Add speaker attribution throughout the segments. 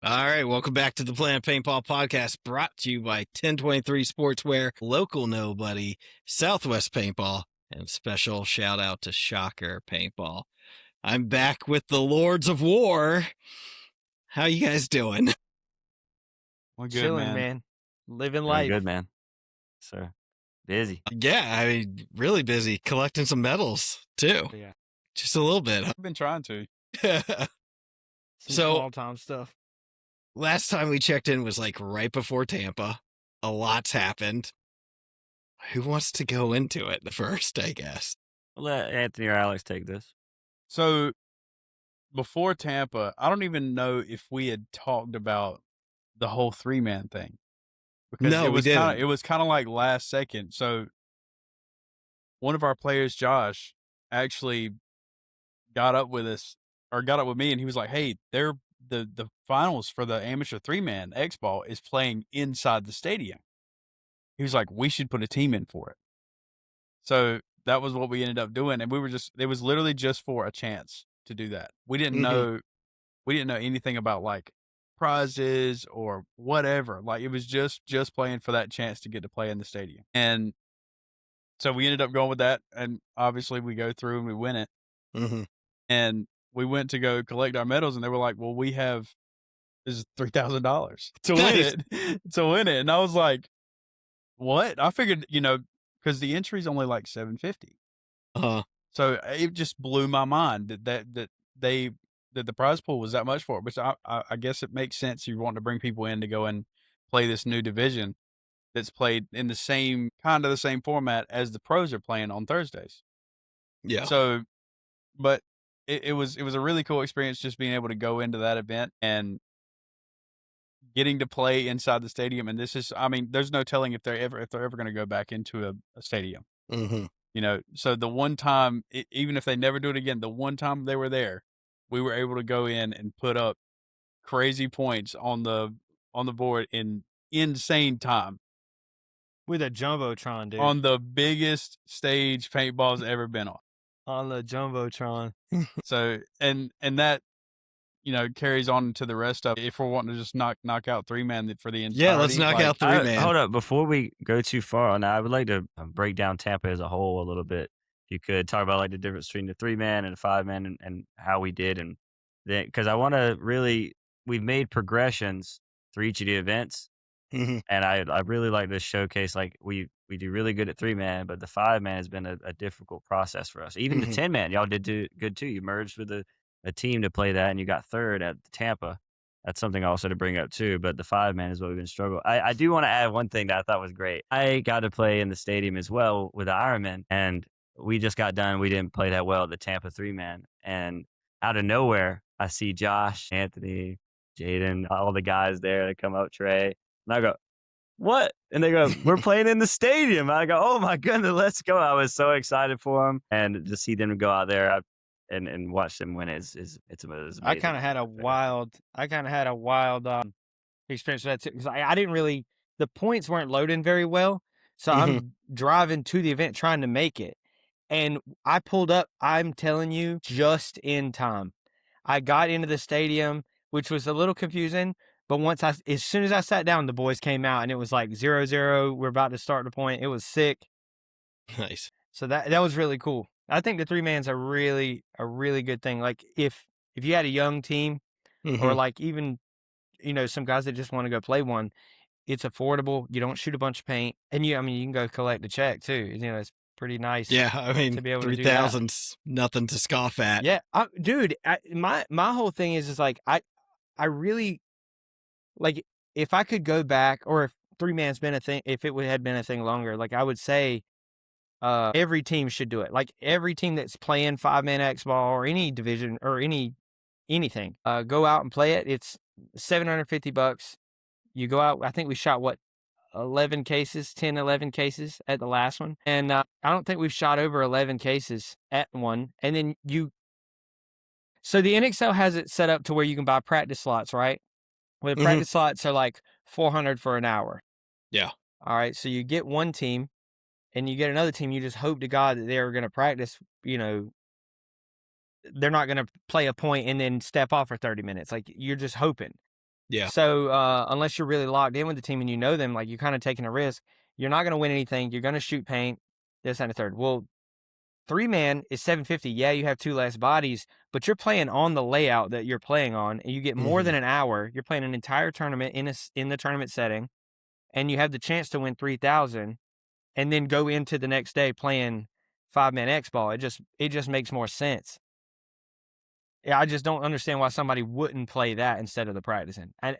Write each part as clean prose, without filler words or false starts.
Speaker 1: All right, welcome back to the Planet Paintball Podcast, brought to you by 1023 Sportswear, Local Nobody, Southwest Paintball, and special shout out to Shocker Paintball. I'm back with the Lords of War. How you guys doing?
Speaker 2: We're good,
Speaker 3: Chilling,
Speaker 2: man.
Speaker 3: Living
Speaker 4: Doing
Speaker 3: life.
Speaker 4: good, man. So busy.
Speaker 1: Yeah, I mean, really busy collecting some medals too.
Speaker 3: Yeah.
Speaker 1: Just a little bit.
Speaker 2: I've been trying to.
Speaker 3: Some
Speaker 1: So-
Speaker 3: small time stuff.
Speaker 1: Last time we checked in was like right before Tampa. A lot's happened. Who wants to go into it first, I guess?
Speaker 4: We'll let Anthony or Alex take this.
Speaker 2: So before Tampa, I don't even know if we had talked about the whole 3-man thing. Because
Speaker 1: No, we didn't.
Speaker 2: It was kind of like last second. So one of our players, Josh, actually got up with me, and he was like, "Hey, the finals for the amateur 3-man X-Ball is playing inside the stadium." He was like, "We should put a team in for it." So that was what we ended up doing, and it was literally just for a chance to do that. We didn't know anything about like prizes or whatever. Like it was just playing for that chance to get to play in the stadium. And so we ended up going with that, and obviously we go through and we win it.
Speaker 1: Mm-hmm.
Speaker 2: And we went to go collect our medals, and they were like, "Well, this is $3,000 to win it." And I was like, "What?" I figured, because the entry's only like $750.
Speaker 1: Uh-huh.
Speaker 2: So it just blew my mind that the prize pool was that much for it. Which I guess it makes sense. You want to bring people in to go and play this new division that's played in the same format as the pros are playing on Thursdays.
Speaker 1: Yeah.
Speaker 2: So, but it was a really cool experience just being able to go into that event and getting to play inside the stadium. And there's no telling if they're ever going to go back into a stadium.
Speaker 1: Mm-hmm.
Speaker 2: So the one time, even if they never do it again, the one time they were there, we were able to go in and put up crazy points on the board in insane time
Speaker 3: With a Jumbotron, dude.
Speaker 2: on the biggest stage paintball's ever been on.
Speaker 3: On the Jumbotron.
Speaker 2: So, and that, carries on to the rest of it. If we're wanting to just knock out 3-man for the entirety.
Speaker 1: Yeah, let's knock out 3-man.
Speaker 4: Hold up. Before we go too far on that, I would like to break down Tampa as a whole a little bit. If you could talk about like the difference between the 3-man and the 5-man and how we did. And then, because I want to we've made progressions for each of the events.
Speaker 1: Mm-hmm.
Speaker 4: And I really like this showcase. Like we do really good at 3-man, but the 5-man has been a difficult process for us. Even the 10-man, y'all did do good too. You merged with a team to play that, and you got third at Tampa. That's something also to bring up too. But the 5-man is what we've been struggling. I do want to add one thing that I thought was great. I got to play in the stadium as well with the Ironman, and we just got done. We didn't play that well at the Tampa 3-man, and out of nowhere, I see Josh, Anthony, Jaden, all the guys there that come up, Trey. And I go, "What?" And they go, "We're playing in the stadium." I go, "Oh my goodness, let's go." I was so excited for them, and to see them go out there and watch them win it's amazing.
Speaker 3: I kind of had a wild experience with that too. Because I didn't really, the points weren't loading very well. So I'm driving to the event trying to make it. And I pulled up, I'm telling you, just in time. I got into the stadium, which was a little confusing. But as soon as I sat down, the boys came out and it was like 0-0. We're about to start the point. It was sick.
Speaker 1: Nice.
Speaker 3: So that was really cool. I think the 3-man's a really good thing. Like if you had a young team or like even, some guys that just want to go play one, it's affordable. You don't shoot a bunch of paint, and you can go collect a check too. It's pretty nice.
Speaker 1: Yeah, I mean,
Speaker 3: to be able to do that.
Speaker 1: 3,000's nothing to scoff at.
Speaker 3: Yeah, dude. My whole thing is like I really like if I could go back, or if 3-man's been a thing, if it had been a thing longer, like I would say, every team should do it. Like every team that's playing 5-man X-ball or any division or anything, go out and play it. It's $750. You go out. I think we shot 11 cases at the last one. And I don't think we've shot over 11 cases at one. And then so the NXL has it set up to where you can buy practice slots, right? Well, the practice slots are like $400 for an hour.
Speaker 1: Yeah.
Speaker 3: All right. So you get one team and you get another team. You just hope to God that they're going to practice, they're not going to play a point and then step off for 30 minutes. Like you're just hoping.
Speaker 1: Yeah.
Speaker 3: So unless you're really locked in with the team and you know them, like you're kind of taking a risk. You're not going to win anything. You're going to shoot paint, this and a third. Well, 3-man is $750. Yeah, you have 2 less bodies, but you're playing on the layout that you're playing on, and you get more than an hour. You're playing an entire tournament in the tournament setting, and you have the chance to win 3,000, and then go into the next day playing 5-man X ball. It just makes more sense. Yeah, I just don't understand why somebody wouldn't play that instead of the practicing. And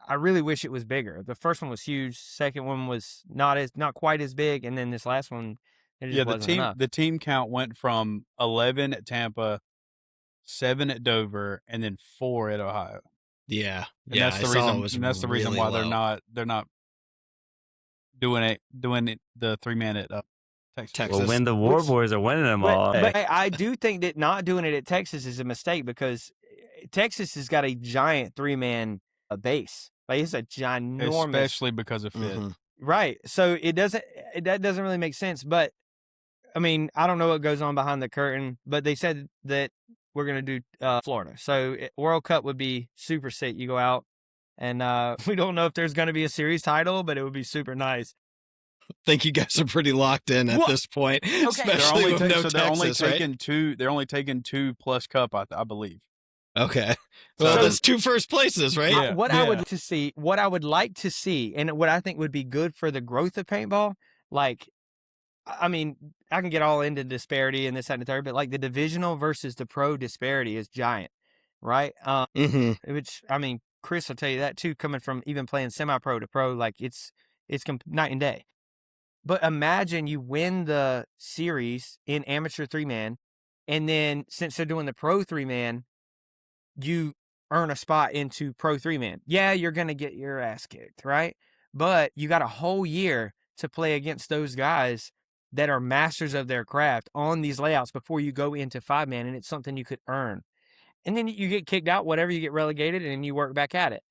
Speaker 3: I really wish it was bigger. The first one was huge. Second one was not quite as big, and then this last one, it just wasn't enough.
Speaker 2: The team count went from 11 at Tampa, 7 at Dover, and then 4 at Ohio.
Speaker 1: Yeah.
Speaker 2: And that's the reason. That's the reason why they're not doing the 3-man at Texas.
Speaker 4: Well, when the War Boys are winning them all.
Speaker 3: But I do think that not doing it at Texas is a mistake because Texas has got a giant 3-man base. Like it's a ginormous,
Speaker 2: especially because of fit.
Speaker 3: Right. So that doesn't really make sense. But I mean, I don't know what goes on behind the curtain, but they said that we're going to do Florida. So World Cup would be super sick. You go out and we don't know if there's going to be a series title, but it would be super nice.
Speaker 1: I think you guys are pretty locked in at this point, especially with no Texas, right?
Speaker 2: They're only taking 2 plus cup, I believe.
Speaker 1: Okay, so that's 2 first places, right?
Speaker 3: I would like to see, and what I think would be good for the growth of paintball, like, I mean, I can get all into disparity and this, that, and the third, but like the divisional versus the pro disparity is giant, right? Which, I mean, Chris will tell you that too, coming from even playing semi-pro to pro, like it's night and day. But imagine you win the series in amateur 3-man, and then since they're doing the pro 3-man, you earn a spot into pro 3-man. Yeah, you're going to get your ass kicked, right? But you got a whole year to play against those guys that are masters of their craft on these layouts before you go into 5-man, and it's something you could earn. And then you get kicked out, whatever, you get relegated, and you work back at it.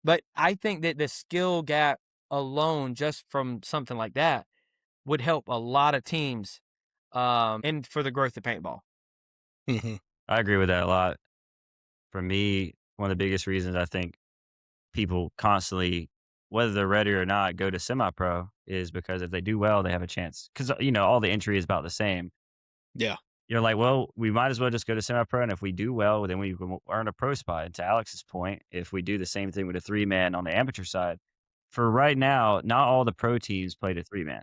Speaker 3: But I think that the skill gap alone, just from something like that, would help a lot of teams and for the growth of paintball.
Speaker 4: I agree with that a lot. For me, one of the biggest reasons I think people constantly, whether they're ready or not, go to semi-pro is because if they do well, they have a chance. Because, all the entry is about the same.
Speaker 1: Yeah.
Speaker 4: You're like, well, we might as well just go to semi-pro, and if we do well, then we can earn a pro spot. And to Alex's point, if we do the same thing with a 3-man on the amateur side, for right now, not all the pro teams play the 3-man.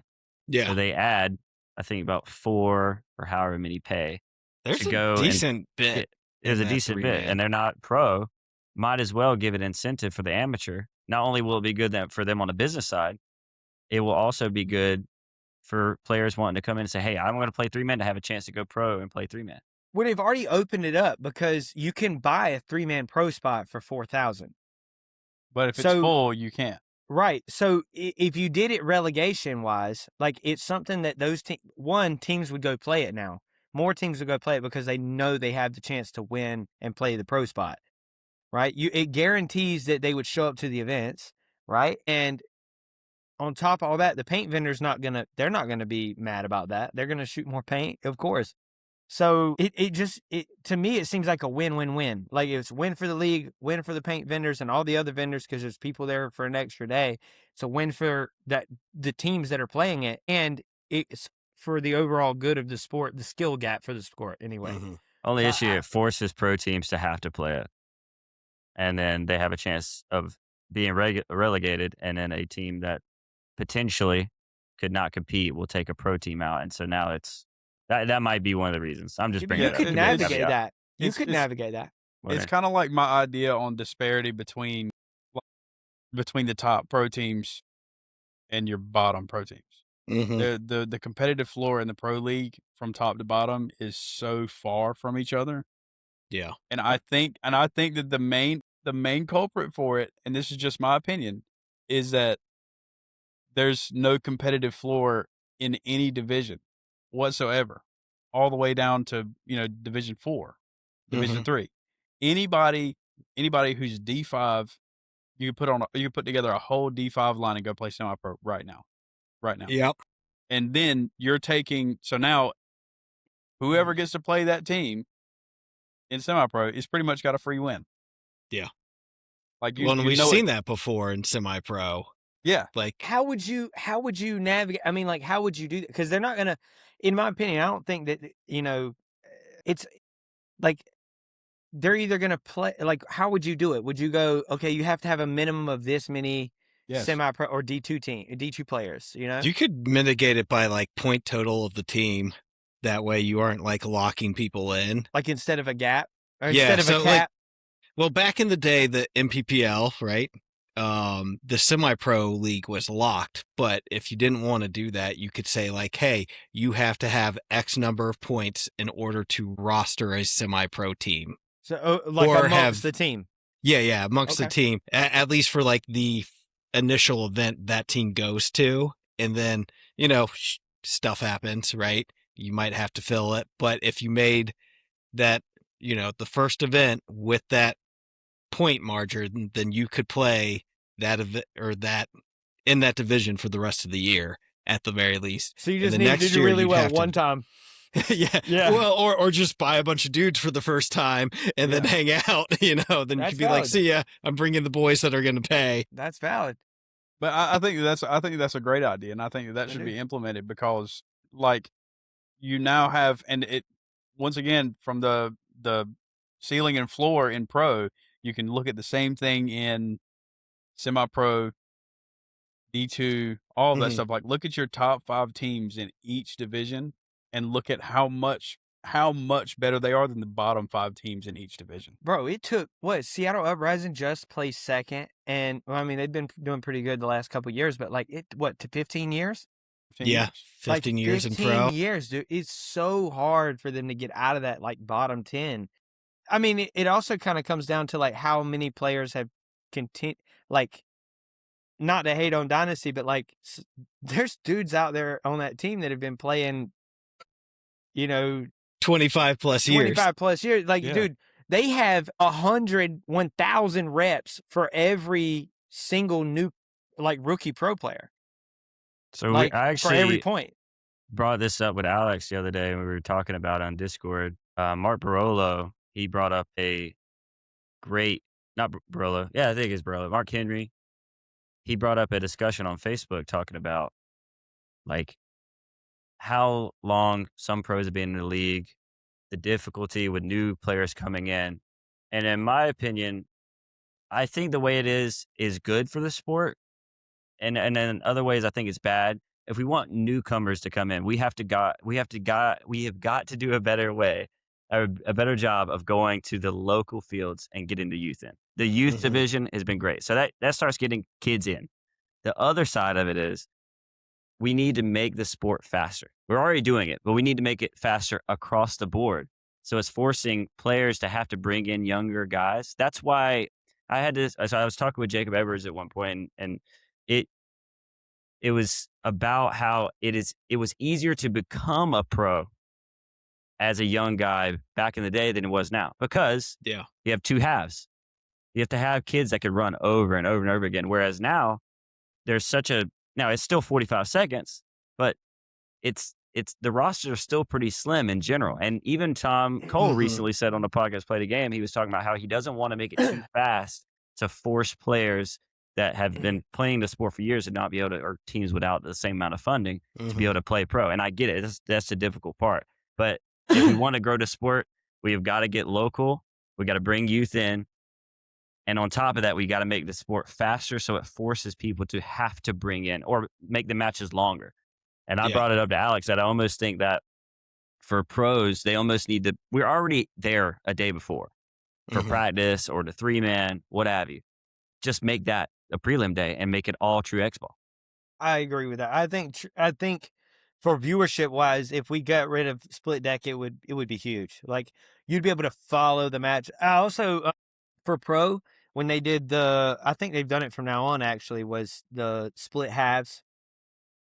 Speaker 1: Yeah.
Speaker 4: So they add, I think, about 4 or however many pay.
Speaker 1: There's a decent bit.
Speaker 4: There's a decent bit, and they're not pro. Might as well give an incentive for the amateur. Not only will it be good for them on the business side, it will also be good for players wanting to come in and say, hey, I'm going to play 3-man to have a chance to go pro and play 3-man.
Speaker 3: Well, they've already opened it up because you can buy a 3-man pro spot for $4,000.
Speaker 2: But if it's full, you can't.
Speaker 3: Right. So if you did it relegation-wise, like it's something that those teams would go play it now. More teams would go play it because they know they have the chance to win and play the pro spot, right? It guarantees that they would show up to the events, right? And on top of all that, the paint vendor's they're not gonna be mad about that. They're gonna shoot more paint, of course. So to me, it seems like a win-win-win. Like it's win for the league, win for the paint vendors and all the other vendors because there's people there for an extra day. It's a win for the teams that are playing it, and it's for the overall good of the sport, the skill gap for the sport anyway.
Speaker 4: Only issue, it forces pro teams to have to play it. And then they have a chance of being relegated, and then a team that potentially could not compete will take a pro team out. And so now that might be one of the reasons. I'm just bringing it up.
Speaker 3: You could navigate that. Navigate that.
Speaker 2: It's kind of like my idea on disparity between the top pro teams and your bottom pro teams. The competitive floor in the pro league from top to bottom is so far from each other.
Speaker 1: Yeah.
Speaker 2: And I think that the main culprit for it, and this is just my opinion, is that there's no competitive floor in any division whatsoever, all the way down to, Division 4, Division 3. Anybody who's D5, you put together a whole D5 line and go play semi-pro right now.
Speaker 1: Yep.
Speaker 2: And then you're taking, so now whoever gets to play that team in semi-pro is pretty much got a free win.
Speaker 1: Yeah.
Speaker 2: Like
Speaker 1: Well, and
Speaker 2: you
Speaker 1: we've
Speaker 2: know
Speaker 1: seen
Speaker 2: it.
Speaker 1: that before in semi-pro.
Speaker 2: Yeah.
Speaker 1: Like,
Speaker 3: How would you navigate? I mean, like, how would you do that? Because they're not gonna, in my opinion, I don't think that it's like they're either gonna play. Like, how would you do it? Would you go, okay, you have to have a minimum of this many
Speaker 2: Yes.
Speaker 3: semi-pro or D2 players?
Speaker 1: you could mitigate it by like point total of the team. That way you aren't like locking people in.
Speaker 3: Like instead of a gap or
Speaker 1: Yeah,
Speaker 3: instead of
Speaker 1: so,
Speaker 3: a
Speaker 1: like,
Speaker 3: cap.
Speaker 1: Well, back in the day, the MPPL, right? The semi-pro league was locked, but if you didn't want to do that, you could say like, "Hey, you have to have X number of points in order to roster a semi-pro team."
Speaker 3: So like
Speaker 1: or
Speaker 3: amongst
Speaker 1: have-
Speaker 3: the team.
Speaker 1: Yeah, amongst the
Speaker 3: Okay.
Speaker 1: team, at least for like the initial event that team goes to, and then stuff happens, right? You might have to fill it, but if you made that, the first event with that point margin, then you could play that event or that in that division for the rest of the year at the very least.
Speaker 3: So you
Speaker 1: And
Speaker 3: just
Speaker 1: the
Speaker 3: need to
Speaker 1: next
Speaker 3: do
Speaker 1: year
Speaker 3: really
Speaker 1: you'd
Speaker 3: well
Speaker 1: have to-
Speaker 3: one time.
Speaker 1: yeah. Well, or just buy a bunch of dudes for the first time and then hang out. Then you
Speaker 3: That's
Speaker 1: could be like,
Speaker 3: valid.
Speaker 1: "See ya, I'm bringing the boys that are going to pay."
Speaker 3: That's valid.
Speaker 2: But I think that's a great idea, and I think that should be implemented because, like, you now have, and it once again from the ceiling and floor in pro, you can look at the same thing in semi-pro, D2, all of that
Speaker 1: Mhm.
Speaker 2: stuff. Like, look at your top 5 teams in each division, and look at how much better they are than the bottom 5 teams in each division.
Speaker 3: Bro, it took Seattle Uprising just placed second, and well, I mean they've been doing pretty good the last couple of years, but like to 15 years?
Speaker 2: 15
Speaker 1: Yeah,
Speaker 2: years.
Speaker 1: 15
Speaker 3: like
Speaker 1: years in
Speaker 3: 15
Speaker 1: pro.
Speaker 3: years, dude. It's so hard for them to get out of that like bottom 10. I mean, it also kind of comes down to like how many players have like, not to hate on Dynasty, but like there's dudes out there on that team that have been playing,
Speaker 1: 25 plus years.
Speaker 3: 25 plus years. Like,
Speaker 2: Yeah.
Speaker 3: dude, they have 1,000 reps for every single new like rookie pro player.
Speaker 4: So
Speaker 3: Like
Speaker 4: I
Speaker 3: for every
Speaker 4: actually
Speaker 3: point.
Speaker 4: brought this up with Alex the other day when we were talking about it on Discord. Mark Barolo, he brought up a great, not Barolo, yeah, I think it's Barolo, Mark Henry. He brought up a discussion on Facebook talking about like how long some pros have been in the league, the difficulty with new players coming in. And in my opinion, I think the way it is good for the sport. And then in other ways, I think it's bad. If we want newcomers to come in, we have got to do a better way, a better job of going to the local fields and getting the youth in. The youth
Speaker 1: Mhm.
Speaker 4: division has been great. So that starts getting kids in. The other side of it is we need to make the sport faster. We're already doing it, but we need to make it faster across the board. So it's forcing players to have to bring in younger guys. That's why I had this. So I was talking with Jacob Edwards at one point, and it was about how it was easier to become a pro as a young guy back in the day than it was now, because
Speaker 1: Yeah.
Speaker 4: you have two halves. You have to have kids that could run over and over and over again. Whereas now now it's still 45 seconds, but it's the rosters are still pretty slim in general. And even Tom Cole
Speaker 1: Mhm.
Speaker 4: recently said on the podcast Play the Game, he was talking about how he doesn't want to make it too fast to force players that have been playing the sport for years and not be able to, or teams without the same amount of funding to be able to play pro. And I get it. That's the difficult part. But if we want to grow the sport, we've got to get local. We got to bring youth in. And on top of that, we got to make the sport faster so it forces people to have to bring in or make the matches longer. And I
Speaker 1: Yeah.
Speaker 4: brought it up to Alex that I almost think that for pros, they almost need to, we're already there a day before for
Speaker 1: Mhm.
Speaker 4: practice or the 3-man, what have you. Just make that a prelim day and make it all true X-ball.
Speaker 3: I agree with that. I think for viewership wise, if we got rid of split deck, it would be huge. Like you'd be able to follow the match. I also for pro when they did I think they've done it from now on. Actually, was the split halves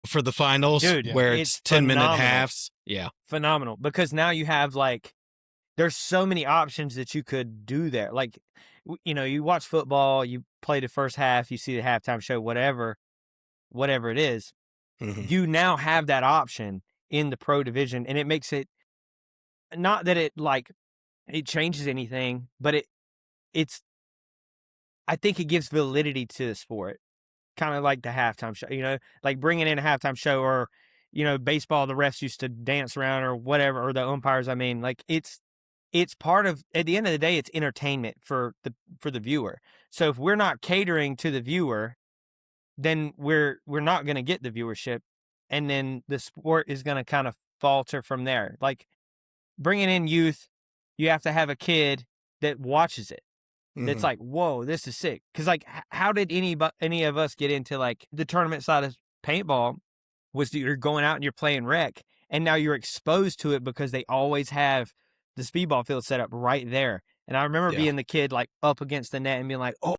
Speaker 1: For the finals,
Speaker 3: Dude,
Speaker 1: where
Speaker 3: it's
Speaker 1: it's 10-minute
Speaker 3: phenomenal.
Speaker 1: halves. Yeah.
Speaker 3: phenomenal because now you have like there's so many options that you could do there. Like you watch football, you play the first half, you see the halftime show, whatever it is.
Speaker 1: Mhm.
Speaker 3: You now have that option in the pro division, and it makes it not that it changes anything, but it's I think it gives validity to the sport. Kind of like the halftime show, like bringing in a halftime show, or, baseball, the refs used to dance around or whatever, or the umpires. I mean, like it's part of, at the end of the day, it's entertainment for the viewer. So if we're not catering to the viewer, then we're not going to get the viewership. And then the sport is going to kind of falter from there. Like bringing in youth, you have to have a kid that watches it. That's like, whoa, this is sick. Because like, how did any of us get into like the tournament side of paintball? Was you're going out and you're playing rec, and now you're exposed to it because they always have the speedball field set up right there. And I remember being the kid like up against the net and being like, oh,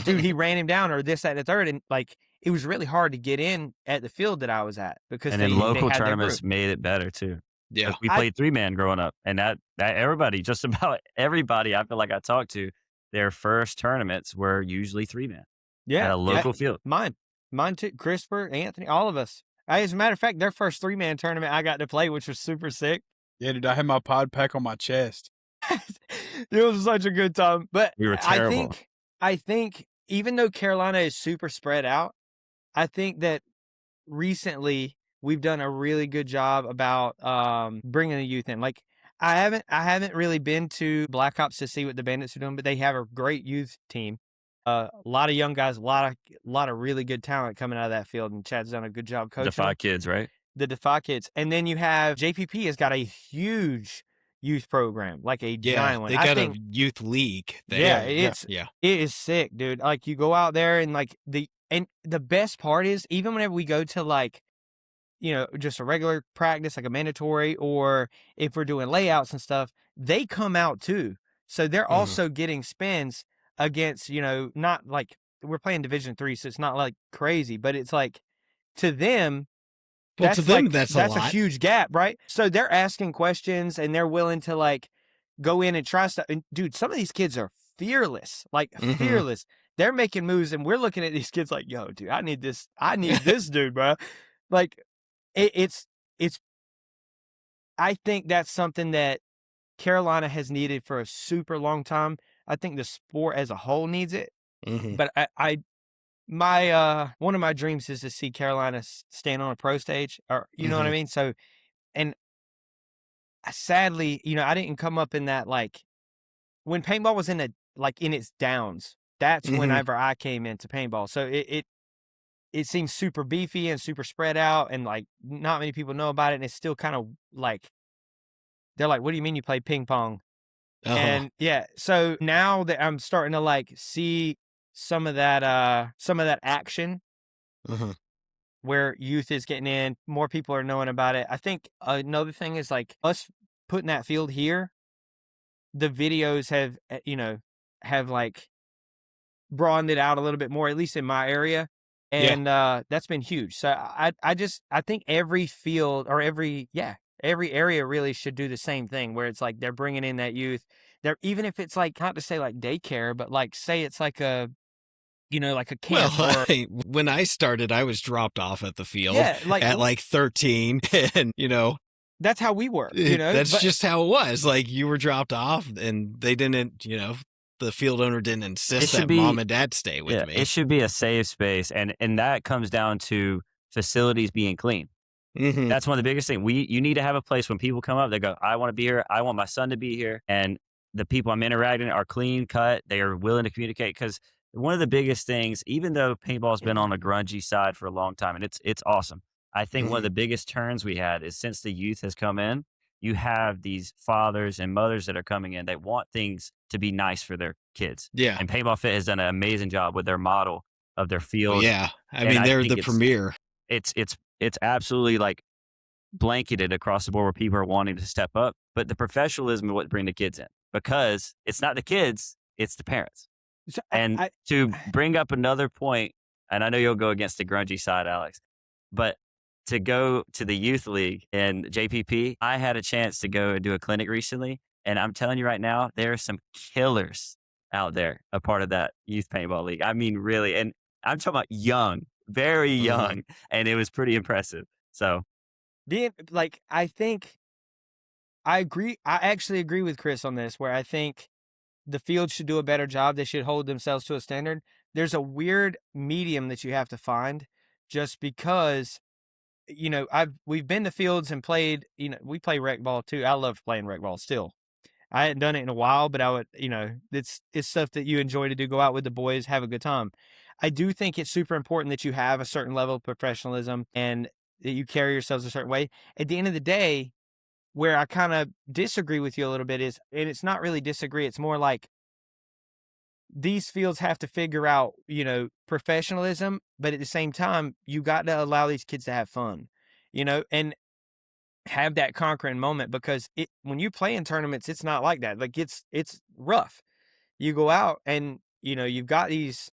Speaker 3: dude, he ran him down, or this, that, and the third. And like, it was really hard to get in at the field that I was at because
Speaker 4: and then local tournaments made it better too.
Speaker 1: Yeah,
Speaker 4: we played 3-man growing up, and that everybody, just about everybody, I feel like I talked to, their first tournaments were usually 3-man.
Speaker 3: Yeah,
Speaker 4: at a local field.
Speaker 3: Mine too. Christopher, Anthony, all of us. As a matter of fact, their first 3-man tournament I got to play, which was super sick.
Speaker 2: Yeah, dude, I had my pod pack on my chest.
Speaker 3: It was such a good time. But
Speaker 4: we were terrible.
Speaker 3: I think even though Carolina is super spread out, I think that recently we've done a really good job about bringing the youth in. Like I haven't really been to Black Ops to see what the Bandits are doing, but they have a great youth team. A lot of young guys, a lot of really good talent coming out of that field, and Chad's done a good job coaching.
Speaker 4: Defy Kids, right?
Speaker 3: The Defy Kids, and then you have JPP has got a huge youth program, like a giant one.
Speaker 1: They got a youth league there.
Speaker 3: It is sick, dude. Like you go out there and like the best part is even whenever we go to like, just a regular practice, like a mandatory, or if we're doing layouts and stuff, they come out too. So they're also getting spins against, not like we're playing Division III, so it's not like crazy, but it's like to them,
Speaker 1: that's
Speaker 3: a huge gap, right? So they're asking questions and they're willing to like go in and try stuff. And dude, some of these kids are fearless, like fearless. They're making moves, and we're looking at these kids like, yo, dude, I need this dude, bro. Like it's. I think that's something that Carolina has needed for a super long time. I think the sport as a whole needs it. But one of my dreams is to see Carolina stand on a pro stage, or you know what I mean? So, and sadly, I didn't come up in that, like when paintball was in its downs. That's whenever I came into paintball. So it seems super beefy and super spread out, and like not many people know about it. And it's still kind of like, they're like, what do you mean you play ping pong? And yeah, so now that I'm starting to like see some of that action where youth is getting in, more people are knowing about it. I think another thing is like us putting that field here, the videos have like broadened it out a little bit more, at least in my area. And that's been huge. So I think every field or every area really should do the same thing, where it's like they're bringing in that youth. They're, even if it's like, not to say like daycare, but like say it's like a, like a camp.
Speaker 1: Well, when I started, I was dropped off at the field at like 13, and
Speaker 3: that's how we were.
Speaker 1: That's just how it was. Like you were dropped off, and they didn't, the field owner didn't insist that mom and dad stay with me.
Speaker 4: It should be a safe space, and that comes down to facilities being clean. That's one of the biggest things. You need to have a place when people come up, they go, I want to be here. I want my son to be here. And the people I'm interacting are clean cut. They are willing to communicate. Because one of the biggest things, even though paintball's been on the grungy side for a long time, and it's awesome. I think one of the biggest turns we had is since the youth has come in, you have these fathers and mothers that are coming in. They want things to be nice for their kids.
Speaker 1: Yeah.
Speaker 4: And Paintball Fit has done an amazing job with their model of their field.
Speaker 1: Yeah. I mean, they're the premier.
Speaker 4: It's absolutely like blanketed across the board where people are wanting to step up, but the professionalism is what bring the kids in, because it's not the kids, it's the parents. So to bring up another point, and I know you'll go against the grungy side, Alex, but to go to the youth league and JPP, I had a chance to go and do a clinic recently, and I'm telling you right now, there are some killers out there, a part of that youth paintball league. I mean, really, and I'm talking about young, very young, and it was pretty impressive. So,
Speaker 3: I think I agree. I actually agree with Chris on this, where I think the field should do a better job. They should hold themselves to a standard. There's a weird medium that you have to find, just because, we've been to fields and played, we play rec ball too. I love playing rec ball still. I hadn't done it in a while, but I would, it's stuff that you enjoy to do, go out with the boys, have a good time. I do think it's super important that you have a certain level of professionalism and that you carry yourselves a certain way. At the end of the day, where I kind of disagree with you a little bit is, and it's not really disagree, it's more like these fields have to figure out, professionalism, but at the same time, you got to allow these kids to have fun, and have that conquering moment, because when you play in tournaments, it's not like that. Like it's rough. You go out and, you've got these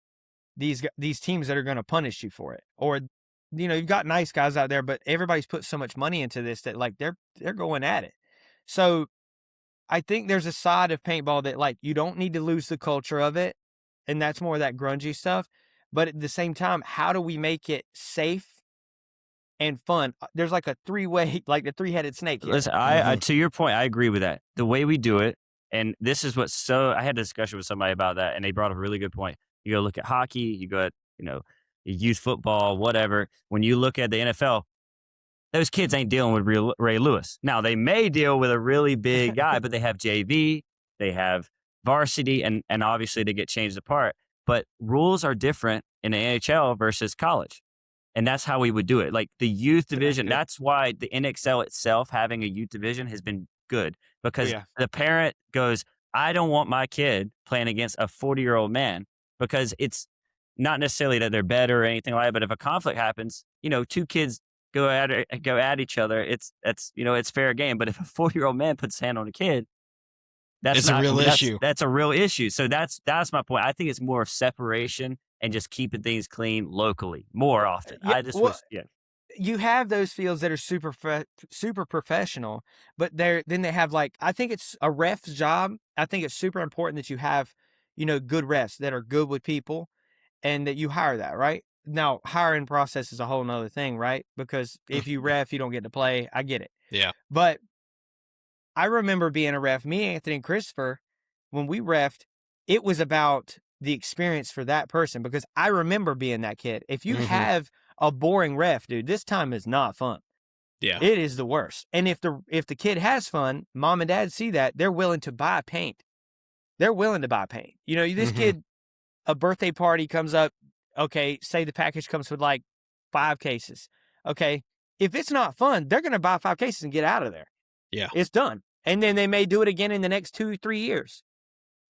Speaker 3: teams that are going to punish you for it, or, you've got nice guys out there, but everybody's put so much money into this that like they're going at it. So I think there's a side of paintball that like you don't need to lose the culture of it, and that's more of that grungy stuff. But at the same time, how do we make it safe and fun? There's like a three-way, like the three-headed snake here.
Speaker 4: Listen, I to your point, I agree with that. The way we do it, and this is what's I had a discussion with somebody about that, and they brought up a really good point. You go look at hockey, you go at, youth football, whatever. When you look at the NFL, those kids ain't dealing with Ray Lewis. Now, they may deal with a really big guy, but they have JV, they have varsity, and obviously they get changed apart. But rules are different in the NHL versus college. And that's how we would do it. Like the youth division, that's why the NXL itself having a youth division has been good, because the parent goes, I don't want my kid playing against a 40-year-old man, because it's not necessarily that they're better or anything like that. But if a conflict happens, two kids go at each other, it's fair game. But if a 40-year-old man puts his hand on a kid, that's
Speaker 1: a real issue.
Speaker 4: That's a real issue. So that's my point. I think it's more of separation and just keeping things clean locally more often.
Speaker 3: You have those fields that are super professional, but then they have like, I think it's a ref's job. I think it's super important that you have, good refs that are good with people, and that you hire that, right? Now, hiring process is a whole nother thing, right? Because if you ref, you don't get to play. I get it.
Speaker 1: Yeah.
Speaker 3: But I remember being a ref, me, Anthony, and Christopher, when we refed, it was about the experience for that person, because I remember being that kid. If you have a boring ref, dude, this time is not fun.
Speaker 1: Yeah.
Speaker 3: It is the worst. And if the kid has fun, mom and dad see that, they're willing to buy paint. They're willing to buy paint. This kid, a birthday party comes up, okay, say the package comes with like 5 cases. Okay, if it's not fun, they're going to buy 5 cases and get out of there.
Speaker 1: Yeah.
Speaker 3: It's done. And then they may do it again in the next 2-3 years.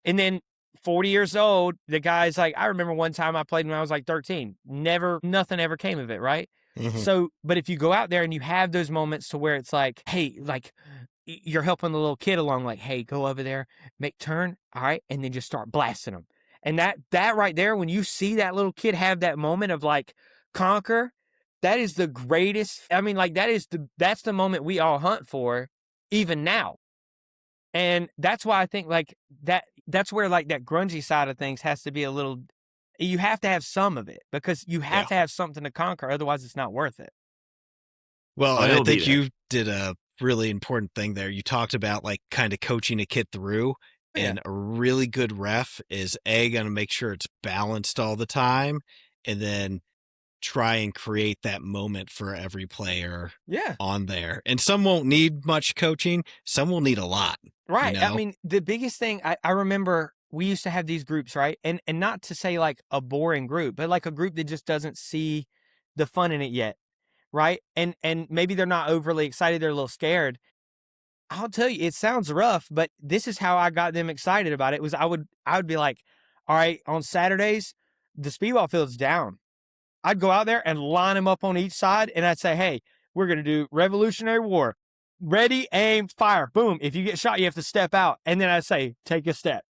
Speaker 3: And then 40 years old, the guy's like, I remember one time I played when I was like 13. Nothing ever came of it, right? So, but if you go out there and you have those moments to where it's like, hey, like you're helping the little kid along, like, hey, go over there, make turn, all right, and then just start blasting them. And that right there, when you see that little kid have that moment of like conquer, that is the greatest. I mean, like that's the moment we all hunt for, even now. And that's why I think like that's where like that grungy side of things has to be a little, you have to have some of it, because you have to have something to conquer. Otherwise it's not worth it.
Speaker 1: Well, and I think you did a really important thing there. You talked about like kind of coaching a kid through, and a really good ref is going to make sure it's balanced all the time, and then try and create that moment for every player on there. And some won't need much coaching. Some will need a lot.
Speaker 3: Right. I mean, the biggest thing I remember, we used to have these groups, right? And not to say like a boring group, but like a group that just doesn't see the fun in it yet. Right. And maybe they're not overly excited. They're a little scared. I'll tell you, it sounds rough, but this is how I got them excited about it. Was I would be like, all right, on Saturdays, the speedball field's down. I'd go out there and line them up on each side, and I'd say, hey, we're going to do Revolutionary War. Ready, aim, fire. Boom. If you get shot, you have to step out. And then I'd say, take a step.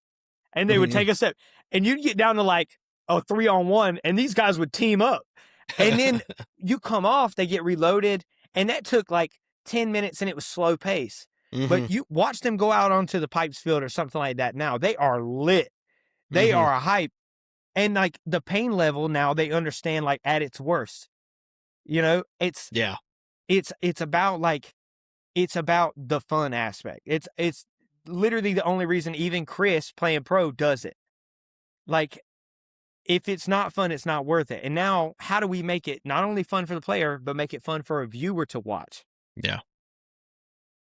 Speaker 3: And they would take a step. And you'd get down to like a 3-on-1, and these guys would team up. And then you come off, they get reloaded. And that took like 10 minutes, and it was slow pace. But you watch them go out onto the Pipes field or something like that now. They are lit. They are a hype. And like the pain level now, they understand like at its worst. It's about like, it's about the fun aspect. It's literally the only reason even Chris playing pro does it. Like, if it's not fun, it's not worth it. And now, how do we make it not only fun for the player, but make it fun for a viewer to watch?
Speaker 1: Yeah.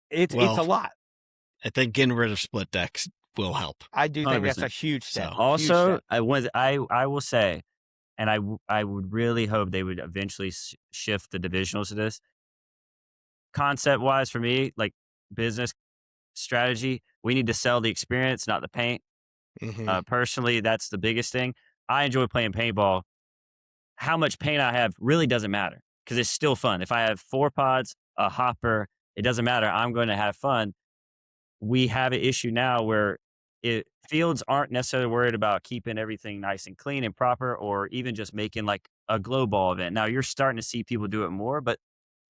Speaker 3: It's a lot.
Speaker 1: I think getting rid of split decks will help.
Speaker 3: I do think that's
Speaker 4: 100%.
Speaker 3: a huge step.
Speaker 1: So-
Speaker 4: Also, I will say, and I would really hope they would eventually shift the divisionals to this. Concept wise, for me, like business strategy, we need to sell the experience, not the paint.
Speaker 1: Mhm.
Speaker 4: Personally, that's the biggest thing. I enjoy playing paintball. How much paint I have really doesn't matter because it's still fun. If I have 4 pods, a hopper, it doesn't matter. I'm going to have fun. We have an issue now where fields aren't necessarily worried about keeping everything nice and clean and proper, or even just making like a glow ball event. Now you're starting to see people do it more, but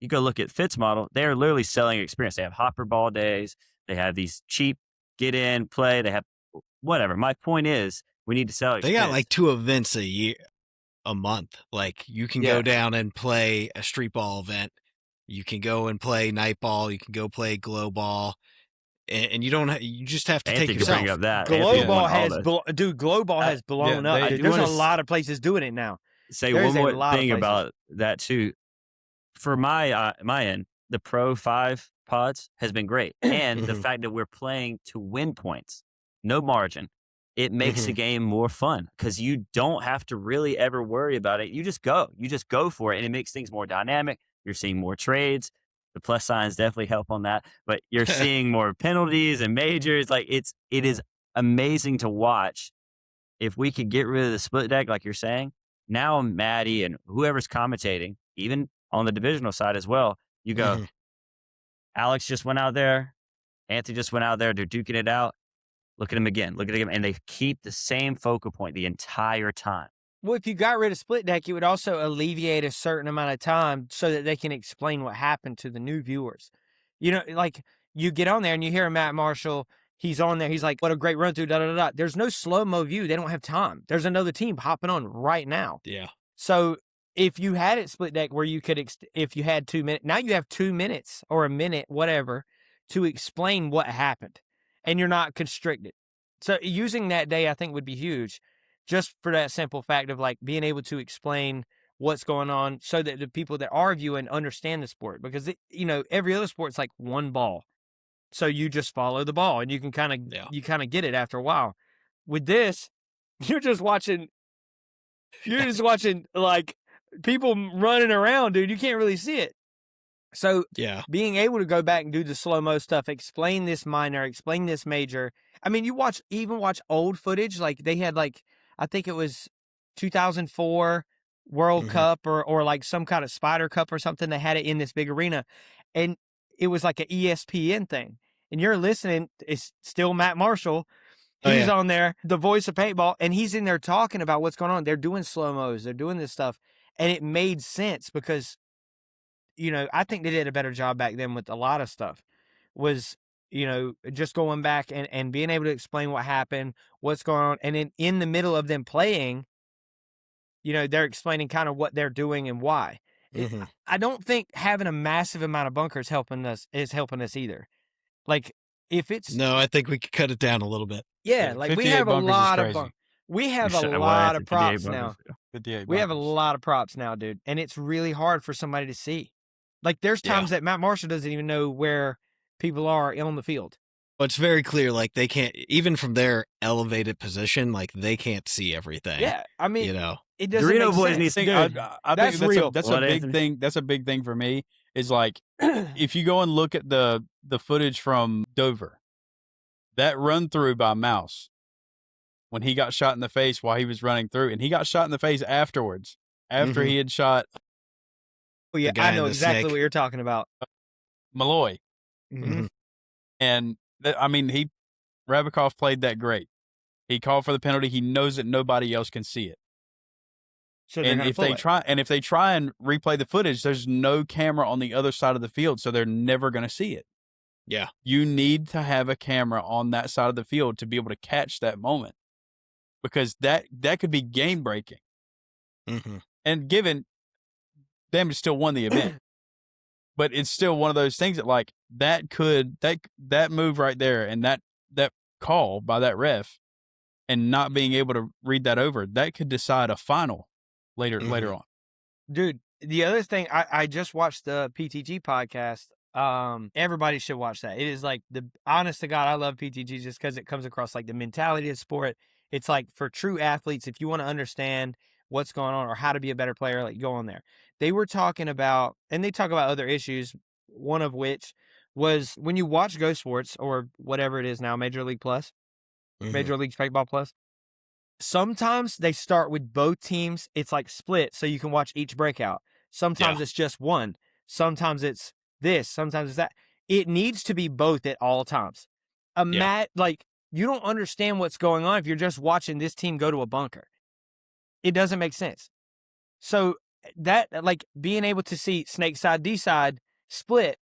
Speaker 4: you go look at Fitz model. They are literally selling experience. They have hopper ball days. They have these cheap get in, play. They have whatever. My point is, we need to sell
Speaker 1: They
Speaker 4: experience.
Speaker 1: got like 2 events a month. Like you can
Speaker 4: Yeah.
Speaker 1: go down and play a street ball event. You can go and play night ball. You can go play glow ball, and you just have to
Speaker 4: Anthony
Speaker 1: take
Speaker 4: could bring
Speaker 1: yourself.
Speaker 4: up that.
Speaker 3: Glow
Speaker 4: Anthony
Speaker 3: ball
Speaker 4: won all
Speaker 3: has,
Speaker 4: those.
Speaker 3: Glow ball has blown
Speaker 2: yeah,
Speaker 3: up.
Speaker 2: they-
Speaker 3: Dude.
Speaker 4: I do
Speaker 3: There's a
Speaker 4: wanna
Speaker 3: lot of places doing it now.
Speaker 4: Say
Speaker 3: There's
Speaker 4: one
Speaker 3: a
Speaker 4: more
Speaker 3: lot of
Speaker 4: thing
Speaker 3: places.
Speaker 4: about that too. For my end, the Pro 5 pods has been great, and the
Speaker 1: Mhm.
Speaker 4: fact that we're playing to win points, no margin, it makes the
Speaker 1: Mhm.
Speaker 4: game more fun because you don't have to really ever worry about it. You just go for it, and it makes things more dynamic. You're seeing more trades. The plus signs definitely help on that, but you're seeing more penalties and majors. Like it is amazing to watch. If we could get rid of the split deck, like you're saying, now Maddie and whoever's commentating, even on the divisional side as well, you go,
Speaker 1: Mhm.
Speaker 4: Alex just went out there, Anthony just went out there, they're duking it out. Look at him again, and they keep the same focal point the entire time.
Speaker 3: Well, if you got rid of split deck, it would also alleviate a certain amount of time so that they can explain what happened to the new viewers. You know, like you get on there and you hear Matt Marshall, he's on there, he's like, what a great run through, da da da da. There's no slow-mo view. They don't have time. There's another team hopping on right now.
Speaker 1: Yeah.
Speaker 3: So if you had it split deck where you could, if you had 2 minutes, now you have 2 minutes or a minute, whatever, to explain what happened, and you're not constricted. So using that day, I think, would be huge, just for that simple fact of like being able to explain what's going on, so that the people that are viewing understand the sport. Because every other sport's like one ball, so you just follow the ball, and you can kind of get it after a while. With this, you're just watching like people running around, dude. You can't really see it. So
Speaker 1: Yeah.
Speaker 3: being able to go back and do the slow-mo stuff, explain this minor, explain this major. I mean, you watch old footage. Like they had I think it was 2004 World
Speaker 1: Mhm.
Speaker 3: Cup or like some kind of Spider Cup or something. They had it in this big arena, and it was like an ESPN thing. And you're listening. It's still Matt Marshall.
Speaker 1: Oh,
Speaker 3: He's
Speaker 1: yeah.
Speaker 3: on there, the voice of paintball, and he's in there talking about what's going on. They're doing slow-mos. They're doing this stuff. And it made sense because, I think they did a better job back then with a lot of stuff, was, just going back and being able to explain what happened, what's going on. And then in the middle of them playing, they're explaining kind of what they're doing and why.
Speaker 1: Mhm.
Speaker 3: I don't think having a massive amount of bunkers is helping us either. Like, if it's
Speaker 1: No, I think we could cut it down a little bit.
Speaker 3: yeah, like we
Speaker 2: 58
Speaker 3: have a
Speaker 2: bunkers is
Speaker 3: lot of
Speaker 2: crazy.
Speaker 3: we have a
Speaker 4: Well,
Speaker 3: lot
Speaker 4: Anthony,
Speaker 3: of
Speaker 4: 58
Speaker 3: props
Speaker 4: bunkers.
Speaker 3: now.
Speaker 2: 58
Speaker 3: We have a
Speaker 2: bunkers.
Speaker 3: lot of props now, dude, and it's really hard for somebody to see. Like there's
Speaker 1: Yeah.
Speaker 3: times that Matt Marshall doesn't even know where people are on the field.
Speaker 1: But it's very clear, like they can't, even from their elevated position, like they can't see everything.
Speaker 3: Yeah, I mean,
Speaker 1: You know.
Speaker 3: it doesn't
Speaker 4: Dorito
Speaker 3: make
Speaker 4: boys
Speaker 3: sense.
Speaker 4: need
Speaker 2: I
Speaker 4: to
Speaker 2: think,
Speaker 3: Dude,
Speaker 2: I
Speaker 3: that's
Speaker 2: think
Speaker 3: real.
Speaker 2: That's
Speaker 4: What,
Speaker 2: a big
Speaker 4: Anthony?
Speaker 2: thing. That's a big thing for me. Is like if you go and look at the footage from Dover, that run through by Mouse when he got shot in the face while he was running through, and he got shot in the face afterwards after
Speaker 1: Mhm.
Speaker 2: he had shot
Speaker 3: Oh, yeah,
Speaker 1: guy
Speaker 3: I
Speaker 1: in
Speaker 3: know
Speaker 1: the
Speaker 3: exactly
Speaker 1: snake.
Speaker 3: what you're talking about.
Speaker 2: Malloy,
Speaker 3: Mhm.
Speaker 2: and Rabikov played that great. He called for the penalty. He knows that nobody else can see it.
Speaker 3: So they're
Speaker 2: And
Speaker 3: gonna
Speaker 2: if
Speaker 3: pull
Speaker 2: they
Speaker 3: it.
Speaker 2: try and replay the footage, there's no camera on the other side of the field, so they're never going to see it.
Speaker 1: Yeah.
Speaker 2: You need to have a camera on that side of the field to be able to catch that moment, because that could be game breaking.
Speaker 1: Mm-hmm.
Speaker 2: And given them still won the event, but it's still one of those things that like that move right there and that call by that ref and not being able to read that over, that could decide a final later on.
Speaker 3: Dude, the other thing, I just watched the PTG podcast. Everybody should watch that. It is like honest to God, I love PTG just because it comes across like the mentality of sport. It's like for true athletes, if you want to understand what's going on or how to be a better player, like go on there. They were talking about, and they talk about other issues, one of which was when you watch Go Sports or whatever it is now, Major League Plus, Major League Paintball Plus, sometimes they start with both teams. It's like split so you can watch each breakout. Sometimes it's just one. Sometimes it's this. Sometimes it's that. It needs to be both at all times. Like, you don't understand what's going on if you're just watching this team go to a bunker. It doesn't make sense. So that, like, being able to see snake side, D side split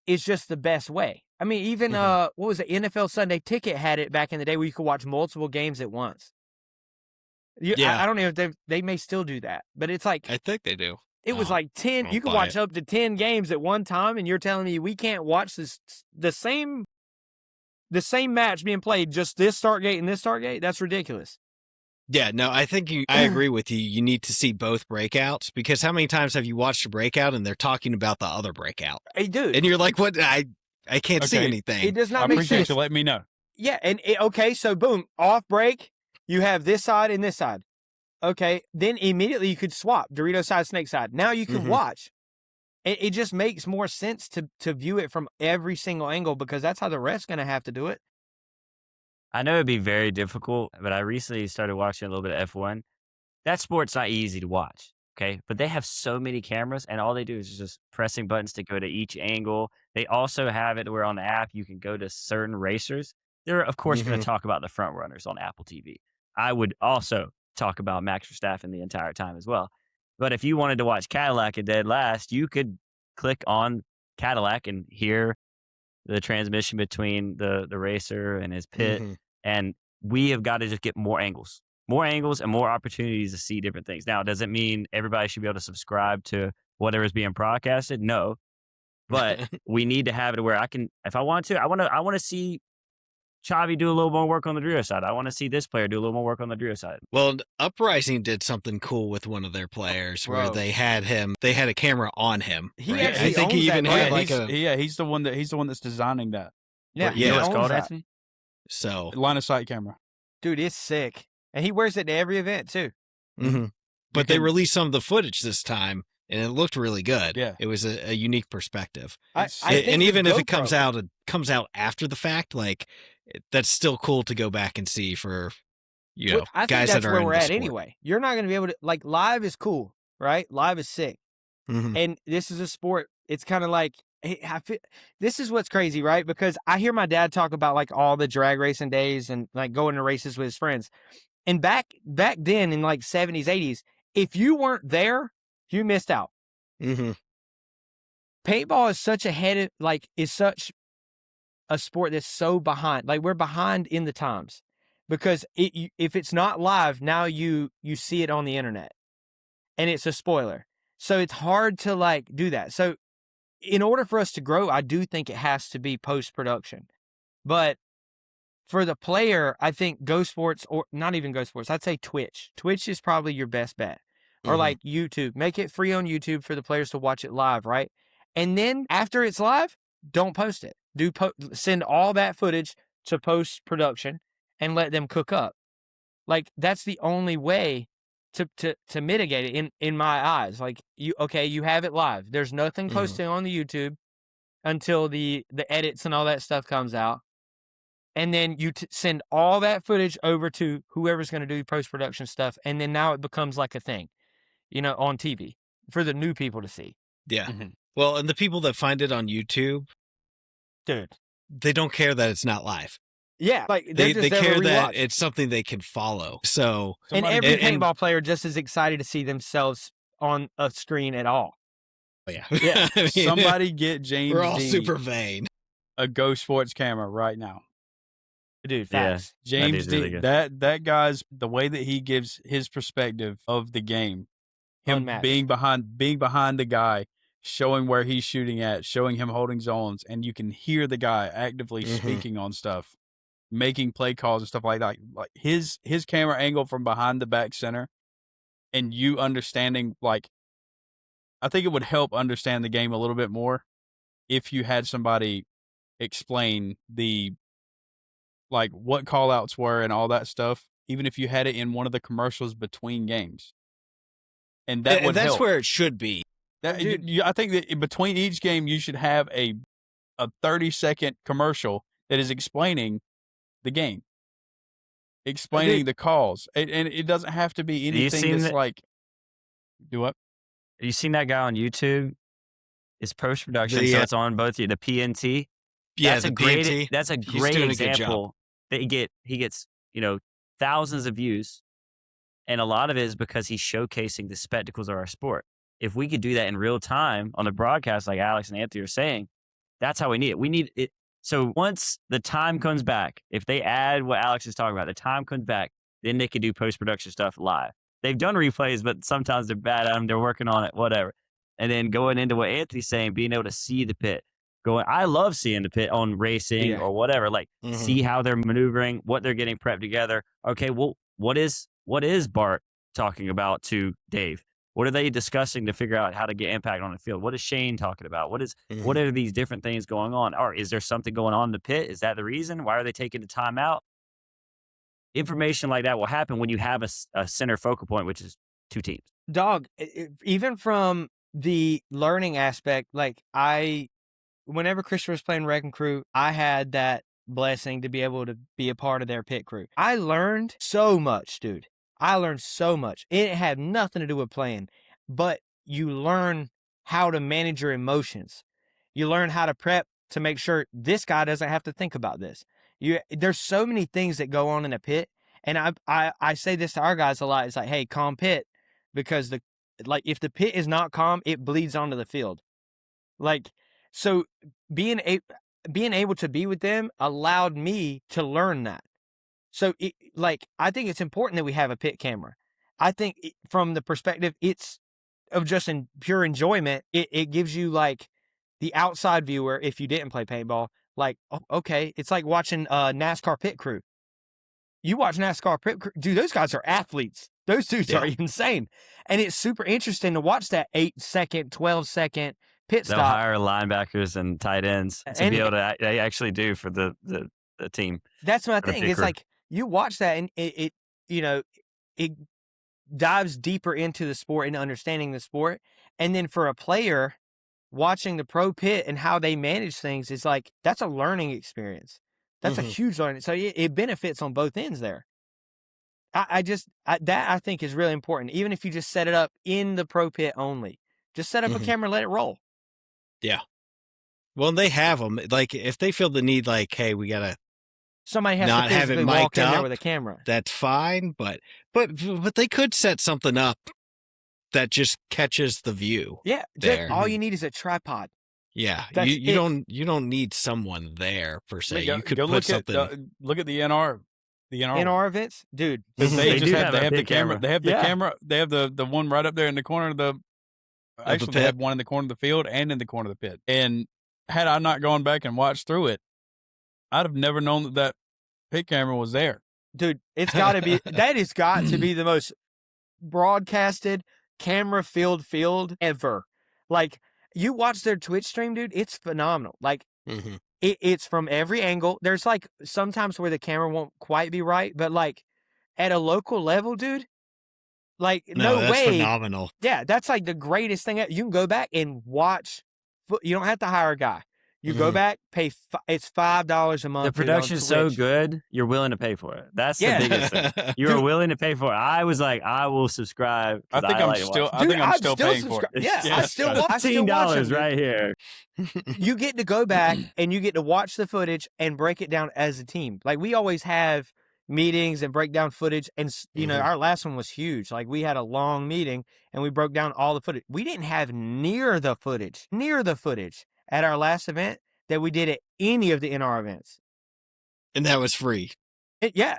Speaker 3: is just the best way. I mean, even, what was it? NFL Sunday Ticket had it back in the day where you could watch multiple games at once. I don't know if they may still do that, but it's like,
Speaker 1: I think they do.
Speaker 3: It was like 10. You could watch up to 10 games at one time, and you're telling me we can't watch the same match being played, just this start gate and this start gate? That's ridiculous.
Speaker 1: Yeah, no, I think I agree with you. You need to see both breakouts, because how many times have you watched a breakout and they're talking about the other breakout?
Speaker 3: Hey, dude.
Speaker 1: And you're like, what? I can't see anything.
Speaker 3: It does not
Speaker 2: I
Speaker 3: make
Speaker 2: appreciate
Speaker 3: sense.
Speaker 2: you letting me know.
Speaker 3: Yeah, and okay, so boom, off break, you have this side and this side. Okay, then immediately you could swap Dorito side, snake side. Now you can watch. It just makes more sense to view it from every single angle, because that's how the ref's going to have to do it.
Speaker 4: I know it'd be very difficult, but I recently started watching a little bit of F1. That sport's not easy to watch, okay? But they have so many cameras, and all they do is just pressing buttons to go to each angle. They also have it where on the app you can go to certain racers. They're, of course, going to talk about the front runners on Apple TV. I would also talk about Max Verstappen the entire time as well. But if you wanted to watch Cadillac at dead last, you could click on Cadillac and hear the transmission between the racer and his pit. And we have got to just get more angles and more opportunities to see different things. Now, does it mean everybody should be able to subscribe to whatever is being broadcasted? No, but we need to have it where I can, if I want to, I want to see Xavi do a little more work on the Drio side. I want to see this player do a little more work on the Drio side.
Speaker 1: Well, Uprising did something cool with one of their players where they had a camera on him.
Speaker 3: Right?
Speaker 1: I think he even had
Speaker 2: he's the one that's designing that.
Speaker 3: Yeah,
Speaker 4: you know what it's called, Anthony?
Speaker 1: So
Speaker 2: Line of sight camera.
Speaker 3: Dude, it's sick. And he wears it to every event too.
Speaker 1: But they released some of the footage this time, and it looked really good.
Speaker 2: Yeah.
Speaker 1: It was a unique perspective.
Speaker 3: And
Speaker 1: even if it comes out after the fact, like, that's still cool to go back and see for,
Speaker 3: I think
Speaker 1: guys
Speaker 3: that's
Speaker 1: that are
Speaker 3: where
Speaker 1: in
Speaker 3: we're
Speaker 1: the
Speaker 3: at
Speaker 1: sport.
Speaker 3: anyway. You're not going to be able to, like, live is cool, right? Live is sick. And this is a sport. It's kind of like, this is what's crazy, right? Because I hear my dad talk about like all the drag racing days and like going to races with his friends. And back then in like 70s, 80s, if you weren't there, you missed out. Paintball is such such a sport that's so behind. Like, we're behind in the times, because if it's not live, now you see it on the internet and it's a spoiler. So it's hard to like do that. So in order for us to grow, I do think it has to be post-production. But for the player, I think Go Sports, or not even Go Sports, I'd say Twitch. Twitch is probably your best bet. Or like YouTube. Make it free on YouTube for the players to watch it live, right? And then after it's live, don't post it. Send all that footage to post-production and let them cook up. Like, that's the only way to mitigate it in my eyes. Like, you have it live. There's nothing posted on the YouTube until the edits and all that stuff comes out. And then you send all that footage over to whoever's going to do post-production stuff. And then now it becomes like a thing, on TV for the new people to see.
Speaker 1: Yeah. Well, and the people that find it on YouTube,
Speaker 3: dude,
Speaker 1: they don't care that it's not live.
Speaker 3: Yeah, like
Speaker 1: they care that it's something they can follow. So,
Speaker 3: and every paintball player just is excited to see themselves on a screen at all.
Speaker 1: Yeah.
Speaker 2: I mean, somebody get James.
Speaker 1: We're all
Speaker 2: D
Speaker 1: super vain.
Speaker 2: A Go Sports camera right now,
Speaker 3: dude. Facts.
Speaker 2: Yeah, James D.
Speaker 4: Really
Speaker 2: that guy's, the way that he gives his perspective of the game, him
Speaker 3: Unmatched.
Speaker 2: being behind the guy, showing where he's shooting at, showing him holding zones, and you can hear the guy actively speaking on stuff. making play calls and stuff like that. Like his camera angle from behind the back center, and you understanding, like, I think it would help understand the game a little bit more if you had somebody explain like what call outs were and all that stuff, even if you had it in one of the commercials between games. And that would
Speaker 1: that's
Speaker 2: help.
Speaker 1: where it should be.
Speaker 2: I think that in between each game, you should have a 30-second commercial that is explaining the game, explaining the calls. And it doesn't have to be anything that's like, do what?
Speaker 4: Have you seen that guy on YouTube? It's post-production, so it's on both the PNT.
Speaker 1: Yeah,
Speaker 4: that's
Speaker 1: the
Speaker 4: a great,
Speaker 1: PNT.
Speaker 4: That's a great example. That he gets, thousands of views, and a lot of it is because he's showcasing the spectacles of our sport. If we could do that in real time on the broadcast, like Alex and Anthony are saying, that's how we need it. We need it. So once the time comes back, if they add what Alex is talking about, the time comes back, then they can do post-production stuff live. They've done replays, but sometimes they're bad at them. They're working on it, whatever. And then going into what Anthony's saying, being able to see the pit. I love seeing the pit on racing or whatever. Like, see how they're maneuvering, what they're getting prepped together. Okay, well, what is Bart talking about to Dave? What are they discussing to figure out how to get impact on the field? What is Shane talking about? What are these different things going on? Or is there something going on in the pit? Is that the reason? Why are they taking the time out? Information like that will happen when you have a center focal point, which is two teams.
Speaker 3: Dog, even from the learning aspect, like whenever Christopher was playing Wrecking Crew, I had that blessing to be able to be a part of their pit crew. I learned so much, dude. I learned so much. It had nothing to do with playing, but you learn how to manage your emotions. You learn how to prep to make sure this guy doesn't have to think about this. There's so many things that go on in a pit, and I say this to our guys a lot. It's like, hey, calm pit, because if the pit is not calm, it bleeds onto the field. Like, so being able to be with them allowed me to learn that. So, I think it's important that we have a pit camera. I think from the perspective, it's of just in pure enjoyment. It gives you, like, the outside viewer, if you didn't play paintball, like, okay, it's like watching NASCAR pit crew. You watch NASCAR pit crew, dude, those guys are athletes. Those dudes are insane. And it's super interesting to watch that 8-second, 12-second pit stop.
Speaker 4: They'll hire linebackers and tight ends to be able to actually do for the team. That's
Speaker 3: my thing. It's like, you watch that and it dives deeper into the sport and understanding the sport. And then for a player, watching the pro pit and how they manage things is like, that's a learning experience. That's a huge learning. So it benefits on both ends there. I think is really important. Even if you just set it up in the pro pit only, just set up a camera, let it roll.
Speaker 1: Yeah. Well, they have them. Like, if they feel the need, like, hey, we gotta
Speaker 3: somebody has
Speaker 1: not
Speaker 3: to
Speaker 1: have it
Speaker 3: physically walk
Speaker 1: mic'd
Speaker 3: in there
Speaker 1: up
Speaker 3: with a camera.
Speaker 1: That's fine, but they could set something up that just catches the view.
Speaker 3: Yeah,
Speaker 1: there.
Speaker 3: All you need is a tripod.
Speaker 1: Yeah, you don't need someone there per se. You could put something.
Speaker 2: Look at the NR. The
Speaker 3: NR events, dude.
Speaker 2: They have the camera. They have the camera. They have the one right up there in the corner of the. Actually, they have one in the corner of the field and in the corner of the pit. And had I not gone back and watched through it, I'd have never known that pit camera was there.
Speaker 3: Dude, it's got to be. That has got to be the most broadcasted camera-filled field ever. Like, you watch their Twitch stream, dude, it's phenomenal. Like, it's from every angle. There's, like, sometimes where the camera won't quite be right, but, like, at a local level, dude, like, no
Speaker 1: that's
Speaker 3: way.
Speaker 1: Phenomenal.
Speaker 3: Yeah, that's, like, the greatest thing. You can go back and watch. You don't have to hire a guy. You go back, pay. It's $5 a month.
Speaker 4: The production's so good, you're willing to pay for it. That's the biggest thing. You are willing to pay for it. I was like, I will subscribe.
Speaker 2: I think I'm still paying for it.
Speaker 3: Yeah, I still watch
Speaker 4: $15 right here.
Speaker 3: You get to go back and you get to watch the footage and break it down as a team. Like, we always have meetings and break down footage, and our last one was huge. Like, we had a long meeting and we broke down all the footage. We didn't have near the footage at our last event that we did at any of the NR events.
Speaker 1: And that was free.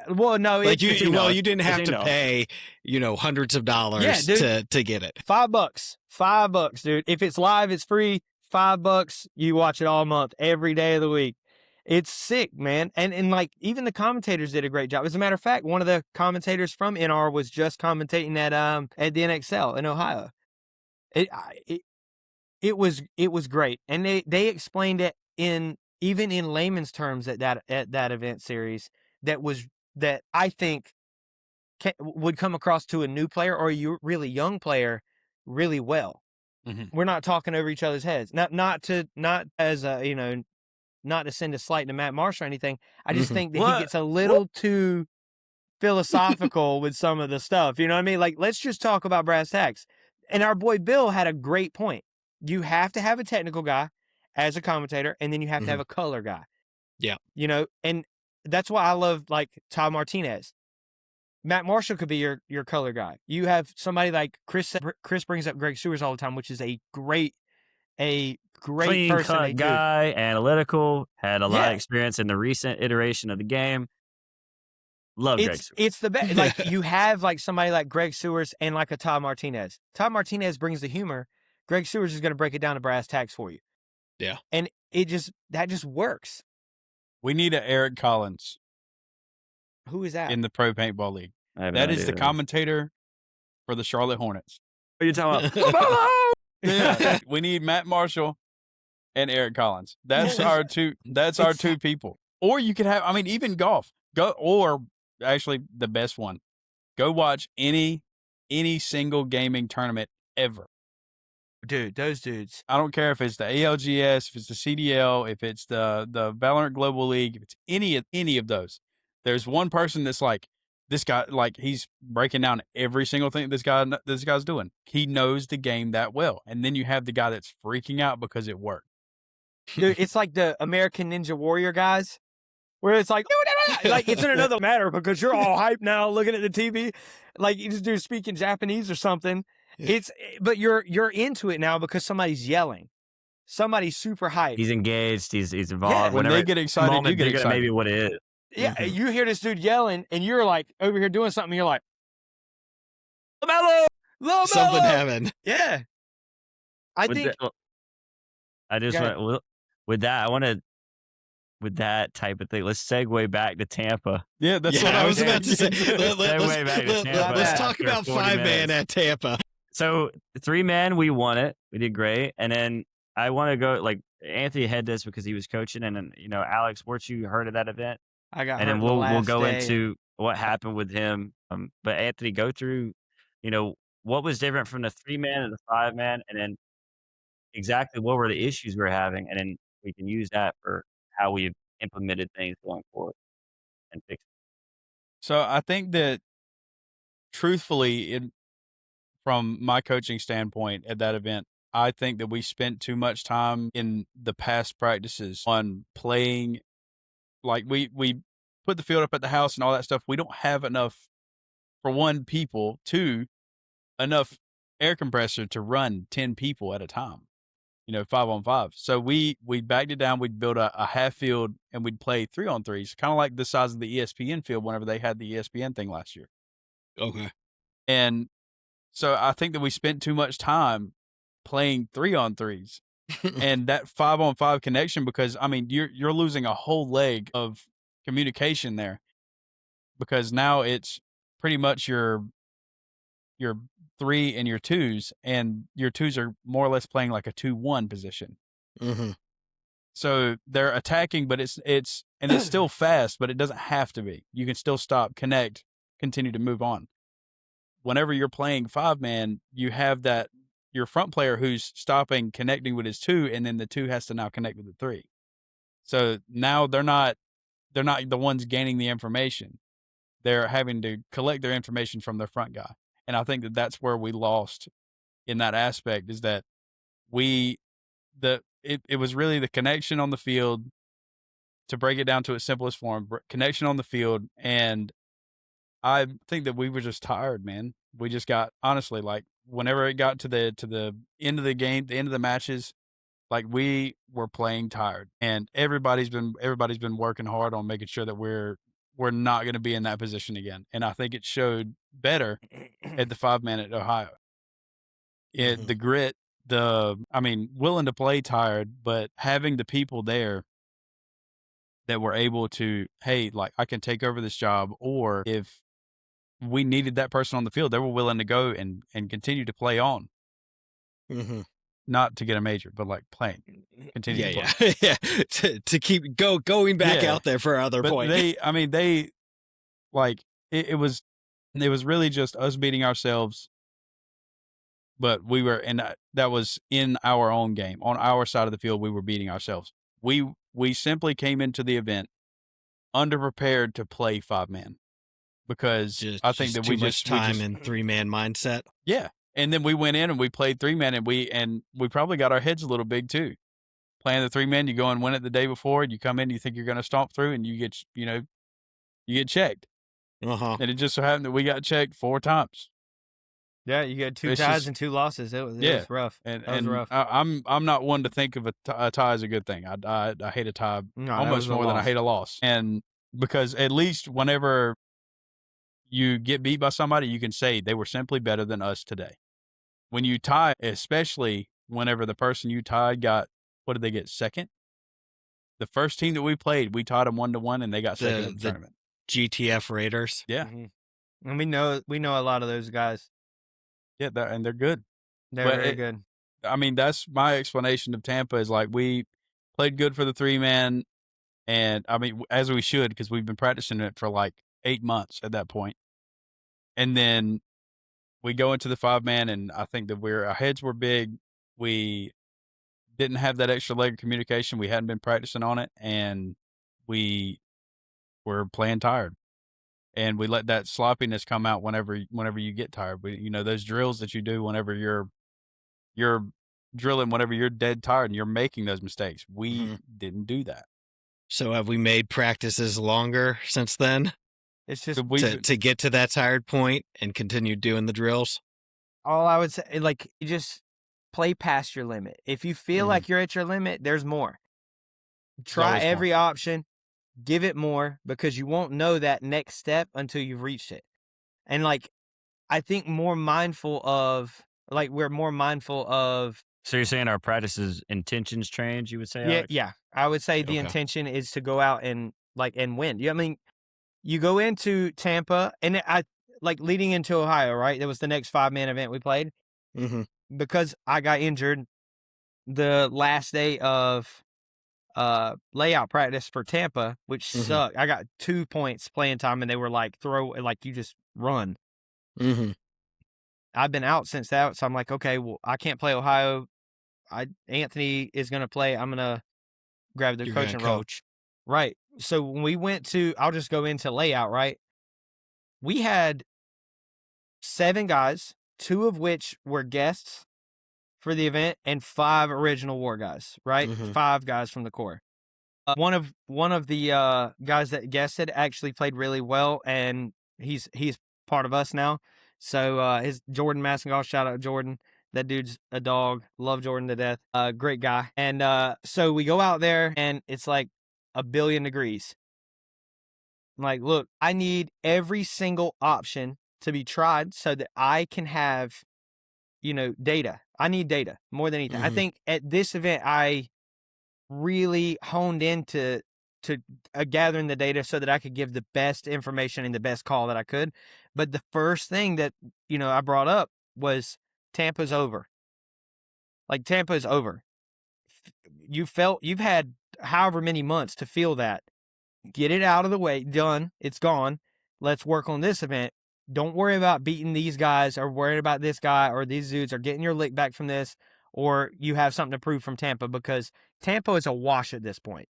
Speaker 3: Well, no.
Speaker 1: Like, you didn't have to pay, hundreds of dollars to get it.
Speaker 3: $5, dude. If it's live, it's free. $5. You watch it all month, every day of the week. It's sick, man. And like even the commentators did a great job. As a matter of fact, one of the commentators from NR was just commentating at the NXL in Ohio. It was great, and they explained it even in layman's terms at that event series that I think would come across to a new player or a really young player really well.
Speaker 2: Mm-hmm.
Speaker 3: We're not talking over each other's heads. Not as not to send a slight to Matt Marsh or anything. I just think that he gets a little too philosophical with some of the stuff. You know what I mean? Like, let's just talk about brass tacks. And our boy Bill had a great point. You have to have a technical guy as a commentator, and then you have to have a color guy.
Speaker 1: Yeah.
Speaker 3: You know, and that's why I love like Todd Martinez. Matt Marshall could be your color guy. You have somebody like Chris. Chris brings up Greg Sewers all the time, which is a great
Speaker 4: clean
Speaker 3: person.
Speaker 4: cut guy, analytical, had a lot of experience in the recent iteration of the game. Love Greg Sewers.
Speaker 3: It's the best. Like you have like somebody like Greg Sewers and like a Todd Martinez. Todd Martinez brings the humor. Greg Sewers is going to break it down to brass tacks for you.
Speaker 1: Yeah.
Speaker 3: And that just works.
Speaker 2: We need an Eric Collins.
Speaker 3: Who is that?
Speaker 2: In the Pro Paintball League. That is the commentator for the Charlotte Hornets.
Speaker 4: What are you talking about?
Speaker 2: Yeah. We need Matt Marshall and Eric Collins. That's our two people. Or you could have, I mean, even golf. Or actually the best one. Go watch any single gaming tournament ever.
Speaker 3: Dude, those dudes.
Speaker 2: I don't care if it's the ALGS, if it's the CDL, if it's the Valorant Global League, if it's any of those. There's one person that's like, this guy, like he's breaking down every single thing this guy's doing. He knows the game that well. And then you have the guy that's freaking out because it worked.
Speaker 3: Dude, it's like the American Ninja Warrior guys, where it's like it's in another matter because you're all hyped now looking at the TV. Like you just do speaking Japanese or something. But you're into it now because somebody's yelling. Somebody's super hyped.
Speaker 4: He's engaged. He's involved.
Speaker 2: Yeah, when they get excited, you get excited.
Speaker 4: Maybe what it is.
Speaker 3: Yeah, you hear this dude yelling, and you're like over here doing something. And you're like, LaMelo!
Speaker 1: Something happened.
Speaker 3: Yeah, I think.
Speaker 4: I just want with that type of thing. Let's segue back to Tampa.
Speaker 2: Yeah, that's what I was
Speaker 1: about to say. Let's talk
Speaker 4: after
Speaker 1: about
Speaker 4: 40
Speaker 1: 5-man at Tampa.
Speaker 4: So 3-man, we won it. We did great. And then I want to go, like, Anthony had this because he was coaching. And then, Alex, weren't you heard of that event?
Speaker 3: I got
Speaker 4: and
Speaker 3: hurt
Speaker 4: then we'll go
Speaker 3: day.
Speaker 4: into what happened with him. But Anthony, go through, what was different from the 3-man and the 5-man, and then exactly what were the issues we were having, and then we can use that for how we've implemented things going forward and fix it.
Speaker 2: So I think that, truthfully, from my coaching standpoint at that event, I think that we spent too much time in the past practices on playing. Like we put the field up at the house and all that stuff. We don't have enough, for one, people, two, enough air compressor to run 10 people at a time, 5-on-5. So we backed it down. We'd build a half field and we'd play 3-on-3s, kind of like the size of the ESPN field whenever they had the ESPN thing last year.
Speaker 1: Okay.
Speaker 2: And so I think that we spent too much time playing 3-on-3s. And that 5-on-5 connection, because I mean, you're losing a whole leg of communication there, because now it's pretty much your 3 and your 2s, and your 2s are more or less playing like a 2-1 position.
Speaker 1: Mm-hmm.
Speaker 2: So they're attacking, but it's still fast, but it doesn't have to be. You can still stop, connect, continue to move on. Whenever you're playing 5-man, you have that. Your front player who's stopping, connecting with his 2, and then the 2 has to now connect with the 3. So now they're not the ones gaining the information. They're having to collect their information from their front guy. And I think that that's where we lost in that aspect, is that it was really the connection on the field, to break it down to its simplest form, connection on the field. And I think that we were just tired, man. We just got, honestly, like, whenever it got to the end of the game, the end of the matches, like, we were playing tired, and everybody's been working hard on making sure that we're not going to be in that position again. And I think it showed better at the 5-man at Ohio. The grit, willing to play tired, but having the people there that were able to, hey, like I can take over this job, or if we needed that person on the field, they were willing to go and continue to play on,
Speaker 1: Mm-hmm.
Speaker 2: not to get a major, but like playing, continue to play.
Speaker 1: Yeah. to keep going back
Speaker 2: Yeah.
Speaker 1: out there for other
Speaker 2: But
Speaker 1: point.
Speaker 2: they like it was really just us beating ourselves. But we were, and that was in our own game. On our side of the field, we were beating ourselves. We simply came into the event underprepared to play 5-man because I think that
Speaker 1: too much time and 3-man mindset.
Speaker 2: Yeah. And then we went in and we played 3-man, and we probably got our heads a little big too. Playing the 3-man, you go and win it the day before, and you come in, you think you're going to stomp through, and you get checked.
Speaker 1: Uh-huh.
Speaker 2: And it just so happened that we got checked 4 times.
Speaker 3: Yeah, you had 2
Speaker 2: It's
Speaker 3: ties
Speaker 2: just-
Speaker 3: and 2 losses. It was rough.
Speaker 2: And
Speaker 3: That was rough.
Speaker 2: I'm not one to think of a tie as a good thing. I hate a tie
Speaker 3: No, that
Speaker 2: almost
Speaker 3: was a
Speaker 2: more than I
Speaker 3: loss.
Speaker 2: hate a loss. And because at least whenever you get beat by somebody, you can say they were simply better than us today. When you tie, especially whenever the person you tied got, what did they get, second? The first team that we played, we tied them 1-1, and they got second in the tournament.
Speaker 1: GTF Raiders.
Speaker 2: Yeah.
Speaker 3: Mm-hmm. And we know a lot of those guys.
Speaker 2: Yeah, and they're good.
Speaker 3: They're
Speaker 2: But
Speaker 3: very good.
Speaker 2: I mean, that's my explanation of Tampa is like we played good for the 3-man, and I mean, as we should, because we've been practicing it for like 8 months at that point. And then we go into the 5-man, and I think that our heads were big. We didn't have that extra leg of communication. We hadn't been practicing on it, and we were playing tired. And we let that sloppiness come out whenever you get tired. Those drills that you do whenever you're drilling, whenever you're dead tired and you're making those mistakes. We didn't do that.
Speaker 1: So have we made practices longer since then
Speaker 3: It's just
Speaker 1: to get to that tired point and continue doing the drills?
Speaker 3: all I would say, like, you just play past your limit. If you feel like you're at your limit, there's more. Try
Speaker 2: always
Speaker 3: every option, give it more, because you won't know that next step until you've reached it. And like, I think we're more mindful of.
Speaker 4: So you're saying our practices intentions change, you would say, Alex?
Speaker 3: Yeah. I would say the
Speaker 1: Okay.
Speaker 3: intention is to go out and win. I mean, you go into Tampa, and leading into Ohio, right? That was the next 5-man event we played.
Speaker 1: Mm-hmm.
Speaker 3: Because I got injured the last day of layout practice for Tampa, which sucked. I got 2 points playing time, and they were like, you just run.
Speaker 1: Mm-hmm.
Speaker 3: I've been out since that, so I'm like, okay, well, I can't play Ohio. Anthony is going to play. I'm going to grab the
Speaker 1: You're
Speaker 3: coaching
Speaker 1: gonna
Speaker 3: role.
Speaker 1: coach.
Speaker 3: Right. So when we went to, I'll just go into layout, right? We had 7 guys, 2 of which were guests for the event, and 5 original war guys, right? 5 guys from the Corps. One of the guys that guested actually played really well, and he's part of us now. So his Jordan Massengoff, shout out Jordan. That dude's a dog. Love Jordan to death. Great guy. And so we go out there, and it's like 1 billion degrees. I'm like, look, I need every single option to be tried so that I can have, data. I need data more than anything. I think at this event, I really honed into gathering the data so that I could give the best information and the best call that I could. But the first thing that, I brought up was Tampa's over. Like, Tampa's over. You've had however many months to feel that. Get it out of the way. Done. It's gone. Let's work on this event. Don't worry about beating these guys or worrying about this guy or these dudes or getting your lick back from this, or you have something to prove from Tampa, because Tampa is a wash at this point.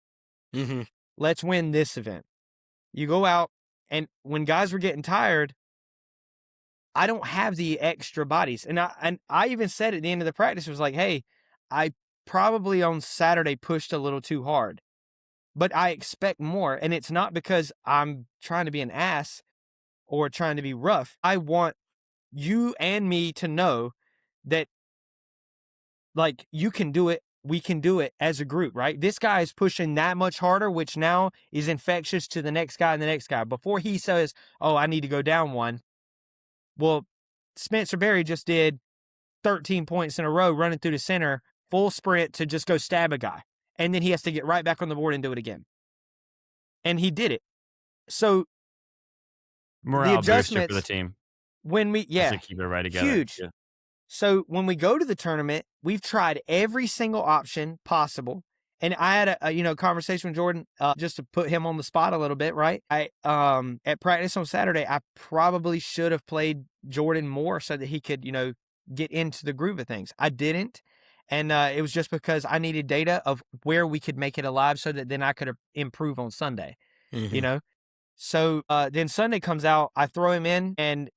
Speaker 1: Mm-hmm.
Speaker 3: Let's win this event. You go out, and when guys were getting tired, I don't have the extra bodies. And I even said at the end of the practice, was like, hey, I probably on Saturday pushed a little too hard, but I expect more. And it's not because I'm trying to be an ass or trying to be rough. I want you and me to know that, like, you can do it. We can do it as a group, right? This guy is pushing that much harder, which now is infectious to the next guy and the next guy. Before he says, oh, I need to go down one. Well, Spencer Berry just did 13 points in a row running through the center, full sprint to just go stab a guy. And then he has to get right back on the board and do it again. and he did it. So
Speaker 4: Morale booster for the
Speaker 3: adjustments-
Speaker 4: team.
Speaker 3: when we,
Speaker 4: Just to keep everybody together.
Speaker 3: huge.
Speaker 4: Yeah.
Speaker 3: So when we go to the tournament, we've tried every single option possible. And I had a conversation with Jordan just to put him on the spot a little bit, right? I at practice on Saturday, I probably should have played Jordan more so that he could, get into the groove of things. I didn't. And it was just because I needed data of where we could make it alive so that then I could improve on Sunday, So then Sunday comes out, I throw him in, and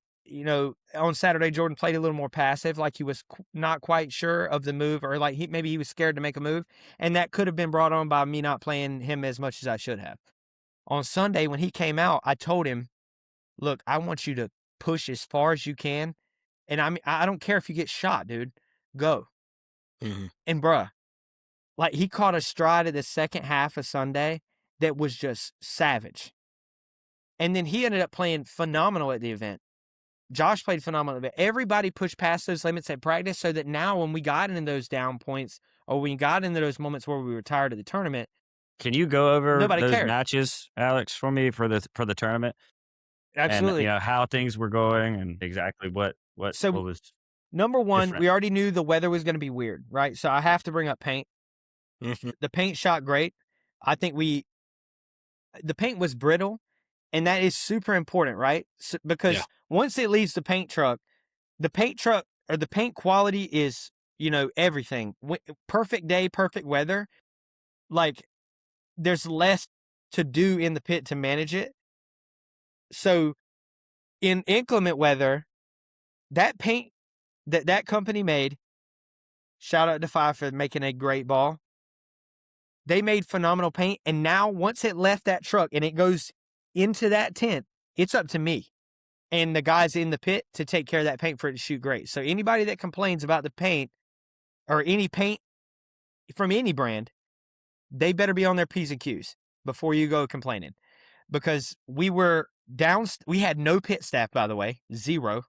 Speaker 3: on Saturday, Jordan played a little more passive, like he was not quite sure of the move, or like maybe he was scared to make a move. And that could have been brought on by me not playing him as much as I should have. On Sunday, when he came out, I told him, look, I want you to push as far as you can. And I don't care if you get shot, dude, go. And bruh, like he caught a stride at the second half of Sunday that was just savage. And then he ended up playing phenomenal at the event. Josh played phenomenal. But everybody pushed past those limits at practice so that now when we got into those down points or when we got into those moments where we were tired of the tournament.
Speaker 4: Can you go over
Speaker 3: Nobody
Speaker 4: those
Speaker 3: cared.
Speaker 4: matches, Alex, for me for the tournament?
Speaker 3: Absolutely.
Speaker 4: And how things were going and exactly what
Speaker 3: So,
Speaker 4: was
Speaker 3: number one,
Speaker 4: different.
Speaker 3: we already knew the weather was going to be weird, right? So I have to bring up paint. The paint shot great. I think the paint was brittle, and that is super important, right? So, because once it leaves the paint truck or the paint quality is, everything. Perfect day, perfect weather. Like, there's less to do in the pit to manage it. So, in inclement weather, that paint that company made, shout out to Five for making a great ball. They made phenomenal paint, and now once it left that truck and it goes into that tent, it's up to me and the guys in the pit to take care of that paint for it to shoot great. So anybody that complains about the paint or any paint from any brand, they better be on their P's and Q's before you go complaining. Because we were down, we had no pit staff, by the way, 0.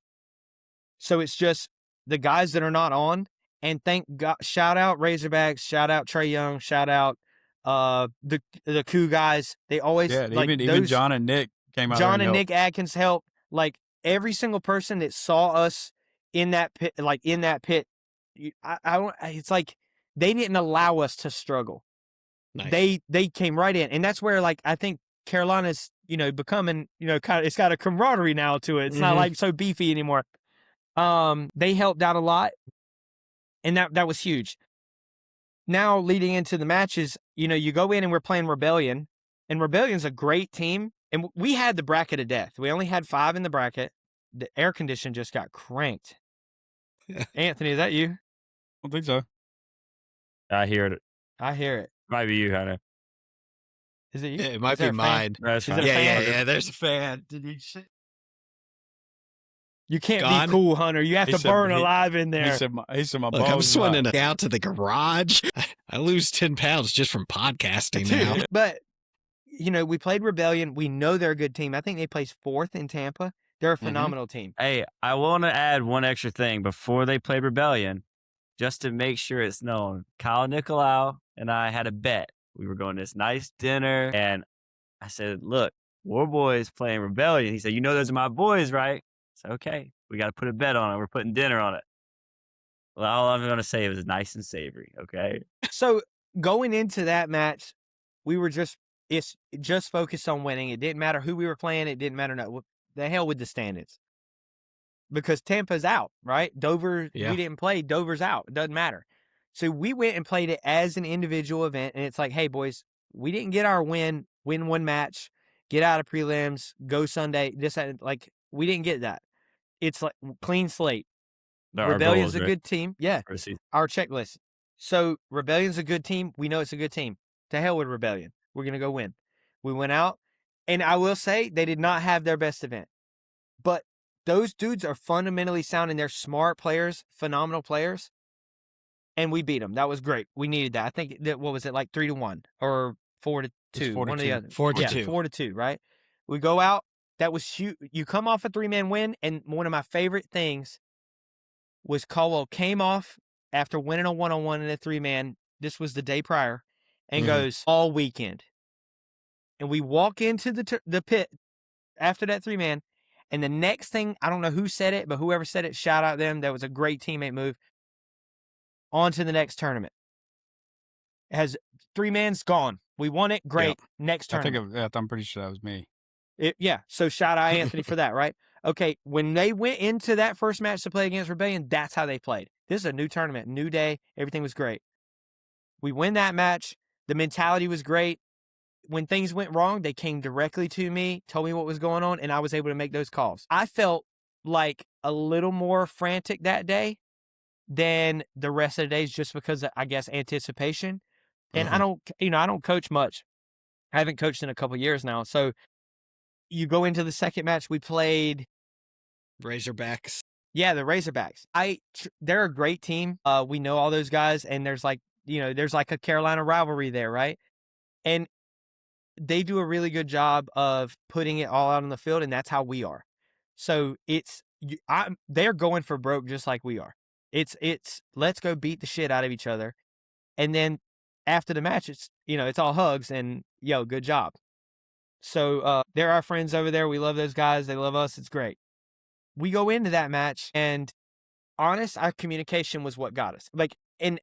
Speaker 3: So it's just the guys that are not on, and thank God, shout out Razorbacks, shout out Trey Young, shout out the Coup guys. They always
Speaker 2: even John and Nick came out.
Speaker 3: John and Nick Atkins helped. Like every single person that saw us in that pit, it's like they didn't allow us to struggle. Nice. They came right in, and that's where I think Carolina's becoming kind of, it's got a camaraderie now to it. It's not like so beefy anymore. They helped out a lot, and that was huge. Now leading into the matches, you go in and we're playing Rebellion, and Rebellion's a great team, and we had the bracket of death. We only had 5 in the bracket. The air condition just got cranked. Anthony, is that you?
Speaker 2: I don't think so.
Speaker 4: I hear it.
Speaker 3: I hear it.
Speaker 4: Might be you, Hunter.
Speaker 3: Is it you?
Speaker 1: Yeah, it might be mine.
Speaker 4: That's
Speaker 3: fine.
Speaker 1: Yeah. There's a fan. Did you say?
Speaker 3: You can't be cool, Hunter. You have to burn alive in there.
Speaker 2: He said my
Speaker 1: Look,
Speaker 2: balls.
Speaker 1: I'm swimming out to the garage. I lose 10 pounds just from podcasting now.
Speaker 3: But, we played Rebellion. We know they're a good team. I think they placed 4th in Tampa. They're a phenomenal team.
Speaker 4: Hey, I want to add one extra thing before they played Rebellion, just to make sure it's known. Kyle Nicolau and I had a bet. We were going to this nice dinner, and I said, look, War Boys playing Rebellion. He said, those are my boys, right? I said, okay, we got to put a bet on it. We're putting dinner on it. Well, all I'm going to say is nice and savory, okay?
Speaker 3: So going into that match, we were just focused on winning. It didn't matter who we were playing. It didn't matter. No, the hell with the standings. Because Tampa's out, right? Dover, we didn't play. Dover's out. It doesn't matter. So we went and played it as an individual event, and it's like, hey, boys, we didn't get our win one match, get out of prelims, go Sunday. We didn't get that. It's like clean slate. Rebellion's a good team. Yeah, our checklist. So Rebellion's a good team. We know it's a good team. To hell with Rebellion. We're going to go win. We went out, and I will say they did not have their best event. But those dudes are fundamentally sound, and they're smart players, phenomenal players. And we beat them. That was great. We needed that. I think that, what was it, like 3-1 or 4-2?
Speaker 2: 4-2.
Speaker 3: One or the other.
Speaker 1: 4-2.
Speaker 3: 4-2, right? We go out. That was huge. You come off a 3-man win, and one of my favorite things was Caldwell came off after winning a 1-on-1 in a 3-man. This was the day prior, and goes all weekend. and we walk into the pit after that 3-man, and the next thing, I don't know who said it, but whoever said it, shout out them. That was a great teammate move. On to the next tournament. It has 3-man's gone. We won it. Great. Next tournament.
Speaker 2: I'm pretty sure that was me.
Speaker 3: Yeah. So shout out Anthony for that, right? Okay. When they went into that first match to play against Rebellion, that's how they played. This is a new tournament, new day. Everything was great. We win that match. The mentality was great. When things went wrong, they came directly to me, told me what was going on, and I was able to make those calls. I felt like a little more frantic that day than the rest of the days, just because of, I guess, anticipation. And I don't coach much. I haven't coached in a couple years now. So you go into the second match, we played
Speaker 1: Razorbacks.
Speaker 3: Yeah, the Razorbacks. They're a great team. We know all those guys, and there's like a Carolina rivalry there, right? And they do a really good job of putting it all out on the field, and that's how we are. So they're going for broke just like we are. It's let's go beat the shit out of each other, and then after the match, it's all hugs and good job. So they're our friends over there. We love those guys. They love us. It's great. We go into that match, and honest, our communication was what got us. And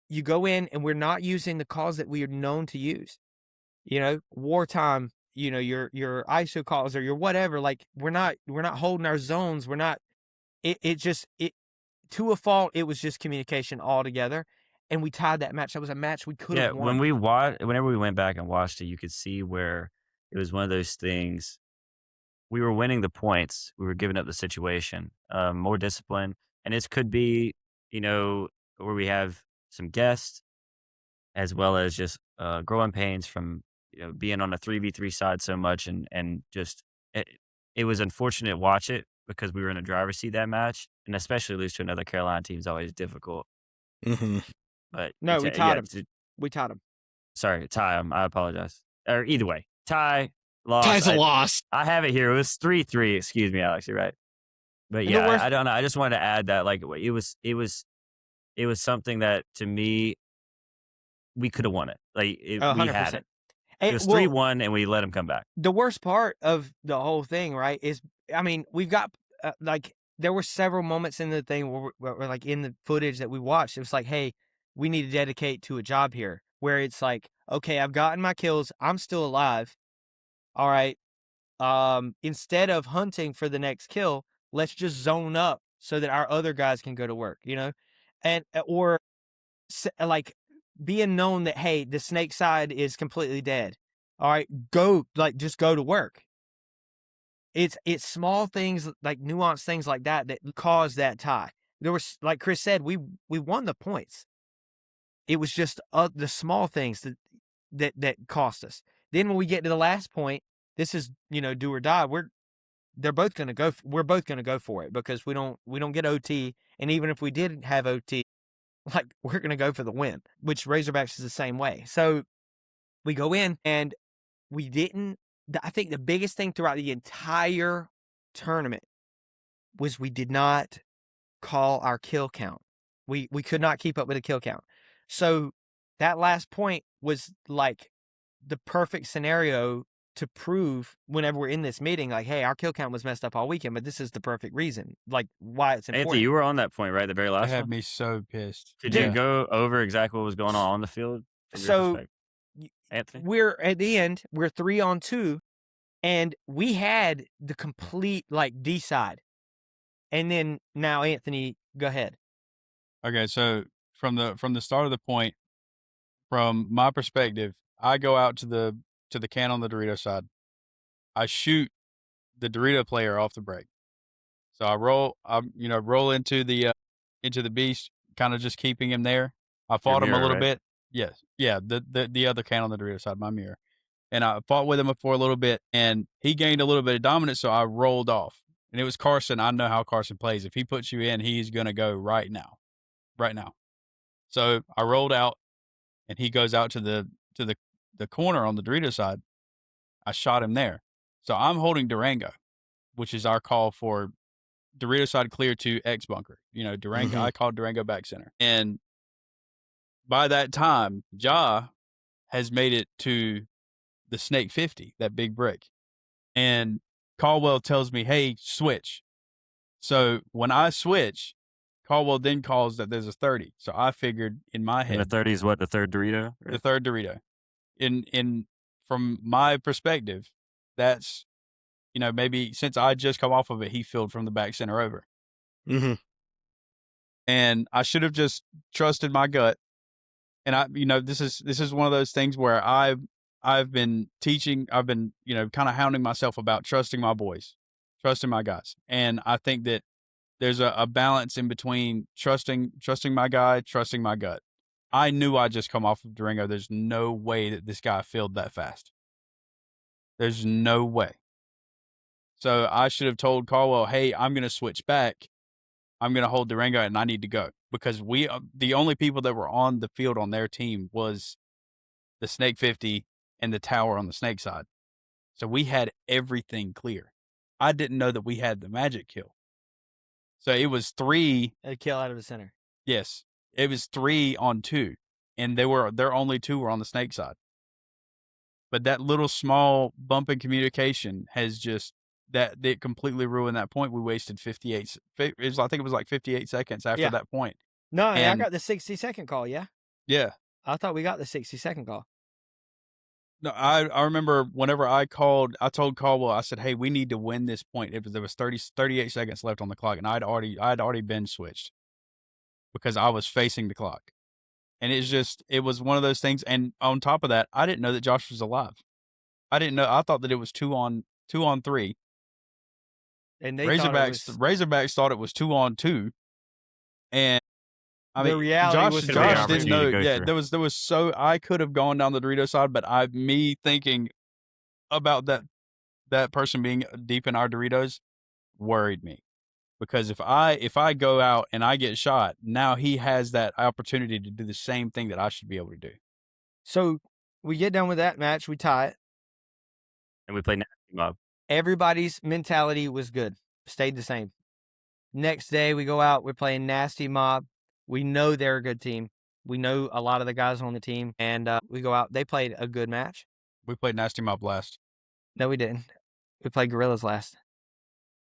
Speaker 3: you go in, and we're not using the calls that we are known to use. Wartime, your ISO calls or your whatever, we're not holding our zones. We're not, to a fault, it was just communication altogether. And we tied that match. That was a match we could have won.
Speaker 4: Whenever we went back and watched it, you could see where it was one of those things. We were winning the points. We were giving up the situation, more discipline. And this could be, where we have some guests as well as just growing pains from being on a 3v3 side so much, and just it was unfortunate to watch it because we were in a driver's seat that match, and especially lose to another Carolina team is always difficult.
Speaker 1: Mm-hmm.
Speaker 4: But
Speaker 3: no, we tied him. We tied him.
Speaker 4: Sorry, tie him. I apologize. Or either way, tie, loss.
Speaker 1: Tie's a loss.
Speaker 4: I have it here. It was 3-3. Excuse me, Alex. You're right. But yeah, I don't know. I just wanted to add that it was something that to me we could have won it. We had it. It was 3-1, and we let him come back.
Speaker 3: The worst part of the whole thing, right, is, we've got, there were several moments in the thing where in the footage that we watched, it was like, hey, we need to dedicate to a job here, where it's like, okay, I've gotten my kills. I'm still alive. All right. Instead of hunting for the next kill, let's just zone up so that our other guys can go to work, or being known that, hey, the snake side is completely dead. All right, just go to work. It's small things, nuanced things like that cause that tie. There was, like Chris said, we won the points. It was just the small things that cost us. Then when we get to the last point, this is do or die. We're both gonna go for it because we don't get OT, and even if we did have OT, we're going to go for the win, which Razorbacks is the same way. So we go in, and we didn't. I think the biggest thing throughout the entire tournament was we did not call our kill count. We could not keep up with the kill count. So that last point was the perfect scenario to prove whenever we're in this meeting, hey, our kill count was messed up all weekend, but this is the perfect reason, why it's important.
Speaker 4: Anthony, you were on that point, right? The very last one?
Speaker 2: That had me so pissed.
Speaker 4: Could you go over exactly what was going on the field?
Speaker 3: So,
Speaker 4: Anthony?
Speaker 3: We're at the end, we're 3-on-2, and we had the complete, D side. And then now, Anthony, go ahead.
Speaker 2: Okay, so from the start of the point, from my perspective, I go out to the can on the Dorito side. I shoot the Dorito player off the break. So I roll into the beast, kind of just keeping him there. I fought him a little bit. Yes. Yeah, the other can on the Dorito side, my mirror. And I fought with him for a little bit, and he gained a little bit of dominance, so I rolled off. And it was Carson. I know how Carson plays. If he puts you in, he's going to go right now. Right now. So I rolled out, and he goes out to the corner on the Dorito side. I shot him there. So I'm holding Durango, which is our call for Dorito side clear to X bunker. Durango. I called Durango back center. And by that time, Ja has made it to the Snake 50, that big brick. And Caldwell tells me, hey, switch. So when I switch, Caldwell then calls that there's a 30. So I figured in my head.
Speaker 4: And the 30 is what, the third Dorito?
Speaker 2: The third Dorito. From my perspective, that's, maybe since I just come off of it, he filled from the back center over.
Speaker 1: Mm-hmm.
Speaker 2: And I should have just trusted my gut. And this is one of those things where I've been teaching, I've been, kind of hounding myself about trusting my boys, trusting my guys. And I think that there's a balance in between trusting my guy, trusting my gut. I knew I just come off of Durango. There's no way that this guy filled that fast. There's no way. So I should have told Caldwell, hey, I'm going to switch back. I'm going to hold Durango and I need to go. Because the only people that were on the field on their team was the Snake 50 and the tower on the Snake side. So we had everything clear. I didn't know that we had the magic kill. So it was 3.
Speaker 3: A kill out of the center.
Speaker 2: Yes. It was 3 on 2. And their only 2 were on the Snake side. But that little small bump in communication has just, that completely ruined that point. We wasted 58. I think it was like 58 seconds after that point.
Speaker 3: No, I got the 60-second call, yeah?
Speaker 2: Yeah.
Speaker 3: I thought we got the 60-second call.
Speaker 2: No, I remember whenever I told Caldwell, I said, hey, we need to win this point. There was 38 seconds left on the clock, and I'd already been switched because I was facing the clock. And it was one of those things. And on top of that, I didn't know that Josh was alive. I didn't know. I thought that it was 2 on 3.
Speaker 3: And they
Speaker 2: Razorbacks thought it was 2 on 2. And I mean,
Speaker 3: reality
Speaker 2: Josh didn't know. Yeah, there was so I could have gone down the Dorito side, but me thinking about that person being deep in our Doritos worried me, because if I go out and I get shot, now he has that opportunity to do the same thing that I should be able to do.
Speaker 3: So we get done with that match, we tie it,
Speaker 4: and we play Nasty Mob.
Speaker 3: Everybody's mentality was good, stayed the same. Next day we go out, we're playing Nasty Mob. We know they're a good team. We know a lot of the guys on the team, and we go out. They played a good match.
Speaker 2: We played Nasty Mob last.
Speaker 3: No, we didn't. We played Gorillas last.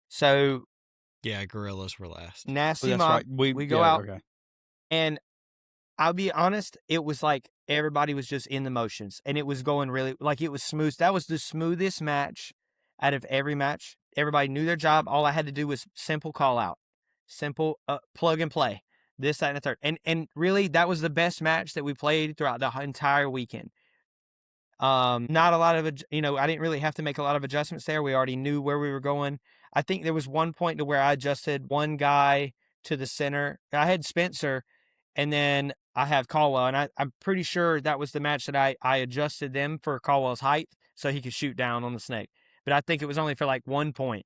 Speaker 3: So,
Speaker 1: yeah, Gorillas were last.
Speaker 3: Nasty Mob.
Speaker 2: Right.
Speaker 3: We go out, and I'll be honest, it was like everybody was just in the motions, and it was going really, like, it was smooth. That was the smoothest match out of every match. Everybody knew their job. All I had to do was simple call out, simple plug and play. This, that, and the third. And really, that was the best match that we played throughout the entire weekend. Not a lot of, I didn't really have to make a lot of adjustments there. We already knew where we were going. I think there was one point to where I adjusted one guy to the center. I had Spencer, and then I have Caldwell. And I'm pretty sure that was the match that I adjusted them for Caldwell's height so he could shoot down on the Snake. But I think it was only for like 1 point.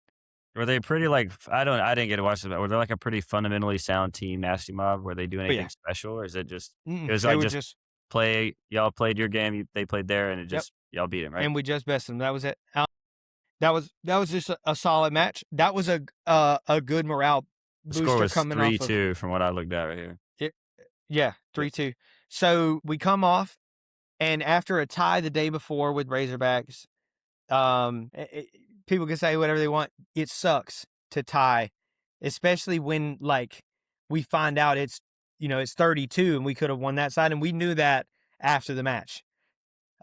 Speaker 4: Were they pretty I didn't get to watch this, but were they like a pretty fundamentally sound team, Nasty Mob? Were they doing anything special, or is it just it was like just play? Y'all played your game, they played there, and it just y'all beat them, right?
Speaker 3: And we just bested them. That was it. That was just a solid match. That was a good morale booster.
Speaker 4: The score was
Speaker 3: coming
Speaker 4: 3-2 from what I looked at right here.
Speaker 3: Yeah, 3-2. So we come off, and after a tie the day before with Razorbacks, people can say whatever they want. It sucks to tie, especially when we find out it's 32 and we could have won that side, and we knew that after the match.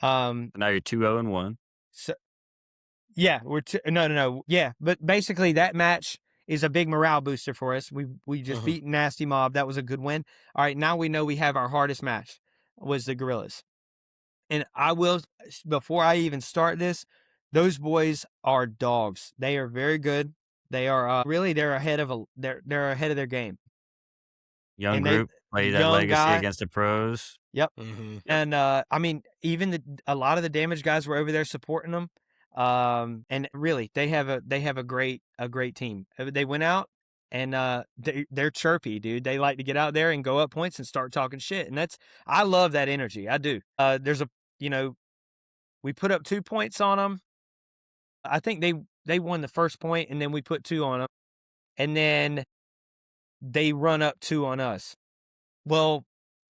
Speaker 4: Now you're 2-0-1.
Speaker 3: So yeah, we're no. Yeah, but basically that match is a big morale booster for us. We just beat Nasty Mob. That was a good win. All right, now we know we have our hardest match was the Gorillas. And I will, before I even start this, those boys are dogs. They are very good. They are really they're ahead of they're ahead of their game.
Speaker 4: Young group, play that legacy against the pros.
Speaker 3: Yep. Mm-hmm. And I mean, even a lot of the damage guys were over there supporting them. And really, they have a great team. They went out and they're chirpy, dude. They like to get out there and go up points and start talking shit. And I love that energy. I do. There's we put up 2 points on them. I think they won the first point, and then we put 2 on them, and then they run up 2 on us. Well,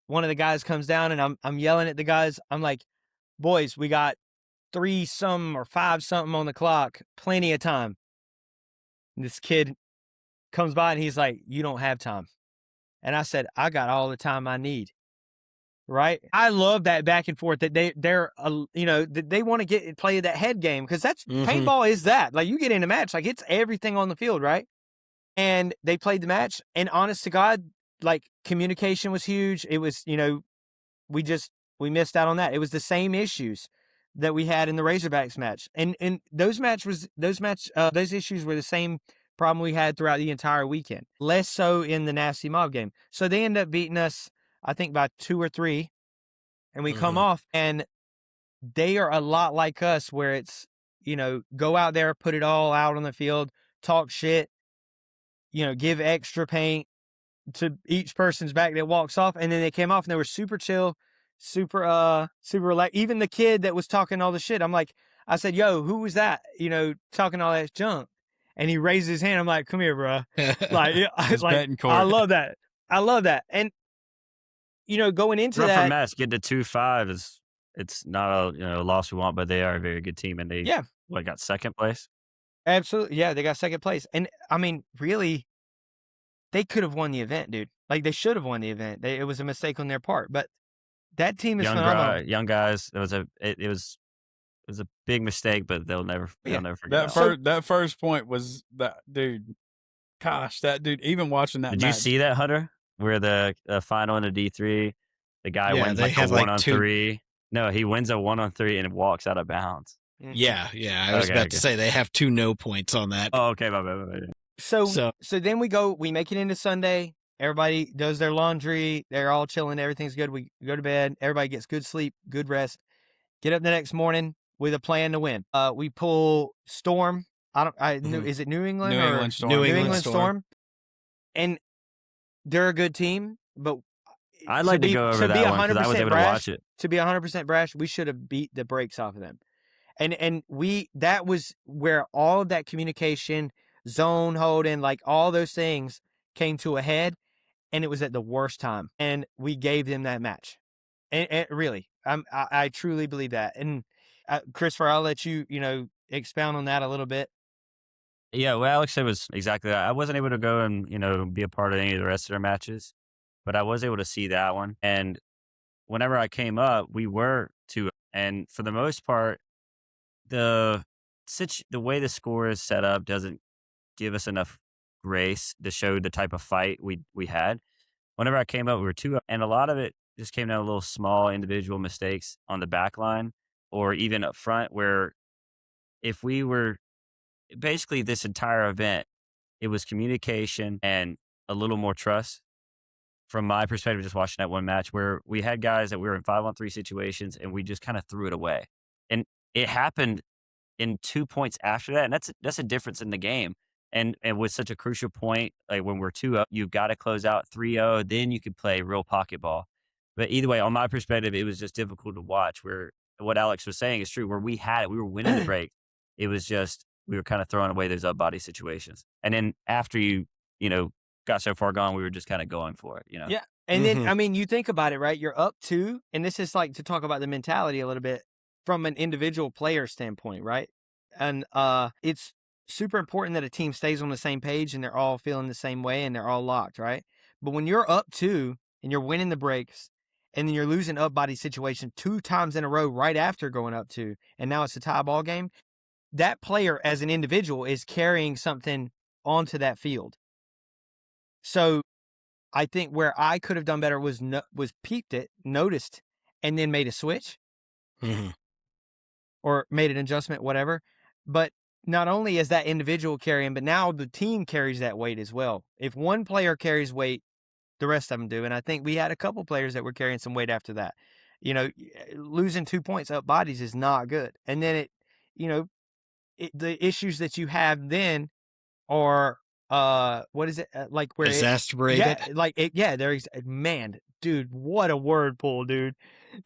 Speaker 3: one of the guys comes down, and I'm yelling at the guys. I'm like, boys, we got 3-something or 5-something on the clock, plenty of time. And this kid comes by and he's like, "You don't have time." And I said, "I got all the time I need." Right? I love that back and forth that they're they want to play that head game, because that's paintball is that. Like, you get in a match, like, it's everything on the field, right? And they played the match, and honest to God, like, communication was huge. It was, we missed out on that. It was the same issues that we had in the Razorbacks match. And those issues were the same problem we had throughout the entire weekend. Less so in the Nasty Mob game. So they end up beating us, I think, by 2 or 3, and we come off, and they are a lot like us, where it's, go out there, put it all out on the field, talk shit, give extra paint to each person's back that walks off. And then they came off and they were super chill, super relaxed. Even the kid that was talking all the shit, I said, "Yo, who was that, talking all that junk?" And he raised his hand. I'm like, "Come here, bro." Like, I love that. And, going into
Speaker 4: Run
Speaker 3: that,
Speaker 4: for match, get to 2-5 it's not a loss we want, but they are a very good team, and they got second place.
Speaker 3: Absolutely, yeah, they got second place, and I mean, really, they could have won the event, dude. Like, they should have won the event. It was a mistake on their part, but that team is phenomenal.
Speaker 4: Young guys. It was a big mistake, but they'll never forget
Speaker 2: that first point was that dude. Gosh, that dude. Even watching that,
Speaker 4: did you see that, Hunter? Where the final in the D3, the guy wins like a 1-on-3. No, he wins a 1-on-3 and walks out of bounds.
Speaker 1: Yeah. I was about to say they have 2 no points on that.
Speaker 4: Oh, okay, my bad.
Speaker 3: So then we make it into Sunday. Everybody does their laundry. They're all chilling. Everything's good. We go to bed. Everybody gets good sleep, good rest. Get up the next morning with a plan to win. We pull Storm. Is it New England?
Speaker 2: New England Storm.
Speaker 3: New England Storm. And they're a good team, but
Speaker 4: I'd like to go over that one because I was able to watch it.
Speaker 3: To be 100% brash, we should have beat the brakes off of them. And that was where all of that communication, zone holding, like all those things came to a head, and it was at the worst time. And we gave them that match. And really, I truly believe that. And Christopher, I'll let you, expound on that a little bit.
Speaker 4: Yeah, what Alex said was exactly that. I wasn't able to go and, be a part of any of the rest of their matches, but I was able to see that one. And whenever I came up, we were 2. And for the most part, the way the score is set up doesn't give us enough grace to show the type of fight we had. Whenever I came up, we were 2, and a lot of it just came down to little small individual mistakes on the back line or even up front, where if we were basically this entire event, it was communication and a little more trust. From my perspective, just watching that one match where we had guys that we were in 5-on-3 situations and we just kind of threw it away. And it happened in 2 points after that. And that's a difference in the game. And with such a crucial point, like when we're 2-up, you've got to close out 3-0, then you could play real pocket ball. But either way, on my perspective, it was just difficult to watch, where what Alex was saying is true, where we were winning the break. It was just, we were kind of throwing away those up body situations. And then after you got so far gone, we were just kind of going for it,
Speaker 3: Yeah. And then, I mean, you think about it, right? You're up 2, and this is like to talk about the mentality a little bit from an individual player standpoint, right? And it's super important that a team stays on the same page and they're all feeling the same way and they're all locked, right? But when you're up 2 and you're winning the breaks and then you're losing up body situation 2 times in a row right after going up 2, and now it's a tie ball game, that player as an individual is carrying something onto that field. So I think where I could have done better was peeped it, noticed, and then made a switch or made an adjustment, whatever. But not only is that individual carrying, but now the team carries that weight as well. If one player carries weight, the rest of them do. And I think we had a couple players that were carrying some weight after that. Losing 2 points up bodies is not good. And then the issues that you have then are, what is it? Like where
Speaker 1: exasperated.
Speaker 3: Man, dude, what a word pull, dude.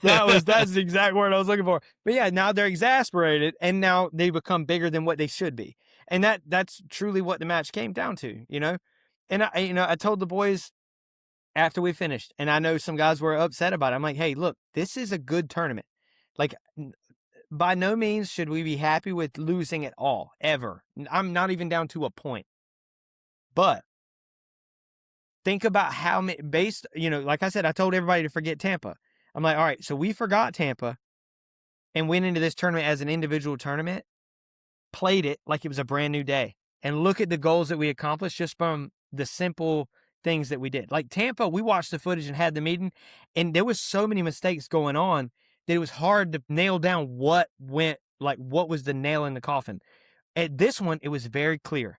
Speaker 3: That's the exact word I was looking for. But yeah, now they're exasperated and now they become bigger than what they should be. And that's truly what the match came down to, And I told the boys after we finished, and I know some guys were upset about it. I'm like, hey, look, this is a good tournament. Like, by no means should we be happy with losing at all, ever. I'm not even down to a point. But think about how many, like I said, I told everybody to forget Tampa. I'm like, all right, so we forgot Tampa and went into this tournament as an individual tournament, played it like it was a brand new day. And look at the goals that we accomplished just from the simple things that we did. Like Tampa, we watched the footage and had the meeting, and there was so many mistakes going on that it was hard to nail down what was the nail in the coffin. At this one, it was very clear.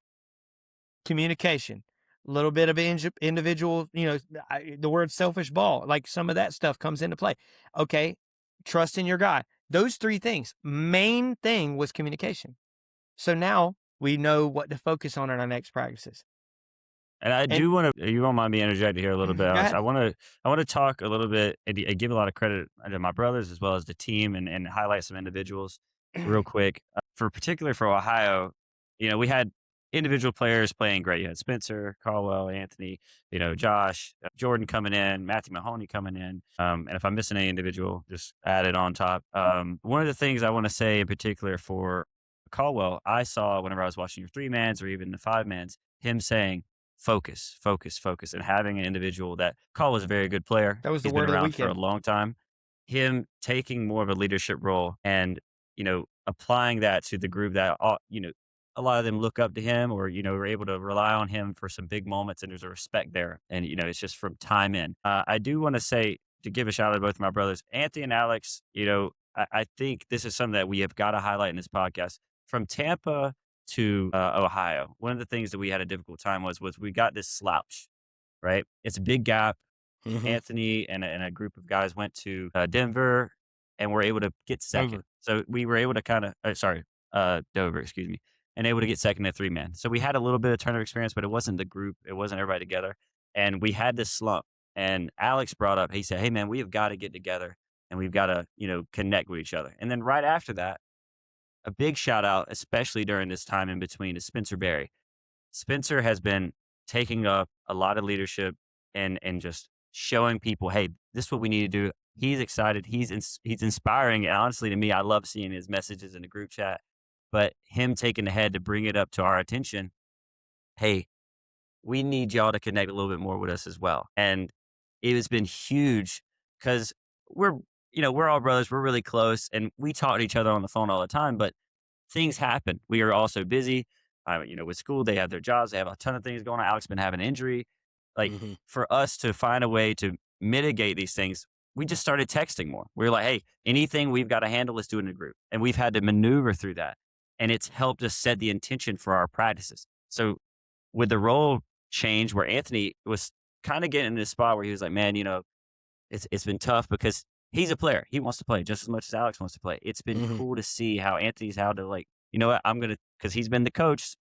Speaker 3: Communication, a little bit of individual, the word selfish ball, like some of that stuff comes into play. Okay, trust in your guy. Those three things. Main thing was communication. So now we know what to focus on in our next practices.
Speaker 4: And I do want to, you won't mind me interjecting here a little bit, Alex.
Speaker 3: ahead.
Speaker 4: I want to talk a little bit and give a lot of credit to my brothers as well as the team and highlight some individuals real quick. Particularly for Ohio, we had individual players playing great. You had Spencer, Caldwell, Anthony, Josh, Jordan coming in, Matthew Mahoney coming in. And if I'm missing any individual, just add it on top. One of the things I want to say in particular for Caldwell, I saw whenever I was watching your 3-mans or even the 5-mans, him saying, focus, focus, focus, and having an individual that Caldwell's a very good player.
Speaker 3: That was the
Speaker 4: He's
Speaker 3: word
Speaker 4: been
Speaker 3: of the
Speaker 4: around for a
Speaker 3: weekend.
Speaker 4: long time. Him taking more of a leadership role and, applying that to the group that, a lot of them look up to him or, are able to rely on him for some big moments, and there's a respect there. And, it's just from time in. I do want to say, to give a shout out to both of my brothers, Anthony and Alex, I think this is something that we have got to highlight in this podcast. From Tampa to Ohio, one of the things that we had a difficult time was we got this slouch, right? It's a big gap.
Speaker 1: Mhm.
Speaker 4: Anthony and a group of guys went to Denver and were able to get second.
Speaker 3: Dover.
Speaker 4: So we were able to Dover, excuse me, and able to get second at 3-man. So we had a little bit of tournament experience, but it wasn't the group. It wasn't everybody together. And we had this slump. And Alex brought up, he said, hey, man, we have got to get together and we've got to, connect with each other. And then right after that, a big shout out, especially during this time in between, is Spencer Berry. Spencer has been taking up a lot of leadership and just showing people, hey, this is what we need to do. He's excited. He's inspiring. And honestly, to me, I love seeing his messages in the group chat. But him taking the head to bring it up to our attention, hey, we need y'all to connect a little bit more with us as well. And it has been huge because we're all brothers. We're really close and we talk to each other on the phone all the time, but things happen. We are also busy. With school, they have their jobs. They have a ton of things going on. Alex been having an injury. Like
Speaker 1: Mhm.
Speaker 4: for us to find a way to mitigate these things, we just started texting more. We were like, hey, anything we've got to handle, let's do it in a group. And we've had to maneuver through that. And it's helped us set the intention for our practices. So with the role change where Anthony was kind of getting in this spot where he was like, man, it's been tough because he's a player. He wants to play just as much as Alex wants to play. It's been
Speaker 1: Mhm.
Speaker 4: cool to see how Anthony's how to like, because he's been the coach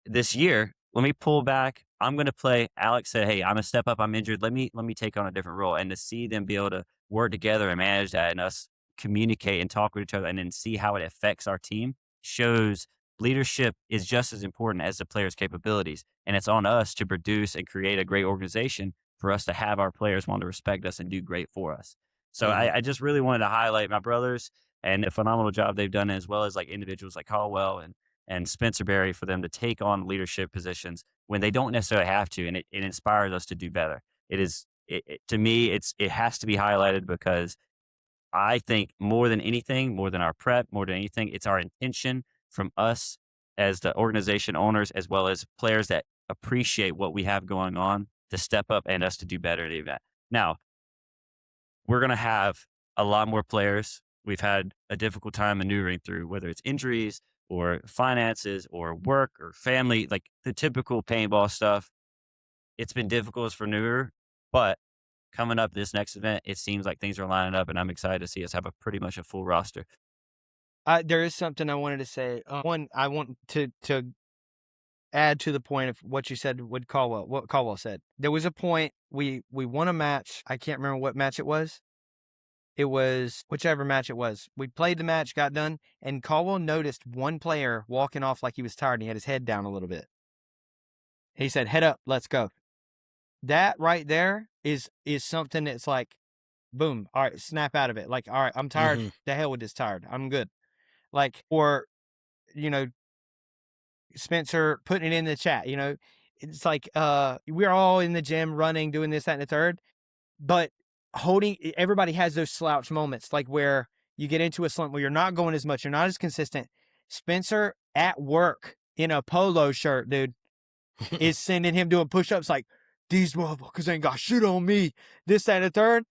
Speaker 4: this year. Let me pull back. I'm going to play. Alex said, hey, I'm going to step up. I'm injured. Let me take on a different role. And to see them be able to work together and manage that and us communicate and talk with each other and then see how it affects our team shows leadership is just as important as the players' capabilities. And it's on us to produce and create a great organization for us to have our players want to respect us and do great for us. So
Speaker 1: Mhm.
Speaker 4: I just really wanted to highlight my brothers and the phenomenal job they've done, as well as like individuals like Caldwell and Spencer Berry, for them to take on leadership positions when they don't necessarily have to. And it inspires us to do better. To me, it has to be highlighted because I think more than anything, more than our prep, more than anything, it's our intention from us as the organization owners, as well as players that appreciate what we have going on, to step up and us to do better at the event. Now, we're going to have a lot more players. We've had a difficult time maneuvering through, whether it's injuries or finances or work or family, like the typical paintball stuff. It's been difficult for maneuver, but coming up this next event, it seems like things are lining up, and I'm excited to see us have pretty much a full roster.
Speaker 3: There is something I wanted to say. One, I want to add to the point of what you said with Caldwell. What Caldwell said. There was a point we won a match. I can't remember what match it was. It was whichever match it was. We played the match, got done, and Caldwell noticed one player walking off like he was tired and he had his head down a little bit. He said, head up, let's go. That right there is something that's like, boom, all right, snap out of it. Like, all right, I'm tired.
Speaker 1: Mhm.
Speaker 3: The hell with this tired. I'm good. Like, or, you know, Spencer putting it in the chat, you know, it's like, we're all in the gym running, doing this, that, and the third, but everybody has those slouch moments, like where you get into a slump where you're not going as much, you're not as consistent. Spencer at work in a polo shirt, dude, is sending him doing push-ups like, these motherfuckers ain't got shit on me, this, that, and the third.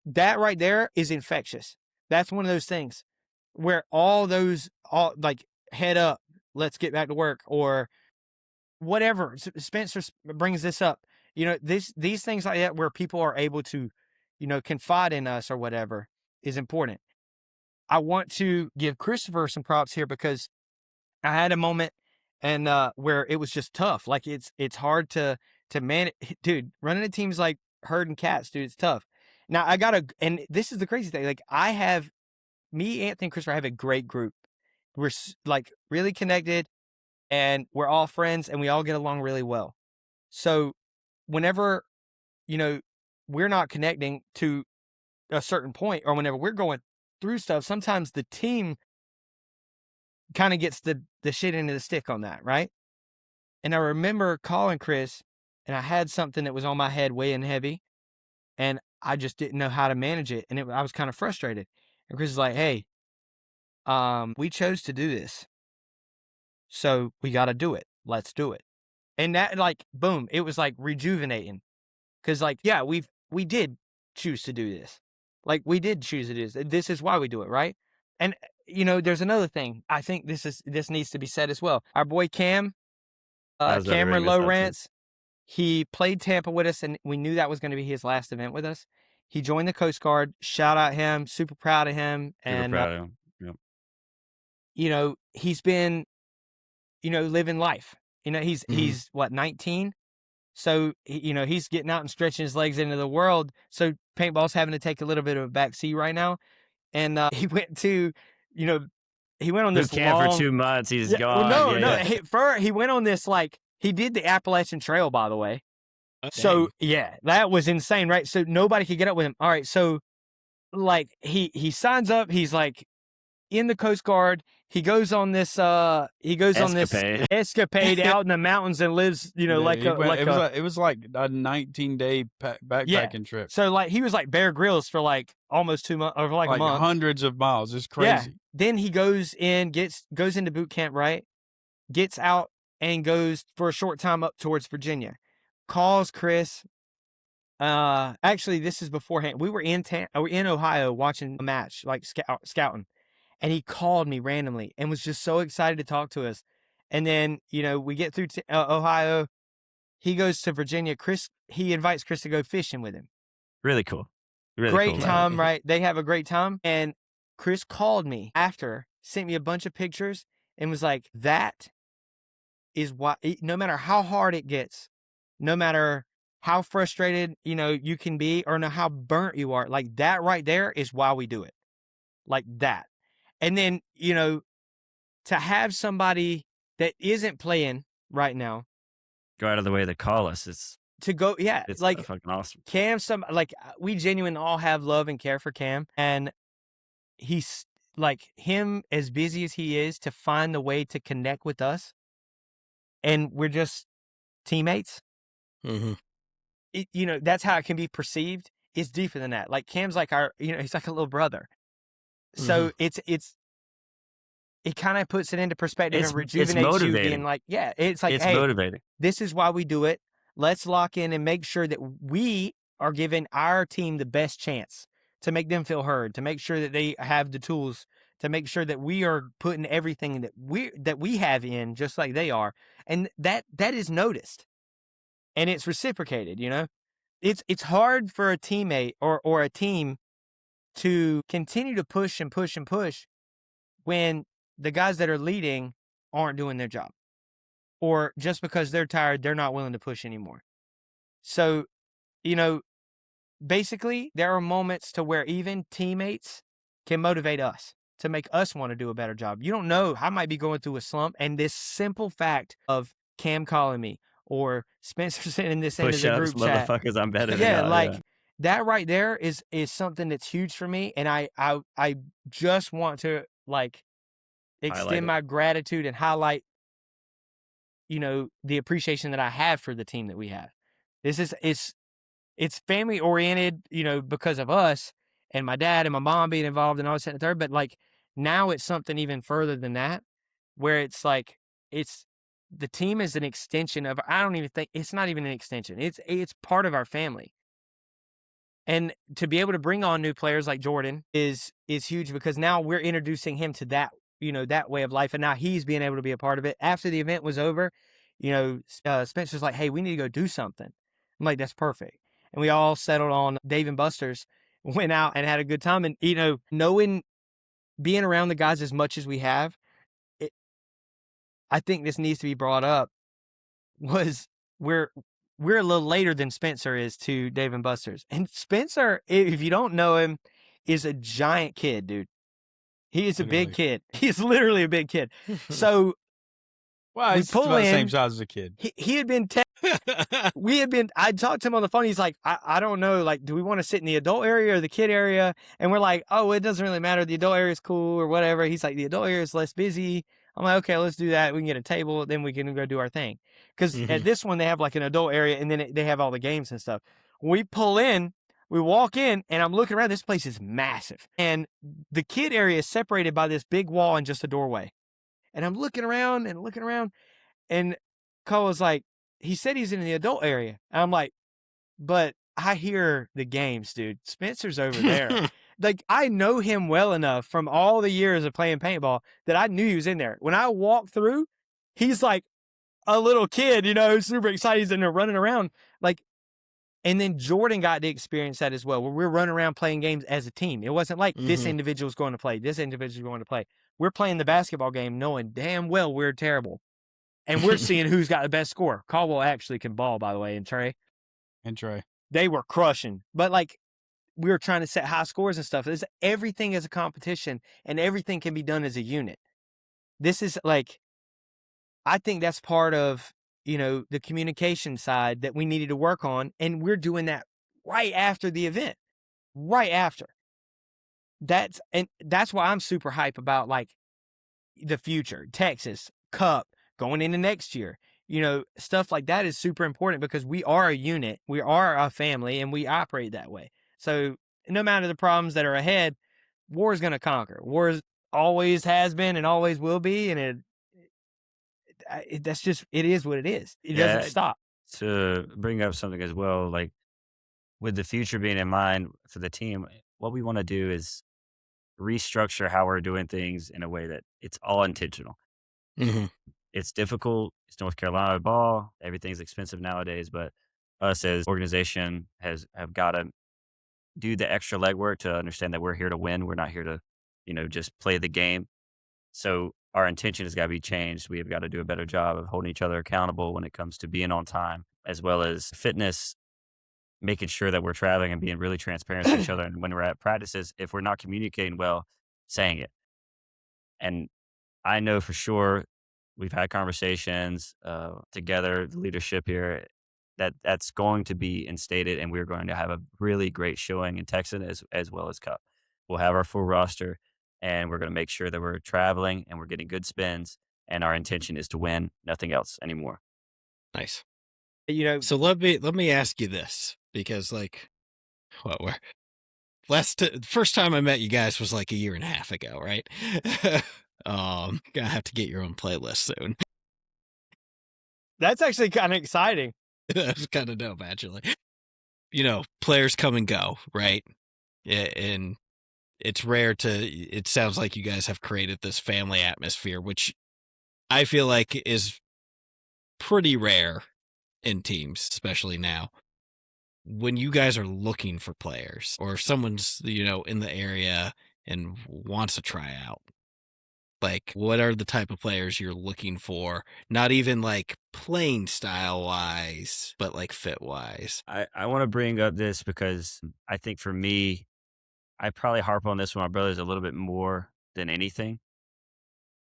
Speaker 3: That right there is infectious. That's one of those things where all like, head up, let's get back to work, or whatever. Spencer brings this up. You know, these things like that where people are able to, you know, confide in us or whatever is important. I want to give Christopher some props here because I had a moment and where it was just tough. Like it's hard to manage, dude. Running a team's like herding cats, dude. It's tough. Now and this is the crazy thing. Like me, Anthony, and Christopher have a great group. We're like really connected, and we're all friends, and we all get along really well. So whenever, you know, we're not connecting to a certain point, or whenever we're going through stuff, sometimes the team kind of gets the shit into the stick on that, right? And I remember calling Chris, and I had something that was on my head weighing heavy, and I just didn't know how to manage it, and I was kind of frustrated. And Chris is like, "Hey, we chose to do this, so we got to do it. Let's do it." And that, like, boom, it was like rejuvenating, because, like, yeah, we did choose to do this. Like, we did choose to do this. This is why we do it, right? And you know, there's another thing. I think this needs to be said as well. Our boy Cameron Lowrance, he played Tampa with us, and we knew that was going to be his last event with us. He joined the Coast Guard. Shout out him. Super proud of him.
Speaker 4: Super proud of him. Yep.
Speaker 3: You know, he's been, you know, living life. You know, he's what, 19? So, you know, he's getting out and stretching his legs into the world. So paintball's having to take a little bit of a backseat right now. And he went to, you know, he went on this
Speaker 4: camp for 2 months. He's gone.
Speaker 3: He went on this, like, he did the Appalachian Trail, by the way.
Speaker 1: Oh,
Speaker 3: So
Speaker 1: dang.
Speaker 3: yeah, that was insane, right? So nobody could get up with him. All right, so like he signs up. He's like in the Coast Guard. He goes on this escapade out in the mountains and lives, you know,
Speaker 2: it was like a 19-day backpacking trip.
Speaker 3: So like he was like Bear Grylls for like almost 2 months, or like a month,
Speaker 2: hundreds of miles. It's crazy.
Speaker 3: Yeah. Then he goes into boot camp, right? Gets out and goes for a short time up towards Virginia. Calls Chris. Actually, this is beforehand. We were in Ohio watching a match, like scouting. And he called me randomly and was just so excited to talk to us. And then, you know, we get through Ohio. He goes to Virginia. He invites Chris to go fishing with him.
Speaker 4: Really cool. Really
Speaker 3: great
Speaker 4: cool,
Speaker 3: time, right? They have a great time. And Chris called me after, sent me a bunch of pictures, and was like, that is why, no matter how hard it gets, no matter how frustrated, you know, you can be, or know how burnt you are, like that right there is why we do it. Like that. And then, you know, to have somebody that isn't playing right now
Speaker 4: go out of the way to call us. It's
Speaker 3: like
Speaker 4: fucking awesome.
Speaker 3: Cam, we genuinely all have love and care for Cam, and he's like, him, as busy as he is, to find the way to connect with us, and we're just teammates.
Speaker 1: Mm-hmm.
Speaker 3: You know, that's how it can be perceived. It's deeper than that. Like Cam's like he's like a little brother. So it kind of puts it into perspective and rejuvenates you, being like, yeah, it's like, hey,
Speaker 4: motivating.
Speaker 3: This is why we do it. Let's lock in and make sure that we are giving our team the best chance to make them feel heard, to make sure that they have the tools, to make sure that we are putting everything that we have in, just like they are. And that is noticed, and it's reciprocated. You know, it's hard for a teammate or a team to continue to push and push and push when the guys that are leading aren't doing their job, or just because they're tired, they're not willing to push anymore. So, you know, basically there are moments to where even teammates can motivate us to make us want to do a better job. You don't know, I might be going through a slump, and this simple fact of Cam calling me or Spencer sending this into the group chat.
Speaker 4: Motherfuckers, I'm better than
Speaker 3: yeah,
Speaker 4: y'all,
Speaker 3: like, that right there is something that's huge for me. And I just want to like extend my gratitude and highlight, the appreciation that I have for the team that we have. It's family oriented, because of us and my dad and my mom being involved and all this and the third. But like now it's something even further than that, where it's like the team is an extension of. I don't even think it's not even an extension. It's part of our family. And to be able to bring on new players like Jordan is huge, because now we're introducing him to that, that way of life. And now he's being able to be a part of it. After the event was over, Spencer's like, hey, we need to go do something. I'm like, that's perfect. And we all settled on Dave and Buster's, went out and had a good time. And, knowing, being around the guys as much as we have, I think this needs to be brought up, was we're a little later than Spencer is to Dave and Buster's. And Spencer, if you don't know him, is a giant kid, dude. He is a big kid. He's literally a big kid. So
Speaker 2: well, he's about the same size as a kid.
Speaker 3: He had been I talked to him on the phone. He's like, I don't know. Like, do we want to sit in the adult area or the kid area? And we're like, oh, it doesn't really matter. The adult area is cool or whatever. He's like, the adult area is less busy. I'm like, okay, let's do that. We can get a table. Then we can go do our thing. Because at this one, they have like an adult area, and then they have all the games and stuff. We pull in, we walk in, and I'm looking around. This place is massive. And the kid area is separated by this big wall and just a doorway. And I'm looking around, and Cole was like, he said he's in the adult area. And I'm like, but I hear the games, dude. Spencer's over there. Like, I know him well enough from all the years of playing paintball that I knew he was in there. When I walked through, he's like a little kid, super excited. He's in there running around. Like, and then Jordan got to experience that as well, where we're running around playing games as a team. It wasn't like this individual's going to play, this individual's going to play. We're playing the basketball game knowing damn well we're terrible. And we're seeing who's got the best score. Caldwell actually can ball, by the way, and Trey. They were crushing. But, like, we were trying to set high scores and stuff. Everything is a competition, and everything can be done as a unit. This is, like, I think that's part of, the communication side that we needed to work on, and we're doing that right after the event. Right after. That's why I'm super hype about, like, the future. Texas, Cup, going into next year. Stuff like that is super important, because we are a unit, we are a family, and we operate that way. So no matter the problems that are ahead, war is going to conquer. War always has been and always will be, and that's just, it is what it is. It doesn't stop.
Speaker 4: To bring up something as well, like with the future being in mind for the team, what we want to do is restructure how we're doing things in a way that it's all intentional. It's difficult. It's North Carolina ball. Everything's expensive nowadays, but us as organization have got to do the extra legwork to understand that we're here to win. We're not here to, just play the game. So our intention has got to be changed. We have got to do a better job of holding each other accountable when it comes to being on time, as well as fitness, making sure that we're traveling and being really transparent to each other. And when we're at practices, if we're not communicating well, saying it. And I know for sure, we've had conversations together, the leadership here, that's going to be instated, and we're going to have a really great showing in Texas as well as Cup. We'll have our full roster, and we're going to make sure that we're traveling and we're getting good spins, and our intention is to win, nothing else anymore.
Speaker 1: Nice. So let me ask you this, because like, first time I met you guys was like a year and a half ago, right? Gonna have to get your own playlist soon.
Speaker 3: That's actually kind of exciting.
Speaker 1: That's kind of dope, actually. Players come and go, right? Yeah, and it's rare it sounds like you guys have created this family atmosphere, which I feel like is pretty rare in teams, especially now. When you guys are looking for players, or if someone's, in the area and wants to try out, like, what are the type of players you're looking for? Not even like playing style wise, but like fit wise.
Speaker 4: I want to bring up this because I think for me, I probably harp on this with my brothers a little bit more than anything.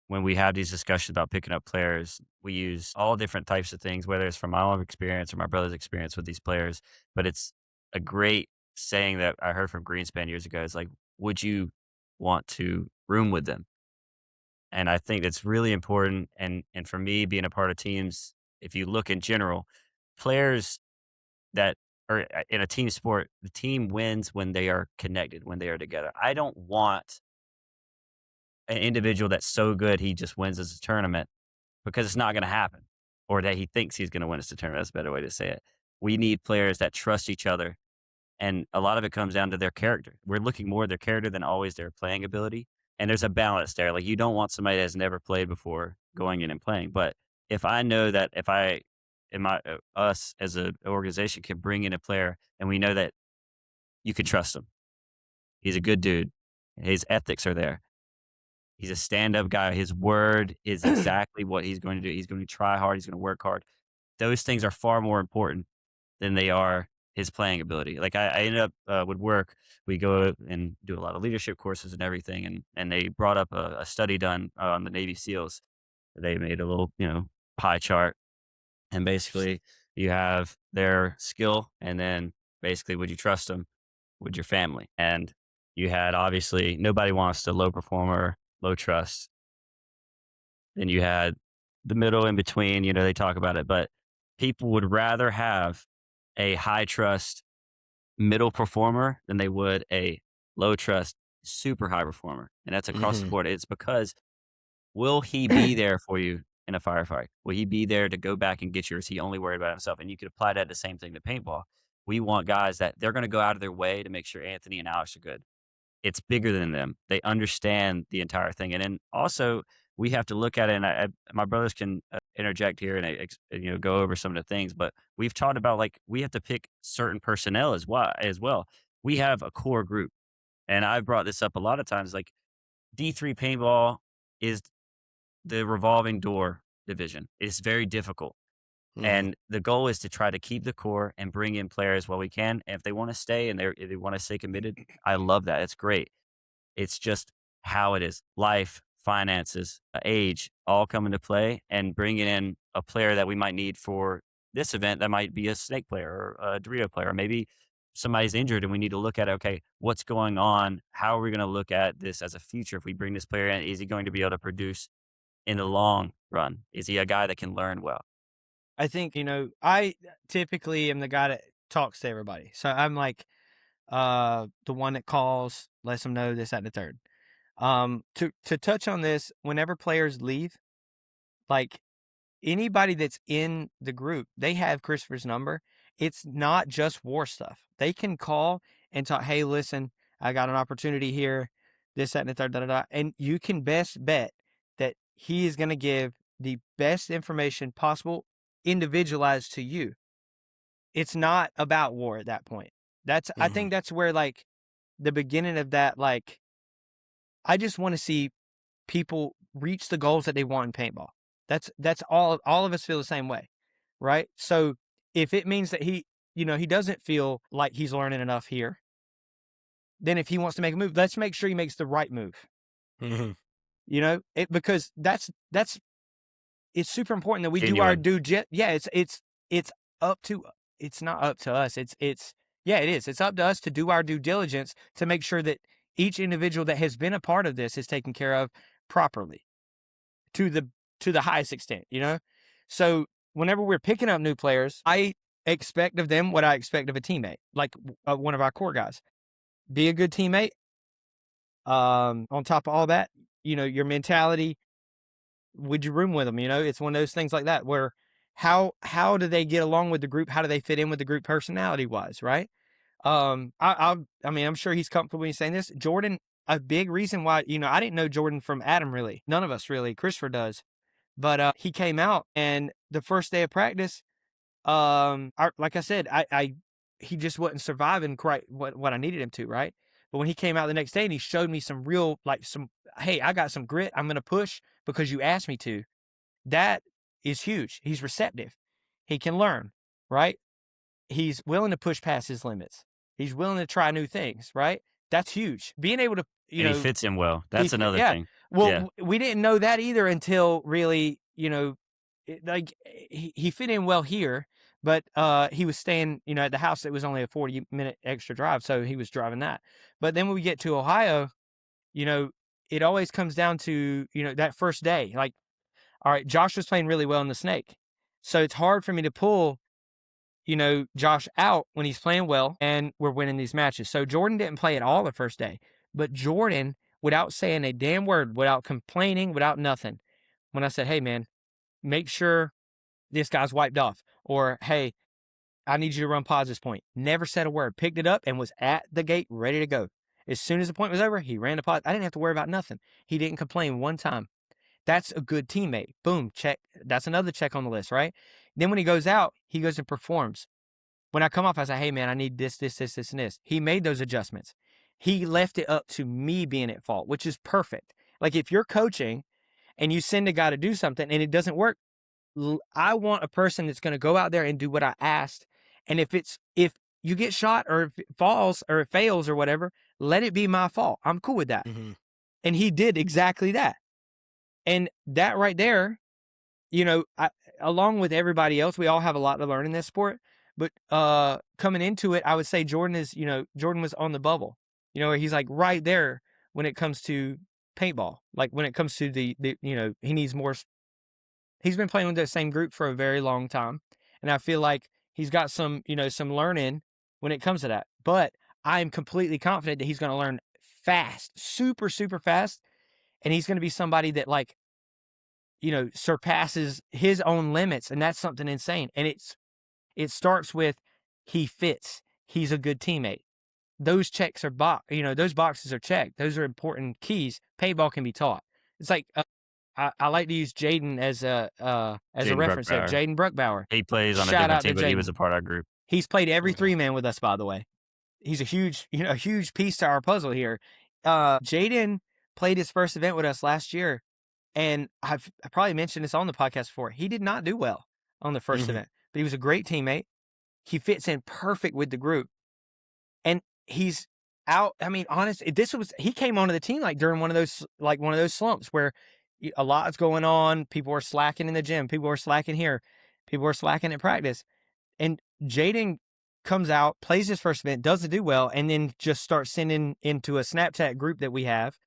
Speaker 4: When we have these discussions about picking up players, we use all different types of things, whether it's from my own experience or my brother's experience with these players. But it's a great saying that I heard from Greenspan years ago. It's like, would you want to room with them? And I think that's really important. And for me, being a part of teams, if you look in general, players that are in a team sport, the team wins when they are connected, when they are together. I don't want an individual that's so good he just wins as a tournament, because it's not going to happen, or that he thinks he's going to win as a tournament. That's a better way to say it. We need players that trust each other. And a lot of it comes down to their character. We're looking more at their character than always their playing ability. And there's a balance there. Like, you don't want somebody that's never played before going in and playing. But if I know that if I, in my us as an organization can bring in a player, and we know that you can trust him, he's a good dude, his ethics are there, he's a stand-up guy, his word is exactly what he's going to do. He's going to try hard, he's going to work hard. Those things are far more important than they are his playing ability. Like, I ended up with work, we go and do a lot of leadership courses and everything. And they brought up a study done on the Navy SEALs. They made a little, pie chart. And basically you have their skill, and then basically, would you trust them with your family? And you had, obviously, nobody wants the low performer, low trust. Then you had the middle in between, they talk about it, but people would rather have a high trust middle performer than they would a low trust super high performer. And that's across the board. It's because, will he be there for you in a firefight? Will he be there to go back and get you? Or is he only worried about himself? And you could apply that the same thing to paintball. We want guys that they're going to go out of their way to make sure Anthony and Alex are good. It's bigger than them. They understand the entire thing. And then also, we have to look at it, and my brothers can interject here and go over some of the things, but we've talked about, like, we have to pick certain personnel as well. We have a core group, and I've brought this up a lot of times. Like, D3 paintball is the revolving door division. It's very difficult. And the goal is to try to keep the core and bring in players while we can. And if they want to stay and if they want to stay committed, I love that. It's great. It's just how it is. Life, finances, age, all come into play, and bringing in a player that we might need for this event that might be a snake player or a Dorito player. Or maybe somebody's injured and we need to look at, okay, what's going on? How are we going to look at this as a future? If we bring this player in, is he going to be able to produce in the long run? Is he a guy that can learn well?
Speaker 3: I think, I typically am the guy that talks to everybody. So I'm like the one that calls, lets them know this, that, and the third. To touch on this, whenever players leave, like, anybody that's in the group, they have Christopher's number. It's not just war stuff. They can call and talk, hey, listen, I got an opportunity here, this, that, and the third, and you can best bet that he is going to give the best information possible, individualized to you. It's not about war at that point. I think that's where, like, the beginning of that, like, I just want to see people reach the goals that they want in paintball. That's all of us feel the same way, right? So if it means that he doesn't feel like he's learning enough here, then if he wants to make a move, let's make sure he makes the right move. Because that's it's super important that we do our it's up to, it's not up to us. It is. It's up to us to do our due diligence to make sure that each individual that has been a part of this is taken care of properly to the highest extent, So whenever we're picking up new players, I expect of them what I expect of a teammate, like one of our core guys. Be a good teammate. On top of all that, your mentality, would you room with them? It's one of those things like that where how do they get along with the group? How do they fit in with the group personality wise, right? I mean, I'm sure he's comfortable in saying this. Jordan, a big reason why, I didn't know Jordan from Adam, really. None of us really. Christopher does. But he came out, and the first day of practice, like I said, he just wasn't surviving quite what I needed him to, right? But when he came out the next day and he showed me some real, hey, I got some grit, I'm going to push because you asked me to. That is huge. He's receptive. He can learn, right? He's willing to push past his limits. He's willing to try new things, right? That's huge. Being able to,
Speaker 4: and he fits in well. That's another thing.
Speaker 3: Well, we didn't know that either until really, he fit in well here, But he was staying, at the house. It was only a 40-minute extra drive, so he was driving that. But then when we get to Ohio, it always comes down to, that first day. Like, all right, Josh was playing really well in the Snake. So it's hard for me to pull, Josh out when he's playing well and we're winning these matches. So Jordan didn't play at all the first day. But Jordan, without saying a damn word, without complaining, without nothing, when I said, hey, man, make sure this guy's wiped off, or hey, I need you to run pause this point. Never said a word. Picked it up and was at the gate ready to go. As soon as the point was over, he ran to pause. I didn't have to worry about nothing. He didn't complain one time. That's a good teammate. Boom, check. That's another check on the list, right? Then when he goes out, he goes and performs. When I come off, I say, hey, man, I need this, and this. He made those adjustments. He left it up to me being at fault, which is perfect. Like, if you're coaching and you send a guy to do something and it doesn't work, I want a person that's going to go out there and do what I asked. And if you get shot or if it falls or it fails or whatever, let it be my fault. I'm cool with that.
Speaker 1: Mm-hmm.
Speaker 3: And he did exactly that. And that right there, along with everybody else, we all have a lot to learn in this sport. But coming into it, I would say Jordan was on the bubble, where he's like right there when it comes to paintball. Like when it comes to the he needs more. He's been playing with the same group for a very long time. And I feel like he's got some learning when it comes to that. But I am completely confident that he's going to learn fast, super, super fast. And he's going to be somebody that surpasses his own limits. And that's something insane. And it starts with he fits. He's a good teammate. Those checks are those boxes are checked. Those are important keys. Paintball can be taught. It's like, I like to use Jaden as a reference there. Jaden Bruckbauer.
Speaker 4: He plays on a different team, but he was a part of our group.
Speaker 3: He's played every 3-man with us, by the way. He's a huge piece to our puzzle here. Jaden played his first event with us last year, and I probably mentioned this on the podcast before. He did not do well on the first event, but he was a great teammate. He fits in perfect with the group, and he's out. I mean, honestly, he came onto the team like during one of those slumps where a lot's going on. People are slacking in the gym. People are slacking here. People are slacking at practice. And Jaden comes out, plays his first event, doesn't do well, and then just starts sending into a Snapchat group that we have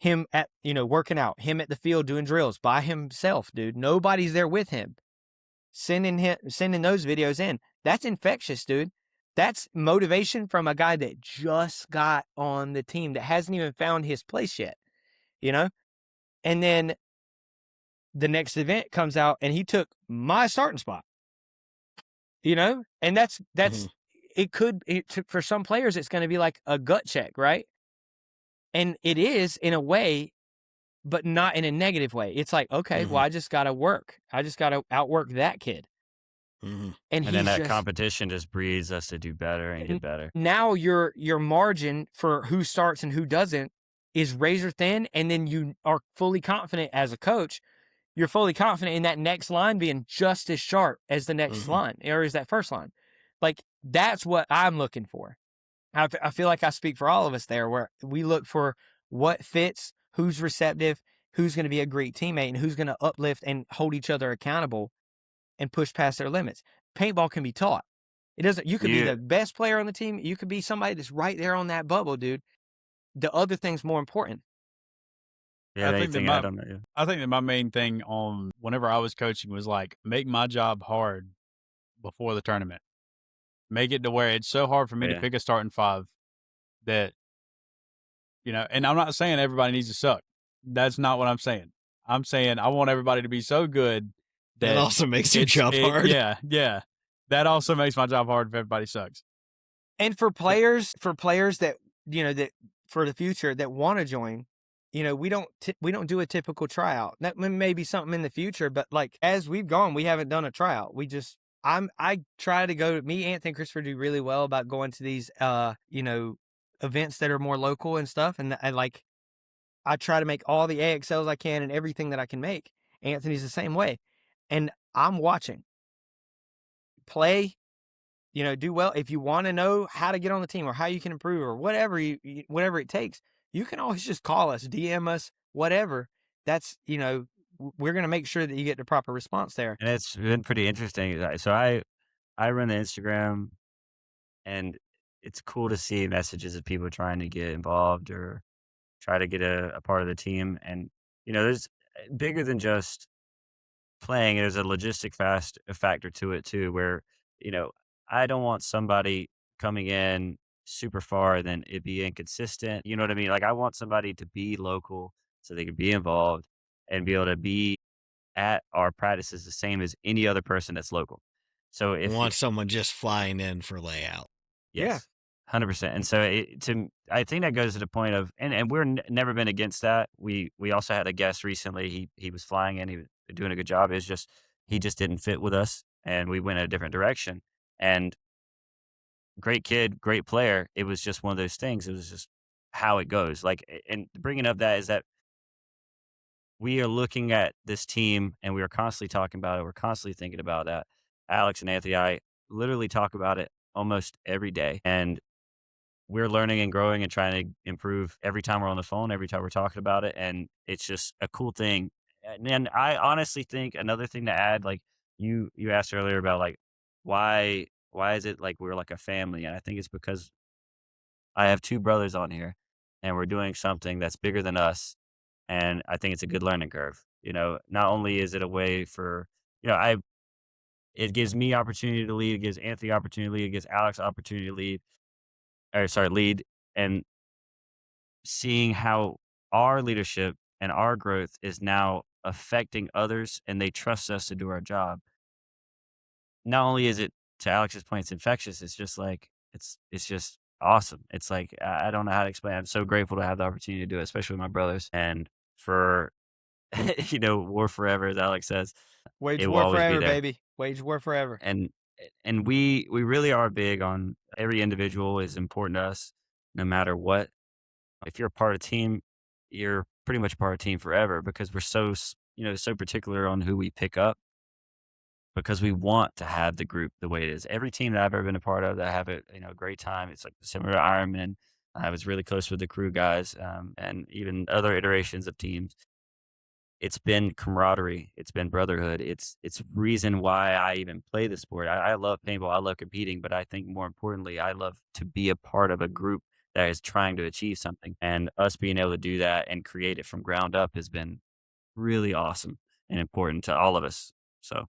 Speaker 3: him at, working out, him at the field doing drills by himself, dude. Nobody's there with him. Sending those videos in. That's infectious, dude. That's motivation from a guy that just got on the team, that hasn't even found his place yet, And then the next event comes out and he took my starting spot, and that's for some players, it's going to be like a gut check, right? And it is in a way, but not in a negative way. It's like, okay, well, I just got to work. I just got to outwork that kid.
Speaker 1: Mm-hmm.
Speaker 4: And then that competition just breeds us to do better and get better.
Speaker 3: Now your margin for who starts and who doesn't is razor thin, and then you are fully confident as a coach. You're fully confident in that next line being just as sharp as the next line, or as that first line. Like, that's what I'm looking for. I feel like I speak for all of us there, where we look for what fits, who's receptive, who's going to be a great teammate, and who's going to uplift and hold each other accountable and push past their limits. Paintball can be taught. It doesn't. You could be the best player on the team. You could be somebody that's right there on that bubble, dude. The other thing's more important.
Speaker 2: Yeah, I think that my main thing on whenever I was coaching was like, make my job hard before the tournament. Make it to where it's so hard for me to pick a starting 5 that, and I'm not saying everybody needs to suck. That's not what I'm saying. I'm saying I want everybody to be so good that
Speaker 1: also makes your job hard.
Speaker 2: Yeah. That also makes my job hard if everybody sucks.
Speaker 3: And for players that, that for the future that want to join, we don't do a typical tryout. That may be something in the future, but like as we've gone, we haven't done a tryout. I try to go. Me, Anthony, and Christopher do really well about going to these events that are more local and stuff. And I try to make all the AXLs I can and everything that I can make. Anthony's the same way, and I'm watching. Play. Do well. If you want to know how to get on the team or how you can improve or whatever it takes, you can always just call us, DM us, whatever. That's, we're going to make sure that you get the proper response there.
Speaker 4: And it's been pretty interesting. So I run the Instagram, and it's cool to see messages of people trying to get involved or try to get a part of the team. And, there's bigger than just playing, there's a logistic a factor to it too, where, you know, I don't want somebody coming in super far and then it be inconsistent. You know what I mean? Like I want somebody to be local so they can be involved and be able to be at our practices the same as any other person that's local. So
Speaker 1: I want someone just flying in for layout.
Speaker 3: Yeah.
Speaker 4: yes, 100%. And so I think that goes to the point of, and we're never been against that. We also had a guest recently. He was flying in. He was doing a good job. It's just he just didn't fit with us, and we went in a different direction. And great kid, great player. It was just one of those things. It was just how it goes. Like, and bringing up that is that we are looking at this team, and we are constantly talking about it. We're constantly thinking about that. Alex and Anthony, I literally talk about it almost every day, and we're learning and growing and trying to improve every time we're on the phone, every time we're talking about it. And it's just a cool thing. And then I honestly think another thing to add, like you asked earlier about like, why is it like we're like a family? And I think it's because I have two brothers on here and we're doing something that's bigger than us. And I think it's a good learning curve. Not only is it a way for, it gives me opportunity to lead, it gives Anthony opportunity to lead, it gives Alex opportunity to lead, and seeing how our leadership and our growth is now affecting others and they trust us to do our job. Not only is it, to Alex's point, it's infectious, it's just like, it's just awesome. It's like, I don't know how to explain it. I'm so grateful to have the opportunity to do it, especially with my brothers. And for, war forever, as Alex says,
Speaker 3: Wage
Speaker 4: it will
Speaker 3: war
Speaker 4: always be
Speaker 3: forever,
Speaker 4: there.
Speaker 3: baby. Wage war forever.
Speaker 4: And we really are big on every individual is important to us, no matter what. If you're a part of a team, you're pretty much a part of a team forever because we're so particular on who we pick up because we want to have the group the way it is. Every team that I've ever been a part of that I have a great time. It's like similar to Ironman. I was really close with the crew guys, and even other iterations of teams. It's been camaraderie. It's been brotherhood. It's reason why I even play the sport. I love paintball. I love competing, but I think more importantly, I love to be a part of a group that is trying to achieve something. And us being able to do that and create it from ground up has been really awesome and important to all of us. So,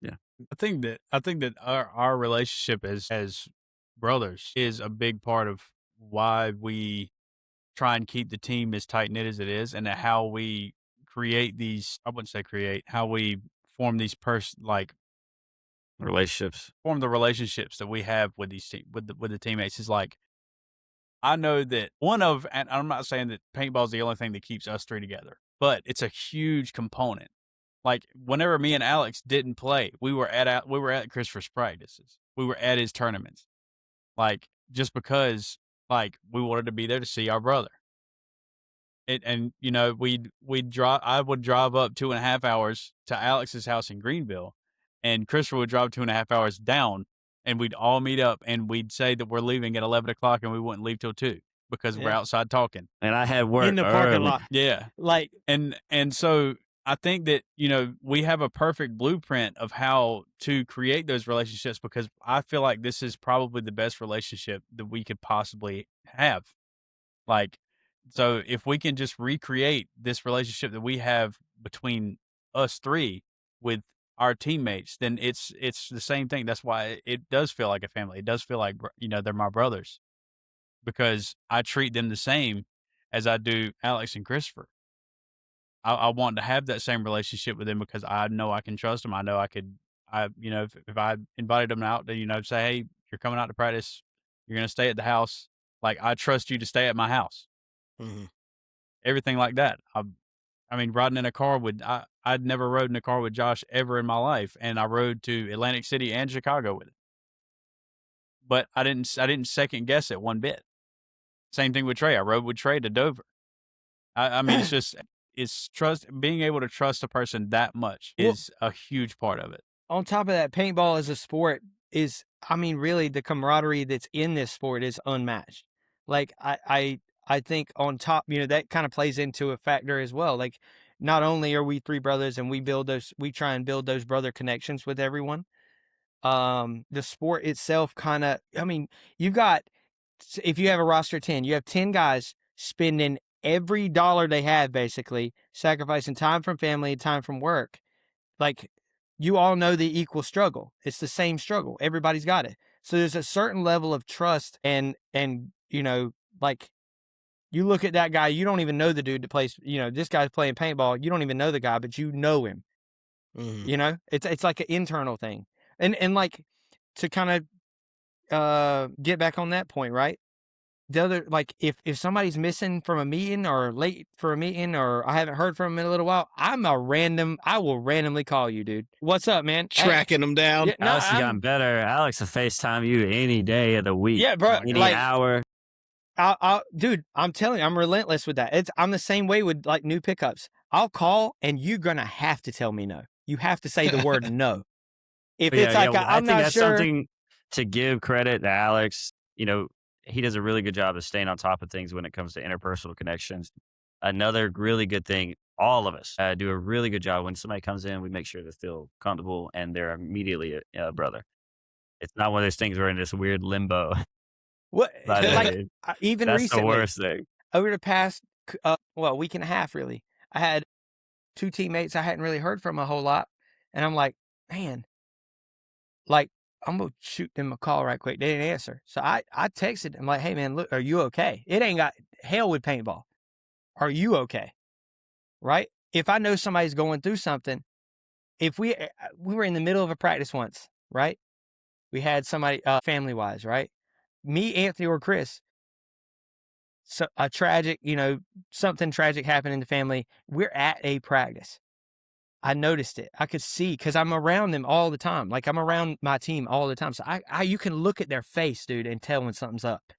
Speaker 4: yeah.
Speaker 2: I think that our relationship as brothers is a big part of why we try and keep the team as tight knit as it is, and how we create these. I wouldn't say create. How we form these
Speaker 4: Relationships.
Speaker 2: form the relationships that we have with with the teammates is like, I know that and I'm not saying that paintball is the only thing that keeps us three together, but it's a huge component. Like whenever me and Alex didn't play, we were at Christopher's practices. We were at his tournaments. Like just because like we wanted to be there to see our brother. I would drive up 2.5 hours to Alex's house in Greenville, and Christopher would drive 2.5 hours down, and we'd all meet up, and we'd say that we're leaving at 11 o'clock, and we wouldn't leave till 2 because we're
Speaker 3: Yeah.
Speaker 2: outside talking.
Speaker 4: And I had work
Speaker 3: In the parking
Speaker 4: early.
Speaker 3: lot.
Speaker 2: Yeah.
Speaker 3: Like,
Speaker 2: And so I think that, we have a perfect blueprint of how to create those relationships, because I feel like this is probably the best relationship that we could possibly have. Like, so if we can just recreate this relationship that we have between us three with our teammates, then it's the same thing. That's why it does feel like a family. It does feel like, they're my brothers, because I treat them the same as I do Alex and Christopher. I want to have that same relationship with them because I know I can trust them. I know if I invited them out to, say, hey, you're coming out to practice, you're going to stay at the house. Like, I trust you to stay at my house.
Speaker 1: Mhm.
Speaker 2: Everything like that. Riding in a car I'd never rode in a car with Josh ever in my life. And I rode to Atlantic City and Chicago with him. But I didn't second guess it one bit. Same thing with Trey. I rode with Trey to Dover. It's just, it's trust. Being able to trust a person that much is a huge part of it.
Speaker 3: on top of that, paintball as a sport is, really the camaraderie that's in this sport is unmatched. Like I think on top, that kind of plays into a factor as well. Like not only are we three brothers and we try and build those brother connections with everyone, The sport itself kind of, I mean, you've got, if you have a roster of 10, you have 10 guys spending every dollar they have, basically, sacrificing time from family, time from work. Like, you all know the equal struggle. It's the same struggle. Everybody's got it. So there's a certain level of trust and, you know, like, you look at that guy, you don't even know the dude that plays, you know, this guy's playing paintball. You don't even know the guy, but you know him.
Speaker 1: Mhm.
Speaker 3: You know, it's like an internal thing. And like, to kind of get back on that point, right? The other, like, if somebody's missing from a meeting or late for a meeting or I haven't heard from them in a little while, I will randomly call you, dude. What's up, man? Hey,
Speaker 1: Tracking them down.
Speaker 3: yeah, no,
Speaker 4: Alex has
Speaker 3: I'm-
Speaker 4: gotten better. Alex will FaceTime you any day of the week.
Speaker 3: Yeah, bro,
Speaker 4: Any
Speaker 3: like-
Speaker 4: hour.
Speaker 3: dude, I'm telling you, I'm relentless with that. I'm the same way with like new pickups. I'll call and you're gonna have to tell me no. You have to say the word no. If
Speaker 4: But
Speaker 3: it's
Speaker 4: yeah,
Speaker 3: like
Speaker 4: yeah, I
Speaker 3: I'm
Speaker 4: think
Speaker 3: not
Speaker 4: that's
Speaker 3: sure.
Speaker 4: something to give credit to Alex. You know, he does a really good job of staying on top of things when it comes to interpersonal connections. Another really good thing, all of us do a really good job when somebody comes in. We make sure they feel comfortable and they're immediately a brother. It's not one of those things where we're in this weird limbo.
Speaker 3: What?
Speaker 4: By the
Speaker 3: Like,
Speaker 4: way.
Speaker 3: even
Speaker 4: That's
Speaker 3: recently,
Speaker 4: the worst thing.
Speaker 3: over the past week and a half, really, I had 2 teammates I hadn't really heard from a whole lot, and I'm like, man, like, I'm gonna shoot them a call right quick. They didn't answer, so I texted them like, hey man, look, are you okay? It ain't got hell with paintball. Are you okay? Right? If I know somebody's going through something, if we were in the middle of a practice once, right? We had somebody family wise, right? Me, Anthony, or Chris. So a tragic, you know, something tragic happened in the family. We're at a practice. I noticed it. I could see because I'm around them all the time. Like, I'm around my team all the time. So you can look at their face, dude, and tell when something's up.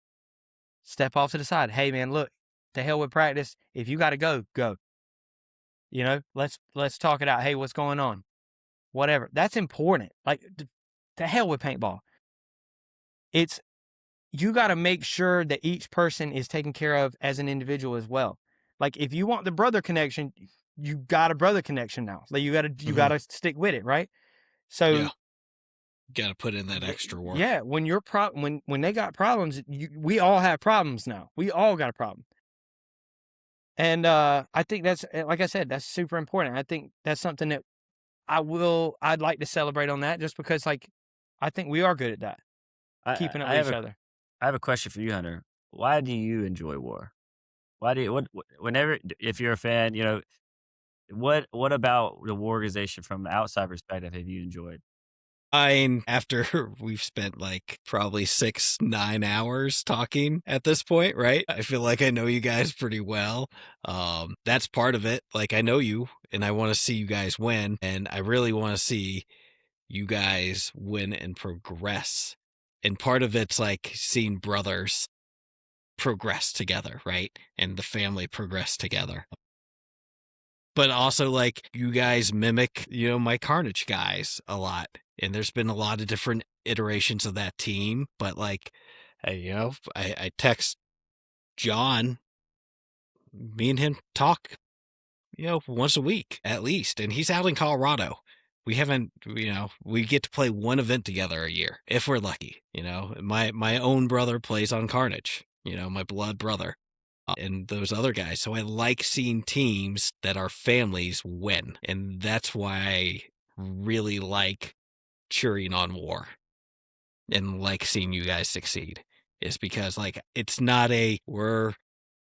Speaker 3: Step off to the side. Hey man, look, to hell with practice. If you got to go, go. You know, let's talk it out. Hey, what's going on? Whatever. That's important. Like, to hell with paintball. You got to make sure that each person is taken care of as an individual as well. Like, if you want the brother connection, you got a brother connection now. Like, you got to stick with it, right? So,
Speaker 1: Yeah. Got to put in that extra work.
Speaker 3: yeah, when when they got problems, we all have problems now. We all got a problem. And I think that's, like I said, that's super important. I think that's something that I'd like to celebrate on that, just because, like, I think we are good at that, keeping up with each other.
Speaker 4: I have a question for you, Hunter. Why do you enjoy war? Why do you, whenever, if you're a fan, you know, what about the war organization from the outside perspective have you enjoyed?
Speaker 1: After we've spent like probably 6-9 hours talking at this point, right? I feel like I know you guys pretty well. That's part of it. Like, I know you and I want to see you guys win. And I really want to see you guys win and progress. And part of it's like seeing brothers progress together, right? And the family progress together. But also, like, you guys mimic, you know, my Carnage guys a lot. And there's been a lot of different iterations of that team. But, like, you know, I text John. Me and him talk, you know, once a week at least. And he's out in Colorado. We haven't, you know, we get to play one event together a year if we're lucky. You know, my own brother plays on Carnage, you know, my blood brother. And those other guys. So I like seeing teams that are families win. And that's why I really like cheering on war and like seeing you guys succeed, is because, like, it's not we're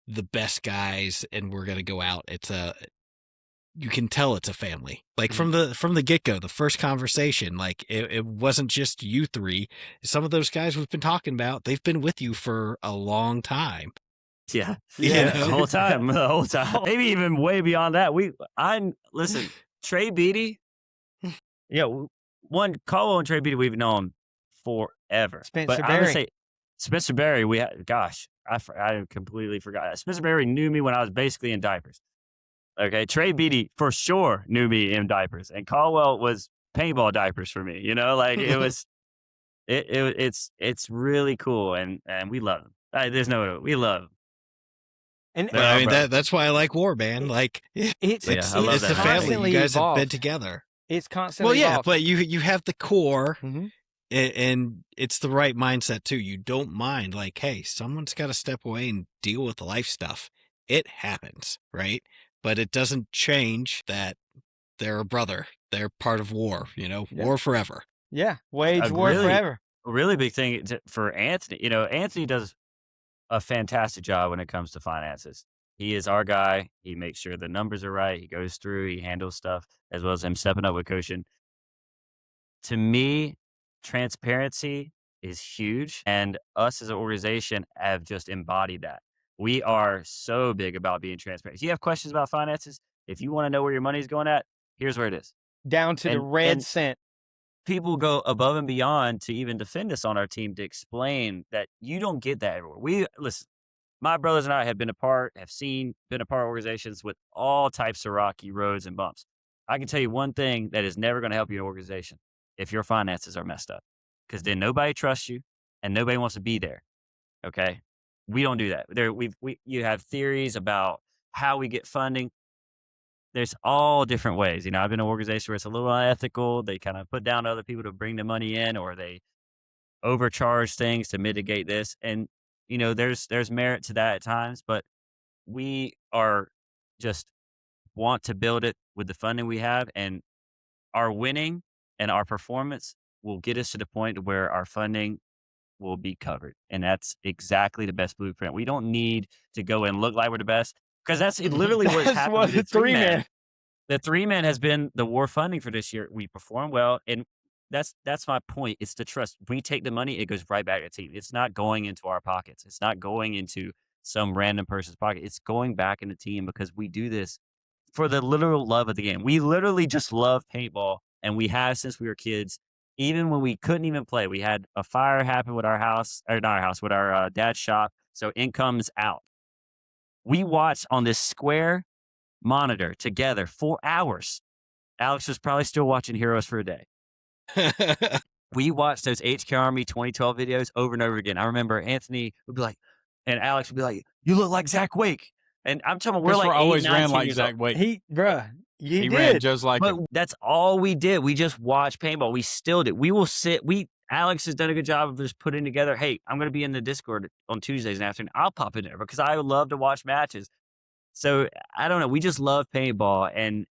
Speaker 1: the best guys and we're going to go out. You can tell it's a family. Like, from the get-go, the first conversation, like, it wasn't just you three. Some of those guys we've been talking about, they've been with you for a long time.
Speaker 4: Yeah.
Speaker 3: Yeah.
Speaker 4: The whole time. Maybe even way beyond that. Listen, Trey Beatty. Yeah. Caldwell and Trey Beatty, we've known forever.
Speaker 3: Spencer
Speaker 4: but I'm going
Speaker 3: Berry.
Speaker 4: to say Spencer Berry, I completely forgot. Spencer Berry knew me when I was basically in diapers. Okay. Trey Beatty for sure knew me in diapers. And Caldwell was paintball diapers for me. You know, like, it was, it's really cool. And we love him. We love him.
Speaker 3: And
Speaker 4: Yeah,
Speaker 1: I mean,
Speaker 4: bro.
Speaker 1: that's why I like war, man. Like,
Speaker 3: it's
Speaker 4: I love
Speaker 1: it's
Speaker 4: that,
Speaker 1: the
Speaker 4: man.
Speaker 1: family.
Speaker 3: constantly
Speaker 1: You guys have been
Speaker 3: evolved.
Speaker 1: together.
Speaker 3: It's constantly
Speaker 1: Well, yeah,
Speaker 3: evolved.
Speaker 1: but you have the core,
Speaker 3: Mhm.
Speaker 1: And it's the right mindset too. You don't mind, like, hey, someone's got to step away and deal with the life stuff. It happens, right? But it doesn't change that they're a brother. They're part of war,
Speaker 3: Yeah.
Speaker 1: war forever.
Speaker 3: Yeah, wage
Speaker 4: A
Speaker 3: war forever.
Speaker 4: really big thing for Anthony. Anthony does a fantastic job when it comes to finances. He is our guy. He makes sure the numbers are right. He goes through, he handles stuff, as well as him stepping up with coaching. To me, transparency is huge, and us as an organization have just embodied that. We are so big about being transparent. If you have questions about finances, if you want to know where your money is going at, here's where it is.
Speaker 3: Down to the red cent.
Speaker 4: People go above and beyond to even defend us on our team to explain that you don't get that everywhere. Listen, my brothers and I have been a part of organizations with all types of rocky roads and bumps. I can tell you one thing that is never going to help you in an organization: if your finances are messed up, because then nobody trusts you and nobody wants to be there. Okay. We don't do that. You have theories about how we get funding. There's all different ways. I've been in an organization where it's a little unethical. They kind of put down other people to bring the money in, or they overcharge things to mitigate this. And, there's merit to that at times, but we are just want to build it with the funding we have, and our winning and our performance will get us to the point where our funding will be covered. And that's exactly the best blueprint. We don't need to go and look like we're the best, because that's literally what
Speaker 3: That's
Speaker 4: happened
Speaker 3: what
Speaker 4: with the
Speaker 3: the three-man.
Speaker 4: The 3-man has been the war funding for this year. We perform well, and that's my point. It's the trust. We take the money, it goes right back to the team. It's not going into our pockets. It's not going into some random person's pocket. It's going back in the team, because we do this for the literal love of the game. We literally just love paintball, and we have since we were kids. Even when we couldn't even play, we had a fire happen with our house, or not our house, with our dad's shop. So income's out. We watched on this square monitor together 4 hours. Alex was probably still watching Heroes for a Day. We watched those HK Army 2012 videos over and over again. I remember Anthony would be like, and Alex would be like, "You look like Zach Wake." And I'm telling you, we're like 8,
Speaker 2: always
Speaker 4: 9,
Speaker 2: ran
Speaker 4: 10
Speaker 2: like
Speaker 4: years
Speaker 2: Zach
Speaker 4: old.
Speaker 2: Wake.
Speaker 3: He
Speaker 2: He
Speaker 3: did.
Speaker 2: ran just like
Speaker 4: But
Speaker 2: him.
Speaker 4: that's all we did. We just watched paintball. We still did. We will sit. Alex has done a good job of just putting together, hey, I'm going to be in the Discord on Tuesdays and afternoon. I'll pop in there because I would love to watch matches. So I don't know. We just love paintball, and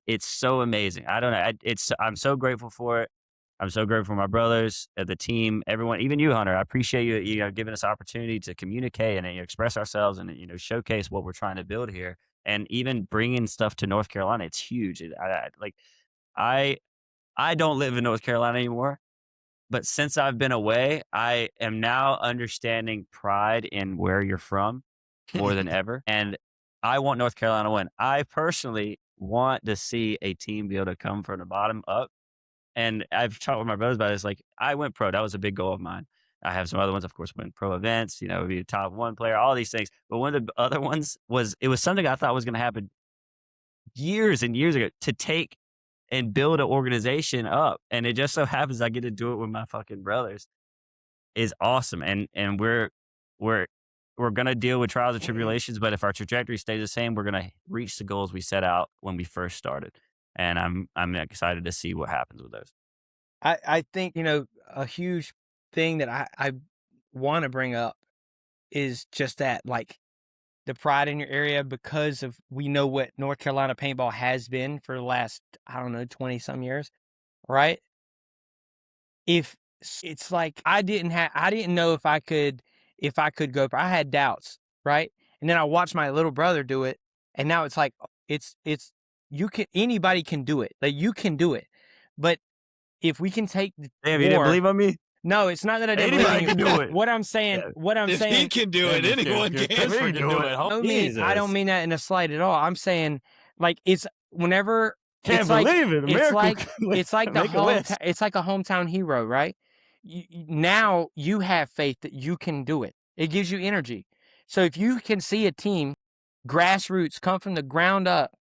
Speaker 4: it's so amazing. I don't know. I'm so grateful for it. I'm so grateful for my brothers, the team, everyone, even you, Hunter. I appreciate you, giving us opportunity to communicate and express ourselves and showcase what we're trying to build here, and even bringing stuff to North Carolina. It's huge. I don't live in North Carolina anymore, but since I've been away, I am now understanding pride in where you're from more than ever, and I want North Carolina to win. I personally want to see a team be able to come from the bottom up. And I've talked with my brothers about this. Like, I went pro. That was a big goal of mine. I have some other ones, of course, win pro events, be a top 1 player, all these things. But one of the other ones was something I thought was going to happen years and years ago, to take and build an organization up. And it just so happens I get to do it with my fucking brothers. Is awesome. And we're going to deal with trials and tribulations, but if our trajectory stays the same, we're going to reach the goals we set out when we first started. And I'm excited to see what happens with those.
Speaker 3: I think, a huge thing that I want to bring up is just that, like, the pride in your area, because of, we know what North Carolina paintball has been for the last, 20 some years, right? If it's like, I didn't know if I could go, I had doubts, right? And then I watched my little brother do it, and now it's like, anybody can do it. Like, you can do it. But if we can take
Speaker 4: Damn, you didn't believe on me?
Speaker 3: No, it's not that I didn't
Speaker 4: Anybody
Speaker 3: believe
Speaker 4: can
Speaker 3: you.
Speaker 4: do it.
Speaker 3: What I'm saying,
Speaker 1: If he can do it, anyone can.
Speaker 2: Christopher can do it.
Speaker 3: I don't mean that in a slight at all. I'm saying, like, it's whenever
Speaker 4: Can't
Speaker 3: it's like,
Speaker 4: believe it.
Speaker 3: it's
Speaker 4: America
Speaker 3: like the
Speaker 4: make a list.
Speaker 3: it's like a hometown hero, right? Now you have faith that you can do it. It gives you energy. So if you can see a team, grassroots, come from the ground up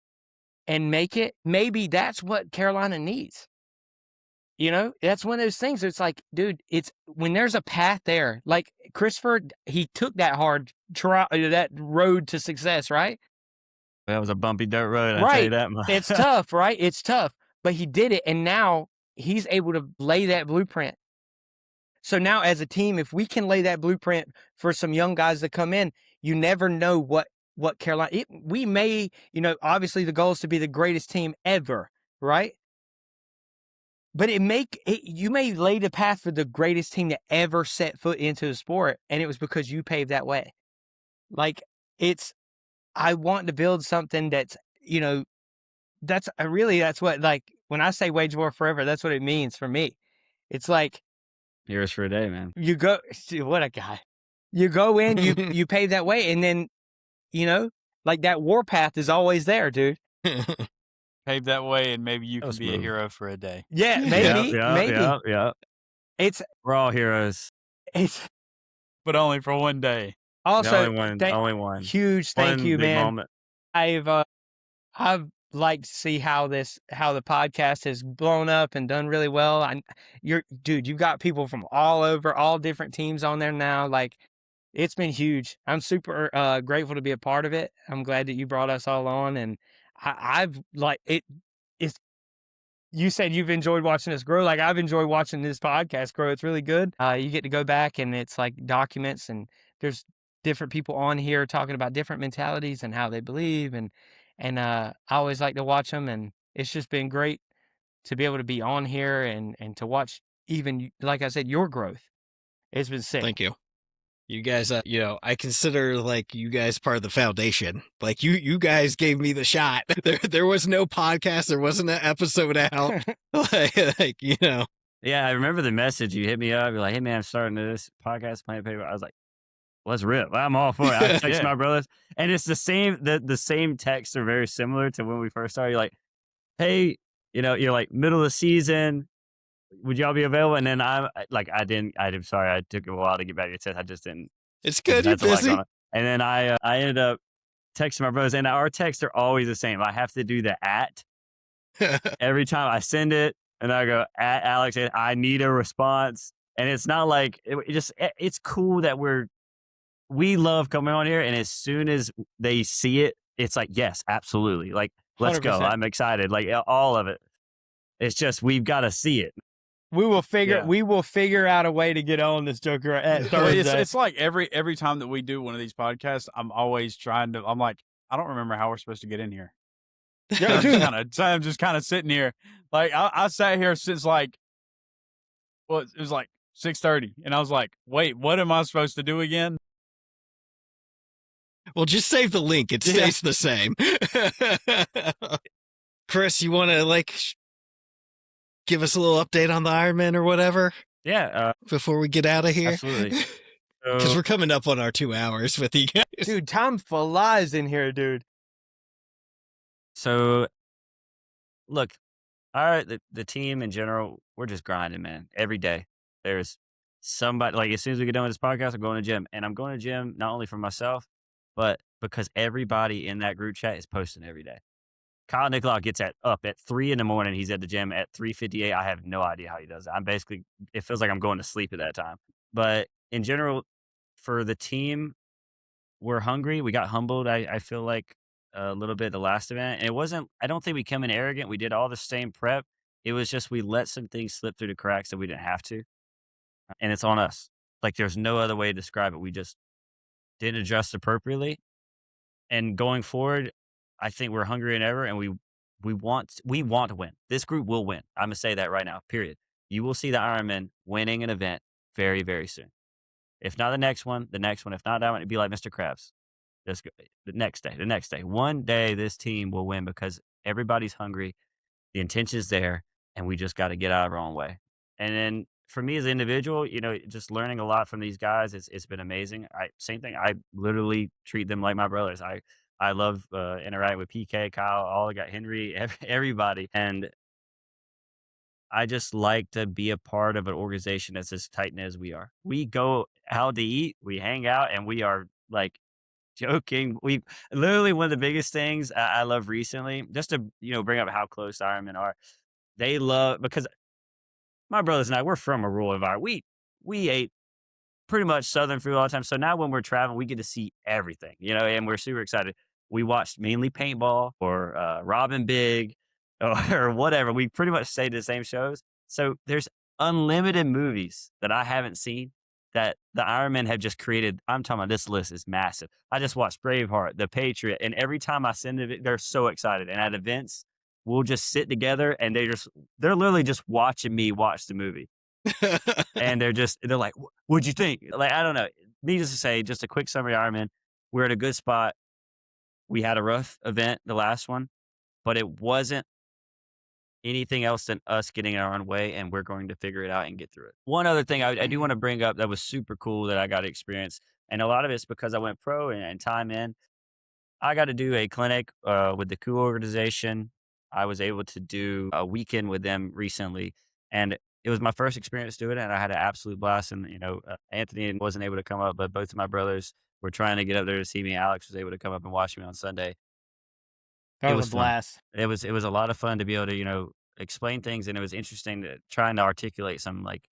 Speaker 3: and make it, maybe that's what Carolina needs. That's one of those things. It's like, dude, it's when there's a path there. Like Christopher, he took that that road to success, right?
Speaker 4: That was a bumpy dirt road. I tell
Speaker 3: Right.
Speaker 4: you that much.
Speaker 3: It's tough, right? It's tough, but he did it, and now he's able to lay that blueprint So now as a team, if we can lay that blueprint for some young guys to come in, you never know what Carolina, we may, obviously the goal is to be the greatest team ever, right? But you may lay the path for the greatest team to ever set foot into the sport, and it was because you paved that way. Like, I want to build something that's, that's what, like, when I say wage war forever, that's what it means for me. It's like,
Speaker 4: Heroes for a day, man.
Speaker 3: you go, what a guy. You go in, you pave that way, and then, like that war path is always there, dude.
Speaker 2: Pave that way, and maybe you
Speaker 4: That
Speaker 2: can
Speaker 4: was
Speaker 2: be a
Speaker 4: smooth.
Speaker 2: hero for a day.
Speaker 3: Yeah, maybe.
Speaker 4: Yeah. We're all heroes.
Speaker 3: It's
Speaker 2: But only for one day.
Speaker 3: also
Speaker 4: only one.
Speaker 3: Huge thank
Speaker 4: One
Speaker 3: you,
Speaker 4: big
Speaker 3: man.
Speaker 4: moment.
Speaker 3: I've liked to see how the podcast has blown up and done really well. You've got people from all over, all different teams on there now. Like, it's been huge. I'm super grateful to be a part of it. I'm glad that you brought us all on, and I've like it. It's, you said you've enjoyed watching us grow. Like, I've enjoyed watching this podcast grow. It's really good. You get to go back, and it's like documents, and there's different people on here talking about different mentalities and how they believe, and I always like to watch them, and it's just been great to be able to be on here and to watch, even like I said, your growth. It's been sick.
Speaker 1: Thank you. You guys, I consider like you guys part of the foundation. Like you guys gave me the shot. There was no podcast. There wasn't an episode out.
Speaker 4: Yeah, I remember the message. You hit me up. You're like, hey, man, I'm starting this podcast, Planet Paintball. I was like, let's rip. I'm all for it. I text my brothers. And it's the same, the same texts are very similar to when we first started. You're like, hey, you're like middle of the season. Would y'all be available? And then I'm sorry. I took a while to get back to your text. I just didn't.
Speaker 1: It's good. You're busy.
Speaker 4: And then I ended up texting my brothers, and our texts are always the same. I have to do the @ every time I send it, and I go at Alex. I need a response, and it's not like it's cool that we love coming on here, and as soon as they see it, it's like, yes, absolutely. Like, let's
Speaker 3: 100%.
Speaker 4: go. I'm excited. Like, all of it. It's just, we've got to see it.
Speaker 3: We will figure out a way to get on this joker at
Speaker 2: Well,
Speaker 3: Thursday.
Speaker 2: it's like every time that we do one of these podcasts, I'm always I'm like, I don't remember how we're supposed to get in here. I'm just kind of sitting here. Like, I sat here since it was like 6:30, and I was like, wait, what am I supposed to do again?
Speaker 1: Well, just save the link. It stays the same. Chris, you want to give us a little update on the Ironman or whatever?
Speaker 4: Yeah.
Speaker 1: Before we get out of here?
Speaker 4: Absolutely.
Speaker 1: Because we're coming up on our 2 hours with you guys.
Speaker 3: Dude, time flies in here, dude.
Speaker 4: So, look, the team in general, we're just grinding, man. Every day. There's somebody, like, as soon as we get done with this podcast, I'm going to the gym. And I'm going to the gym not only for myself, but because everybody in that group chat is posting every day. Kyle Nicolau gets up at 3 a.m. He's at the gym at 3:58. I have no idea how he does it. It feels like I'm going to sleep at that time. But in general, for the team, we're hungry. We got humbled, I feel like, a little bit the last event. And I don't think we came in arrogant. We did all the same prep. It was just we let some things slip through the cracks that we didn't have to. And it's on us. Like, there's no other way to describe it. We just didn't adjust appropriately. And going forward, I think we're hungrier than ever, and we want to win. This group will win. I'm going to say that right now, period. You will see the Ironman winning an event very, very soon. If not the next one. If not that one, it'd be like Mr. Krabs. Just go, the next day. One day, this team will win because everybody's hungry. The intention's there, and we just got to get out of our own way. And then for me as an individual, just learning a lot from these guys, it's been amazing. Same thing. I literally treat them like my brothers. I love interacting with PK, Kyle, all got Henry, everybody. And I just like to be a part of an organization that's as tight knit as we are. We go out to eat, we hang out, and we are like joking. We literally, one of the biggest things I love recently, just to bring up how close Ironmen are. They love, because my brothers and I, we're from a rural environment. We ate pretty much Southern food all the time. So now when we're traveling, we get to see everything, and we're super excited. We watched mainly paintball or Robin Big or whatever. We pretty much stayed to the same shows. So there's unlimited movies that I haven't seen that the Ironmen have just created. I'm talking about, this list is massive. I just watched Braveheart, The Patriot, and every time I send it, they're so excited. And at events, we'll just sit together and they're literally just watching me watch the movie. And they're like, what'd you think? Like, I don't know. Needless to say, just a quick summary, Ironman. We're at a good spot. We had a rough event, the last one, but it wasn't anything else than us getting in our own way, and we're going to figure it out and get through it. One other thing I do want to bring up that was super cool that I got to experience, and a lot of it's because I went pro and time in. I got to do a clinic with the KU organization. I was able to do a weekend with them recently, and it was my first experience doing it, and I had an absolute blast. And, Anthony wasn't able to come up, but both of my brothers were trying to get up there to see me. Alex was able to come up and watch me on Sunday.
Speaker 3: That
Speaker 4: It
Speaker 3: was
Speaker 4: was
Speaker 3: a
Speaker 4: fun.
Speaker 3: blast.
Speaker 4: It was a lot of fun to be able to, explain things, and it was interesting trying to articulate some like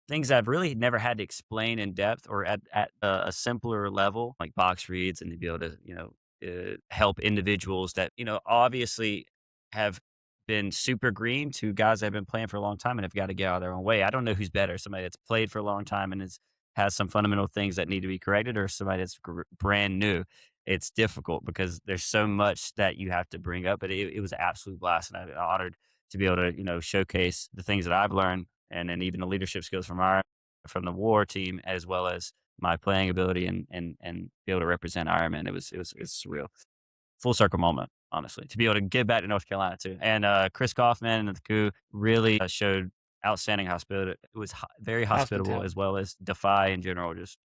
Speaker 4: things I've really never had to explain in depth or at a simpler level, like box reads, and to be able to, help individuals that, obviously have been super green to guys that have been playing for a long time and have got to get out of their own way. I don't know who's better, somebody that's played for a long time and has some fundamental things that need to be corrected, or somebody that's brand new. It's difficult because there's so much that you have to bring up, but it was an absolute blast, and I'm honored to be able to, showcase the things that I've learned, and then even the leadership skills from the war team, as well as my playing ability and be able to represent Ironman. It's surreal. Full circle moment, honestly, to be able to get back to North Carolina too. And Chris Kaufman and the KU really showed outstanding hospitality. It was very hospitable,
Speaker 3: Hospitality.
Speaker 4: as well as Defy in general, just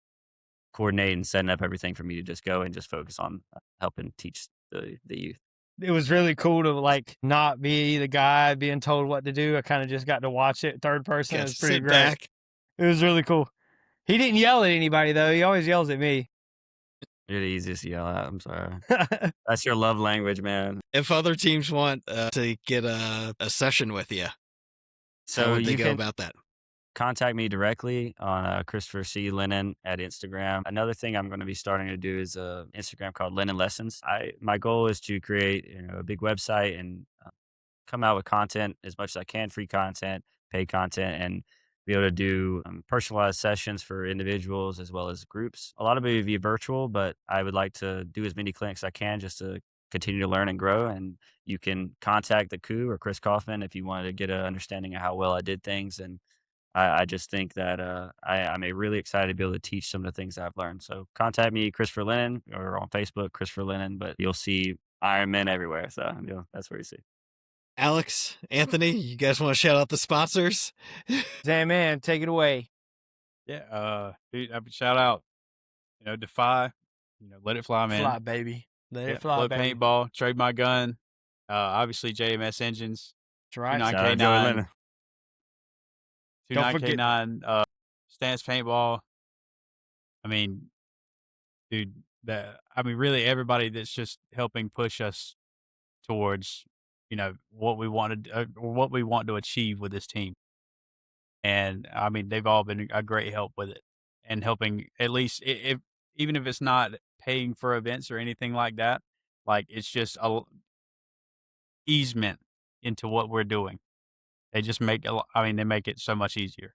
Speaker 4: coordinating and setting up everything for me to just go and just focus on helping teach the youth.
Speaker 3: It was really cool to like not be the guy being told what to do. I kind of just got to watch it third person. It
Speaker 1: Got
Speaker 3: was
Speaker 1: to
Speaker 3: pretty
Speaker 1: sit
Speaker 3: great.
Speaker 1: back.
Speaker 3: It was really cool. He didn't yell at anybody though. He always yells at me.
Speaker 4: You're the easiest to yell at. I'm sorry. That's your love language, man.
Speaker 1: If other teams want to get a session with you, how
Speaker 4: So
Speaker 1: would they
Speaker 4: you
Speaker 1: go
Speaker 4: can
Speaker 1: about that?
Speaker 4: contact me directly on Christopher C. Lennon at Instagram. Another thing I'm going to be starting to do is an Instagram called Lennon Lessons. My goal is to create a big website and come out with content as much as I can, free content, paid content, and be able to do personalized sessions for individuals as well as groups. A lot of it will be virtual, but I would like to do as many clinics as I can just to continue to learn and grow. And you can contact the KU or Chris Kaufman if you wanted to get an understanding of how well I did things. And I just think that I'm really excited to be able to teach some of the things that I've learned. So contact me, Christopher Lennon, or on Facebook, Christopher Lennon, but you'll see Iron Men everywhere. So that's where you see.
Speaker 1: Alex, Anthony, you guys want to shout out the sponsors?
Speaker 3: Damn man, take it away.
Speaker 2: Yeah, dude, shout out, Defy, Let It Fly, man.
Speaker 3: Fly, baby. Let
Speaker 2: Yeah,
Speaker 3: it fly,
Speaker 2: Float
Speaker 3: baby.
Speaker 2: Paintball, Trade My Gun, obviously JMS Engines,
Speaker 3: That's right.
Speaker 2: 29K9,
Speaker 4: Joey Lennon.
Speaker 2: 29K9, Stance Paintball. I mean, dude, really everybody that's just helping push us towards, what we wanted or what we want to achieve with this team. And I mean, they've all been a great help with it and helping, at least even if it's not paying for events or anything like that, like it's just a easement into what we're doing. They just make they make it so much easier,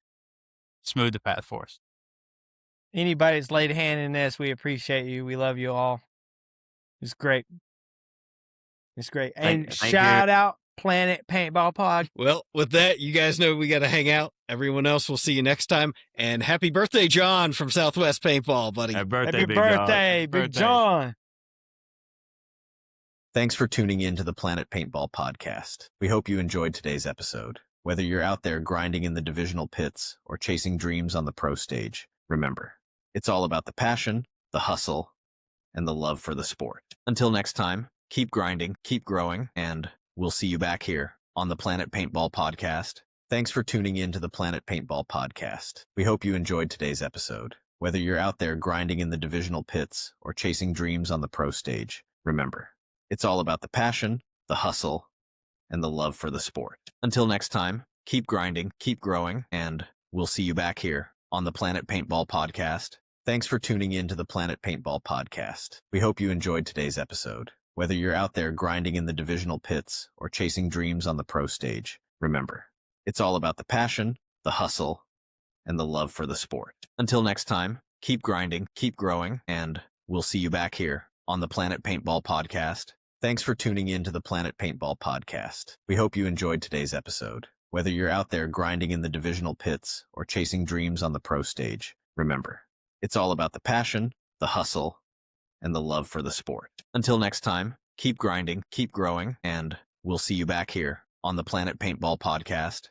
Speaker 2: smooth the path for us.
Speaker 3: Anybody that's laid a hand in this, we appreciate you. We love you all. It's great. It's great. And
Speaker 4: Thank
Speaker 3: shout out Planet Paintball Pod.
Speaker 1: Well, with that, you guys know we got to hang out. Everyone else, we'll see you next time. And happy birthday, John from Southwest Paintball, buddy.
Speaker 4: Happy birthday,
Speaker 3: Happy
Speaker 4: Big Dog.
Speaker 3: birthday, Big
Speaker 2: Birthday.
Speaker 3: John.
Speaker 5: Thanks for tuning in to the Planet Paintball Podcast. We hope you enjoyed today's episode. Whether you're out there grinding in the divisional pits or chasing dreams on the pro stage, remember, it's all about the passion, the hustle, and the love for the sport. Until next time, keep grinding, keep growing, and we'll see you back here on the Planet Paintball Podcast. Thanks for tuning in to the Planet Paintball Podcast. We hope you enjoyed today's episode. Whether you're out there grinding in the divisional pits or chasing dreams on the pro stage, remember, it's all about the passion, the hustle, and the love for the sport. Until next time, keep grinding, keep growing, and we'll see you back here on the Planet Paintball Podcast. Thanks for tuning in to the Planet Paintball Podcast. We hope you enjoyed today's episode. Whether you're out there grinding in the divisional pits or chasing dreams on the pro stage, remember, it's all about the passion, the hustle, and the love for the sport. Until next time, keep grinding, keep growing, and we'll see you back here on the Planet Paintball Podcast. Thanks for tuning in to the Planet Paintball Podcast. We hope you enjoyed today's episode. Whether you're out there grinding in the divisional pits or chasing dreams on the pro stage, remember, it's all about the passion, the hustle, and the love for the sport. Until next time, keep grinding, keep growing, and we'll see you back here on the Planet Paintball Podcast.